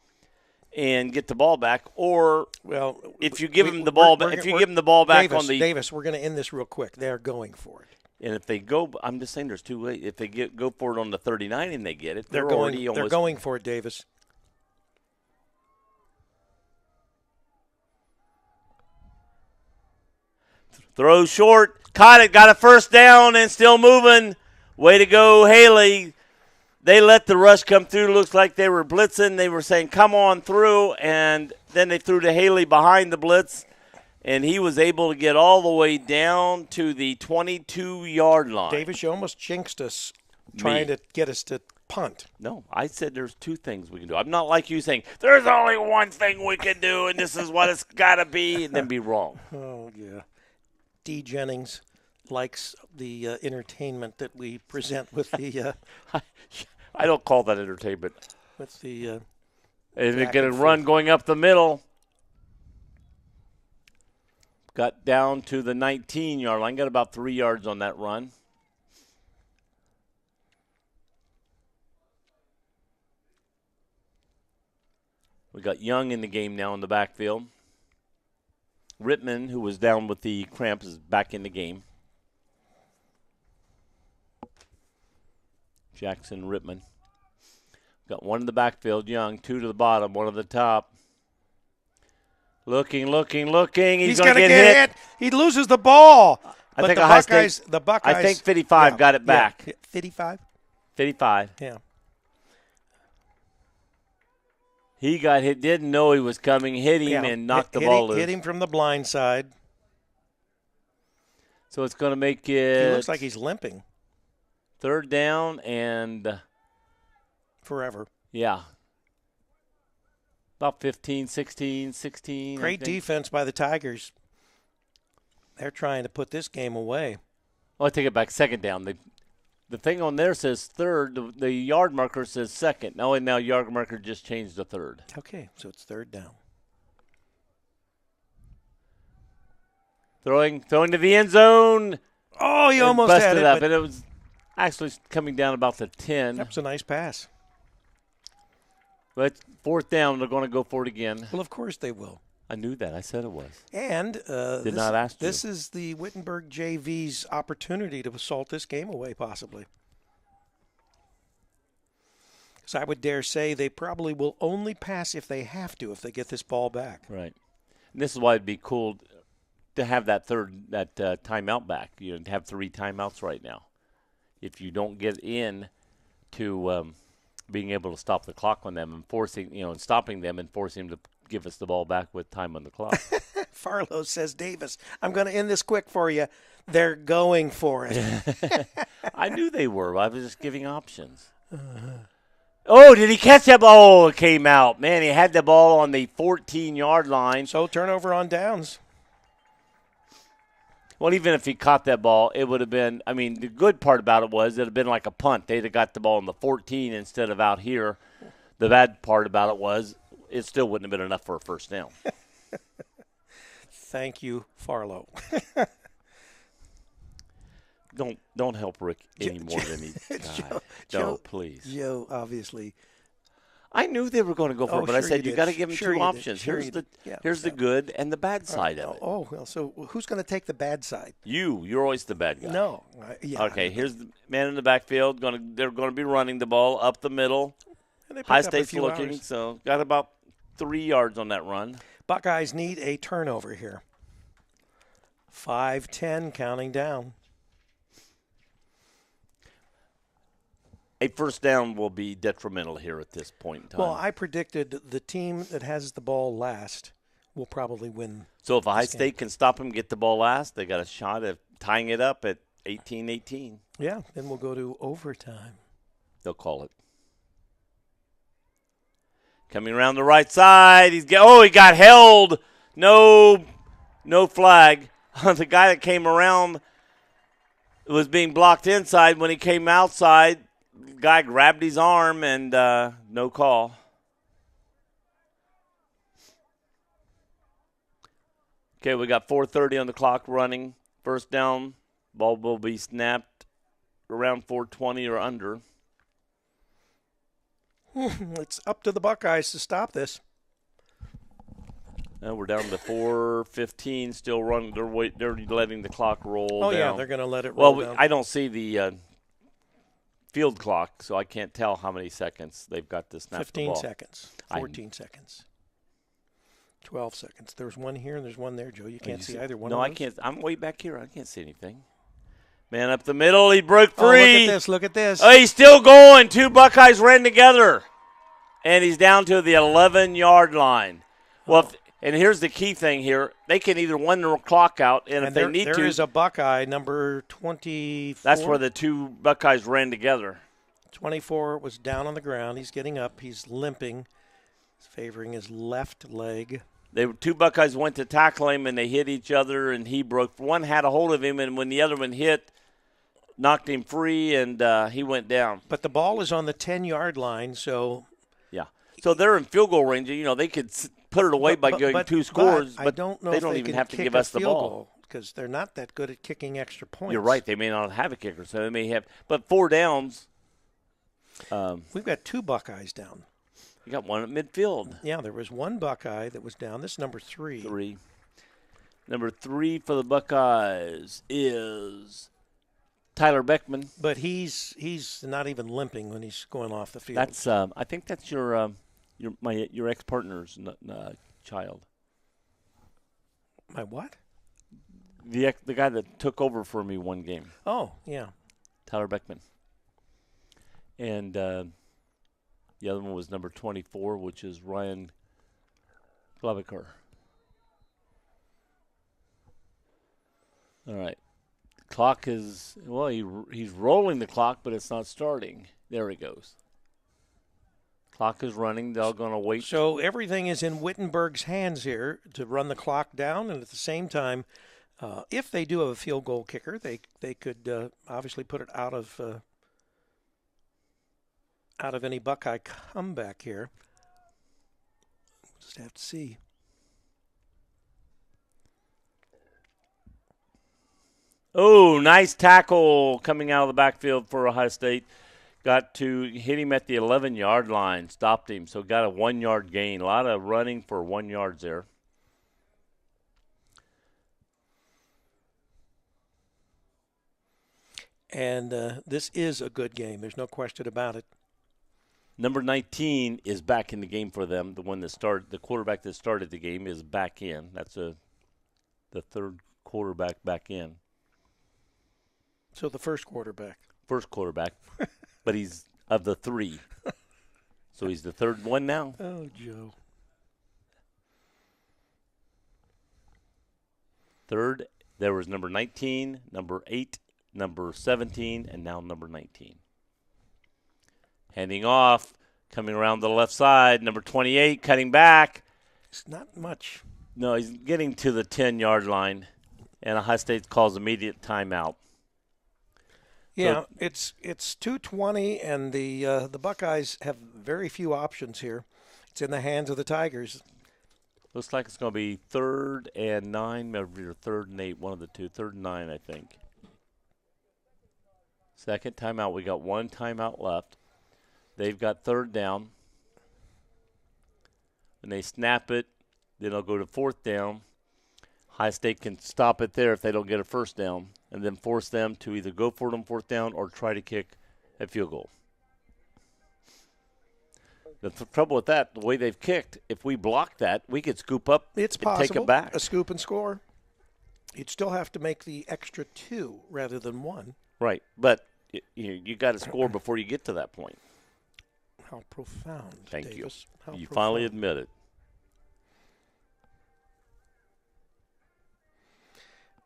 and get the ball back, or if you give them the ball back, give them the ball back on the Davis, we're going to end this real quick. They're going for it. And if they go, I'm just saying there's 2 ways. If they go for it on the 39 and they get it, they're going for it, Davis. Throw short, caught it, got a 1st down, and still moving. Way to go, Haley. They let the rush come through. Looks like they were blitzing. They were saying, come on through, and then they threw to Haley behind the blitz, and he was able to get all the way down to the 22-yard line. Davis, you almost jinxed us trying to get us to punt. No, I said there's 2 things we can do. I'm not like you saying, there's only one thing we can do, and this is what it's got to be, and then be wrong. Oh, yeah. D. Jennings likes the entertainment that we present with the I don't call that entertainment. with the and they're going to run going up the middle. Got down to the 19-yard line. Got about 3 yards on that run. We got Young in the game now in the backfield. Rittman, who was down with the cramps, is back in the game. Jackson Rittman. Got 1 in the backfield, Young. 2 to the bottom, 1 at the top. Looking. He's going to get hit. He loses the ball. I think the Buckeyes. I think 55 got it back. 55? 55. Yeah. He got hit, didn't know he was coming, hit him, and knocked the ball loose. Hit him from the blind side. So it's going to make it. He looks like he's limping. 3rd down and. Forever. Yeah. About 15, 16. Great defense by the Tigers. They're trying to put this game away. Oh, I take it back. 2nd down. The thing on there says 3rd. The yard marker says 2nd. Now yard marker just changed to 3rd. Okay, so it's 3rd down. Throwing to the end zone. Oh, he almost had it. Up, and it was actually coming down about the 10. That was a nice pass. But 4th down, they're going to go for it again. Well, of course they will. I knew that. I said it was. And not ask you. This is the Wittenberg JV's opportunity to assault this game away, possibly. So I would dare say they probably will only pass if they have to, if they get this ball back. Right. And this is why it'd be cool to have that timeout back. You have 3 timeouts right now. If you don't get in to being able to stop the clock on them and stopping them and forcing them to give us the ball back with time on the clock. Farlow says, Davis, I'm going to end this quick for you. They're going for it. I knew they were. I was just giving options. Oh, did he catch that ball? Oh, it came out. Man, he had the ball on the 14-yard line. So turnover on downs. Well, even if he caught that ball, it would have been – the good part about it was it would have been like a punt. They'd have got the ball on the 14 instead of out here. The bad part about it was it still wouldn't have been enough for a 1st down. Thank you, Farlow. Don't help Rick any more than he – Joe, please. Joe, obviously – I knew they were going to go for it, but I said you got to give them 2 options. Here's the good and the bad side of it. Oh, well, so who's going to take the bad side? You're always the bad guy. No. Okay, here's the man in the backfield. They're going to be running the ball up the middle. And they picked High up a State's few looking, hours. so got about 3 yards on that run. Buckeyes need a turnover here. 5-10 counting down. A first down will be detrimental here at this point in time. Well, I predicted the team that has the ball last will probably win. So if Ohio this game. State can stop them, get the ball last, they got a shot at tying it up at 18-18. Yeah, then we'll go to overtime. They'll call it. Coming around the right side, he got held. No flag. The guy that came around was being blocked inside. When he came outside, the guy grabbed his arm and no call. Okay, we got 4:30 on the clock running. First down, ball will be snapped around 4:20 or under. It's up to the Buckeyes to stop this. We're down to 4:15, still running. They're letting the clock roll down. Yeah, they're going to let it roll down. I don't see the field clock, so I can't tell how many seconds they've got to snap the ball. 15 seconds, 14 seconds, 12 seconds. There's one here and there's one there, Joe. You can't see either one of those? No, I can't. I'm way back here. I can't see anything. Man up the middle. He broke free. Look at this. Oh, he's still going. Two Buckeyes ran together. And he's down to the 11-yard line. Well, and here's the key thing here. They can either run the clock out, and if they need to. There is a Buckeye, number 24. That's where the two Buckeyes ran together. 24 was down on the ground. He's getting up. He's limping. He's favoring his left leg. Two Buckeyes went to tackle him, and they hit each other, and he broke. One had a hold of him, and when the other one hit, knocked him free, and he went down. But the ball is on the 10-yard line, so. Yeah. So they're in field goal range. You know, they could put it away by going two scores, but I don't know they if don't they even can have to kick give a us the field ball. goal because they're not that good at kicking extra points. You're right. They may not have a kicker, so they may have. But 4 downs. We've got two Buckeyes down. You got one at midfield. Yeah, there was one Buckeye that was down. This is number 3. Number 3 for the Buckeyes is Tyler Beckman. But he's not even limping when he's going off the field. That's I think that's your ex-partner's child. My what? The guy that took over for me one game. Oh, yeah. Tyler Beckman. And the other one was number 24, which is Ryan Glaviker. All right. Clock is, well, he's rolling the clock, but it's not starting. There he goes. Clock is running. They're going to wait. So everything is in Wittenberg's hands here to run the clock down, and at the same time, if they do have a field goal kicker, they could obviously put it out of any Buckeye comeback here. Just have to see. Oh, nice tackle coming out of the backfield for Ohio State. Got to hit him at the 11-yard line, stopped him, so got a 1-yard gain. A lot of running for 1 yard there. And this is a good game. There's no question about it. Number 19 is back in the game for them. The quarterback that started the game is back in. That's the third quarterback back in. So the first quarterback. First quarterback, but he's of the 3. So he's the third one now. Oh, Joe. Third, there was number 19, number 8, number 17, and now number 19. Handing off, coming around the left side, number 28, cutting back. It's not much. No, he's getting to the 10-yard line, and Ohio State calls immediate timeout. Yeah, so it's 2:20, and the Buckeyes have very few options here. It's in the hands of the Tigers. Looks like it's going to be 3rd and 9, maybe 3rd and 8, one of the two. 3rd and 9, I think. Second timeout. We got one timeout left. They've got 3rd down. When they snap it, then they'll go to 4th down. Ohio State can stop it there if they don't get a 1st down, and then force them to either go for it on 4th down or try to kick a field goal. The trouble with that, the way they've kicked, if we block that, we could scoop up it's and possible, take it back. A scoop and score. You'd still have to make the extra 2 rather than 1. Right, but you got to score before you get to that point. How profound, Thank Davis. you. How You profound. finally admit it.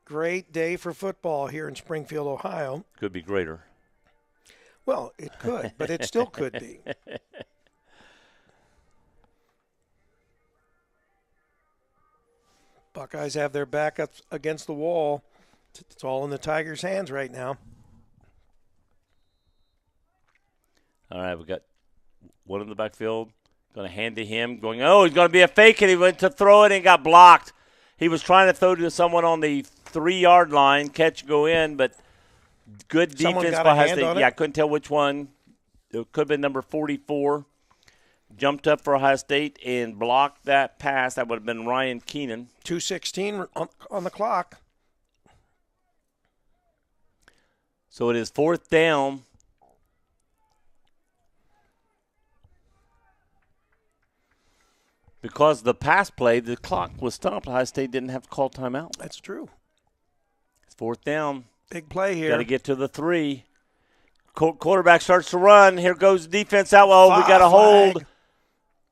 Great day for football here in Springfield, Ohio. Could be greater. Well, it could, but it still could be. Buckeyes have their back up against the wall. It's all in the Tigers' hands right now. All right, we got one in the backfield. Going to hand to him. Going, oh, he's going to be a fake, and he went to throw it and got blocked. He was trying to throw to someone on the 3-yard line, catch, go in, but good defense by Ohio State. Yeah, I couldn't tell which one. It could have been number 44. Jumped up for Ohio State and blocked that pass. That would have been Ryan Keenan. 2:16 on the clock. So it is 4th down. Because the pass play, the clock was stopped. Ohio State didn't have to call timeout. That's true. It's 4th down. Big play here. Got to get to the 3. Quarterback starts to run. Here goes defense out. Well, we got a hold.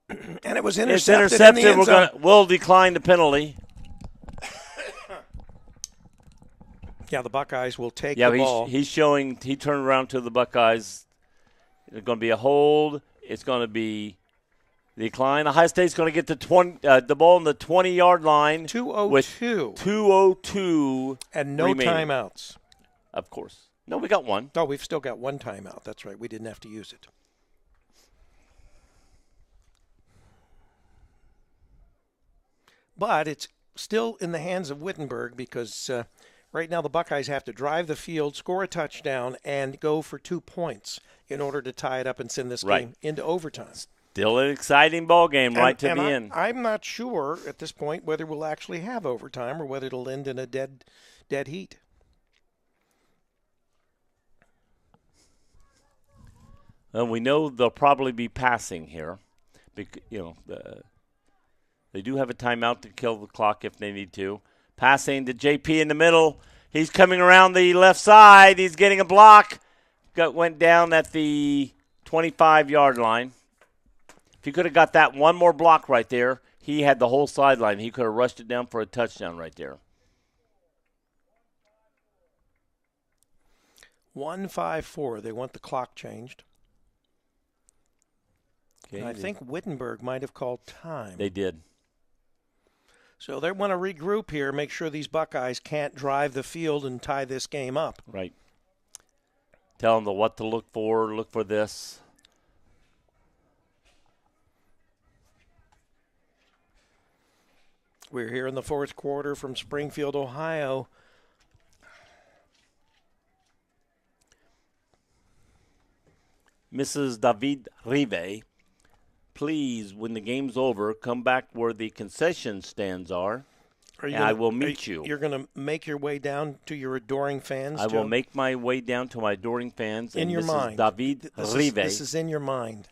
And it was It's intercepted. intercepted. In the end zone. We'll decline the penalty. Yeah, the Buckeyes will take the ball. He's showing. He turned around to the Buckeyes. It's going to be a hold. It's going to be decline. Ohio State's going to get the ball on the 20-yard line. 2:02. With 2:02. And no remaining. timeouts. Of course. No, we got one. No, we've still got one timeout. That's right. We didn't have to use it. But it's still in the hands of Wittenberg because right now the Buckeyes have to drive the field, score a touchdown, and go for 2 points in order to tie it up and send this game into overtime. Still an exciting ball game to the end. I'm not sure at this point whether we'll actually have overtime or whether it'll end in a dead heat. Well, we know they'll probably be passing here. They do have a timeout to kill the clock if they need to. Passing to JP in the middle. He's coming around the left side. He's getting a block. Went down at the 25-yard line. If he could have got that one more block right there, he had the whole sideline. He could have rushed it down for a touchdown right there. 1:54. They want the clock changed. Okay, and I think Wittenberg might have called time. They did. So they want to regroup here, make sure these Buckeyes can't drive the field and tie this game up. Right. Tell them what to look for. Look for this. We're here in the 4th quarter from Springfield, Ohio. Mrs. David Rive, please, when the game's over, come back where the concession stands are, and I will meet you. You're going to make your way down to your adoring fans, I Joe? will make my way down to my adoring fans. In and your Mrs. mind. David Rive. This is in your mind.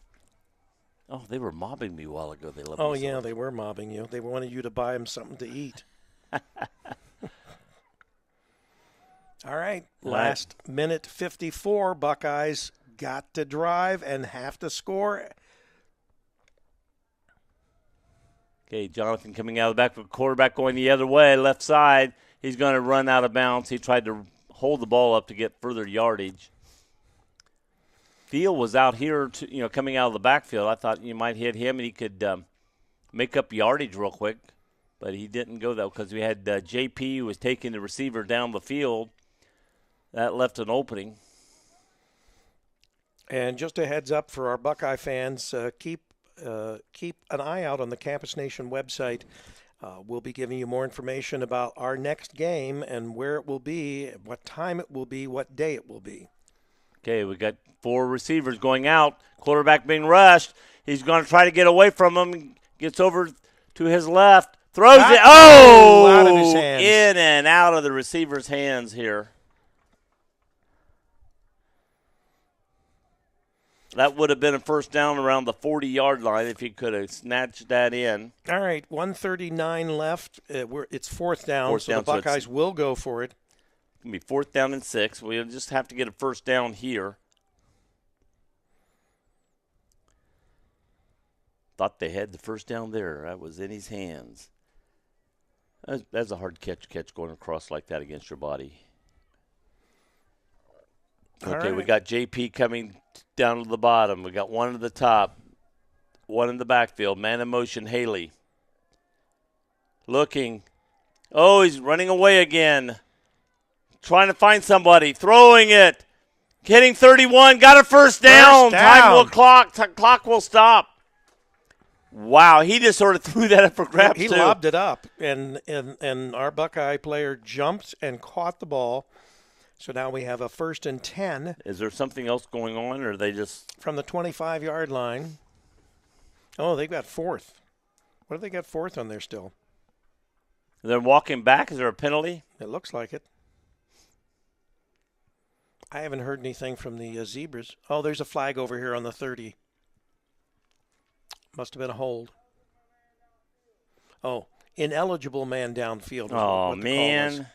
Oh, they were mobbing me a while ago. They love Oh, me so yeah, much. they were mobbing you. They wanted you to buy them something to eat. All right, last minute 54. Buckeyes got to drive and have to score. Okay, Jonathan coming out of the back with the quarterback going the other way, left side. He's going to run out of bounds. He tried to hold the ball up to get further yardage. Field was out here, coming out of the backfield. I thought you might hit him and he could make up yardage real quick, but he didn't go that because we had JP who was taking the receiver down the field. That left an opening. And just a heads up for our Buckeye fans, keep an eye out on the Campus Nation website. We'll be giving you more information about our next game and where it will be, what time it will be, what day it will be. Okay, we got 4 receivers going out. Quarterback being rushed. He's going to try to get away from him. Gets over to his left. Throws it. Oh! Out of his hands. In and out of the receiver's hands here. That would have been a first down around the 40-yard line if he could have snatched that in. All right, 1:39 left. It's fourth down, Fourth so down, the Buckeyes will go for it. It's going to be 4th down and 6. We'll just have to get a first down here. Thought they had the first down there. That was in his hands. That's a hard catch going across like that against your body. Okay, we got JP coming down to the bottom. We got one at the top, one in the backfield. Man in motion, Haley. Looking. Oh, he's running away again. Trying to find somebody. Throwing it. Hitting 31. Got a first down. Clock will stop. Wow, he just sort of threw that up for grabs, He lobbed it up, and our Buckeye player jumped and caught the ball. So now we have a 1st and 10. Is there something else going on, or are they just from the 25-yard line? Oh, they've got 4th. What have they got 4th on there still? They're walking back? Is there a penalty? It looks like it. I haven't heard anything from the Zebras. Oh, there's a flag over here on the 30. Must have been a hold. Oh, ineligible man downfield. Oh, man.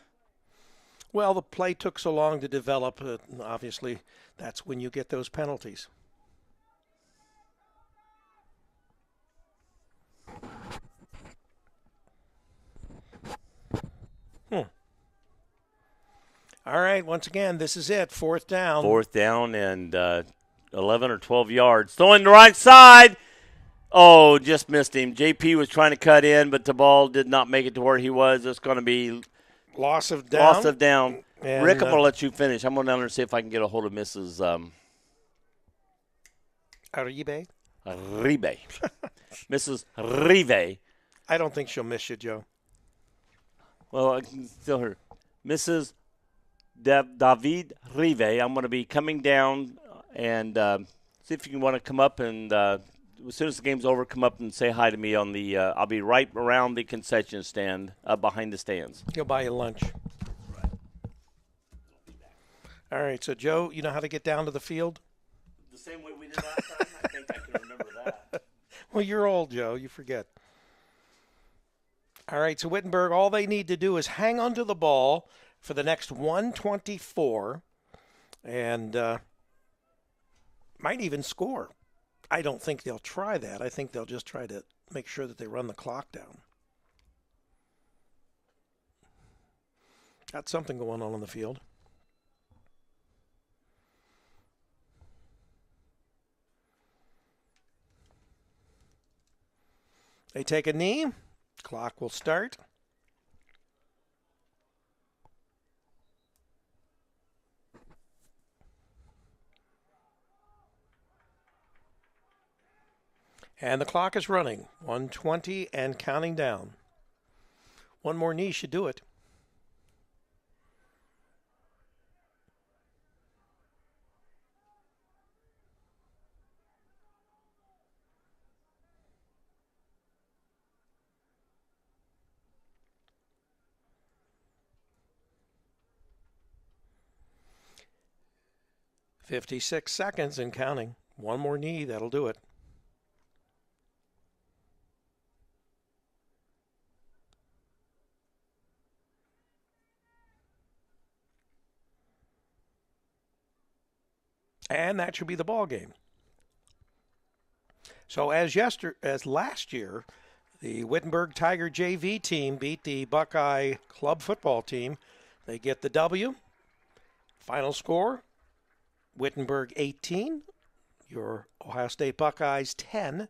Well, the play took so long to develop. Obviously, that's when you get those penalties. All right, once again, this is it. 4th down. 4th down and 11 or 12 yards. Throwing the right side. Oh, just missed him. JP was trying to cut in, but the ball did not make it to where he was. It's going to be loss of down. And, Rick, I'm going to let you finish. I'm going down there and see if I can get a hold of Mrs. Arribe? Ribe. Mrs. Rive. I don't think she'll miss you, Joe. Well, I can still hear. Mrs. David Rive, I'm going to be coming down and see if you want to come up and as soon as the game's over, come up and say hi to me on the I'll be right around the concession stand behind the stands. He'll buy you lunch. Right. All right, so Joe, you know how to get down to the field? The same way we did last time? I think I can remember that. Well, you're old, Joe. You forget. All right, so Wittenberg, all they need to do is hang onto the ball for the next 124 and might even score. I don't think they'll try that. I think they'll just try to make sure that they run the clock down. Got something going on the field. They take a knee. Clock will start. And the clock is running. 1:20 and counting down. One more knee should do it. "56 seconds and counting. One more knee, that'll do it." And that should be the ball game. So as last year, the Wittenberg Tiger JV team beat the Buckeye Club football team. They get the W. Final score, Wittenberg 18, your Ohio State Buckeyes 10.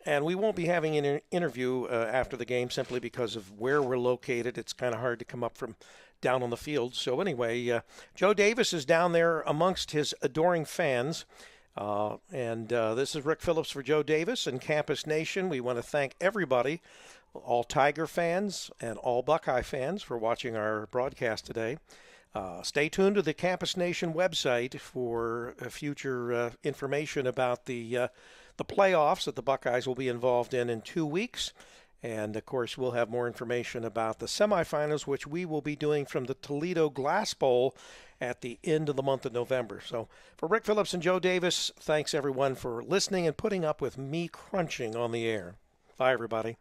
And we won't be having an interview after the game simply because of where we're located. It's kind of hard to come up from down on the field. So anyway, Joe Davis is down there amongst his adoring fans. And this is Rick Phillips for Joe Davis and Campus Nation. We want to thank everybody, all Tiger fans and all Buckeye fans, for watching our broadcast today. Stay tuned to the Campus Nation website for future information about the playoffs that the Buckeyes will be involved in 2 weeks. And, of course, we'll have more information about the semifinals, which we will be doing from the Toledo Glass Bowl at the end of the month of November. So for Rick Phillips and Joe Davis, thanks, everyone, for listening and putting up with me crunching on the air. Bye, everybody.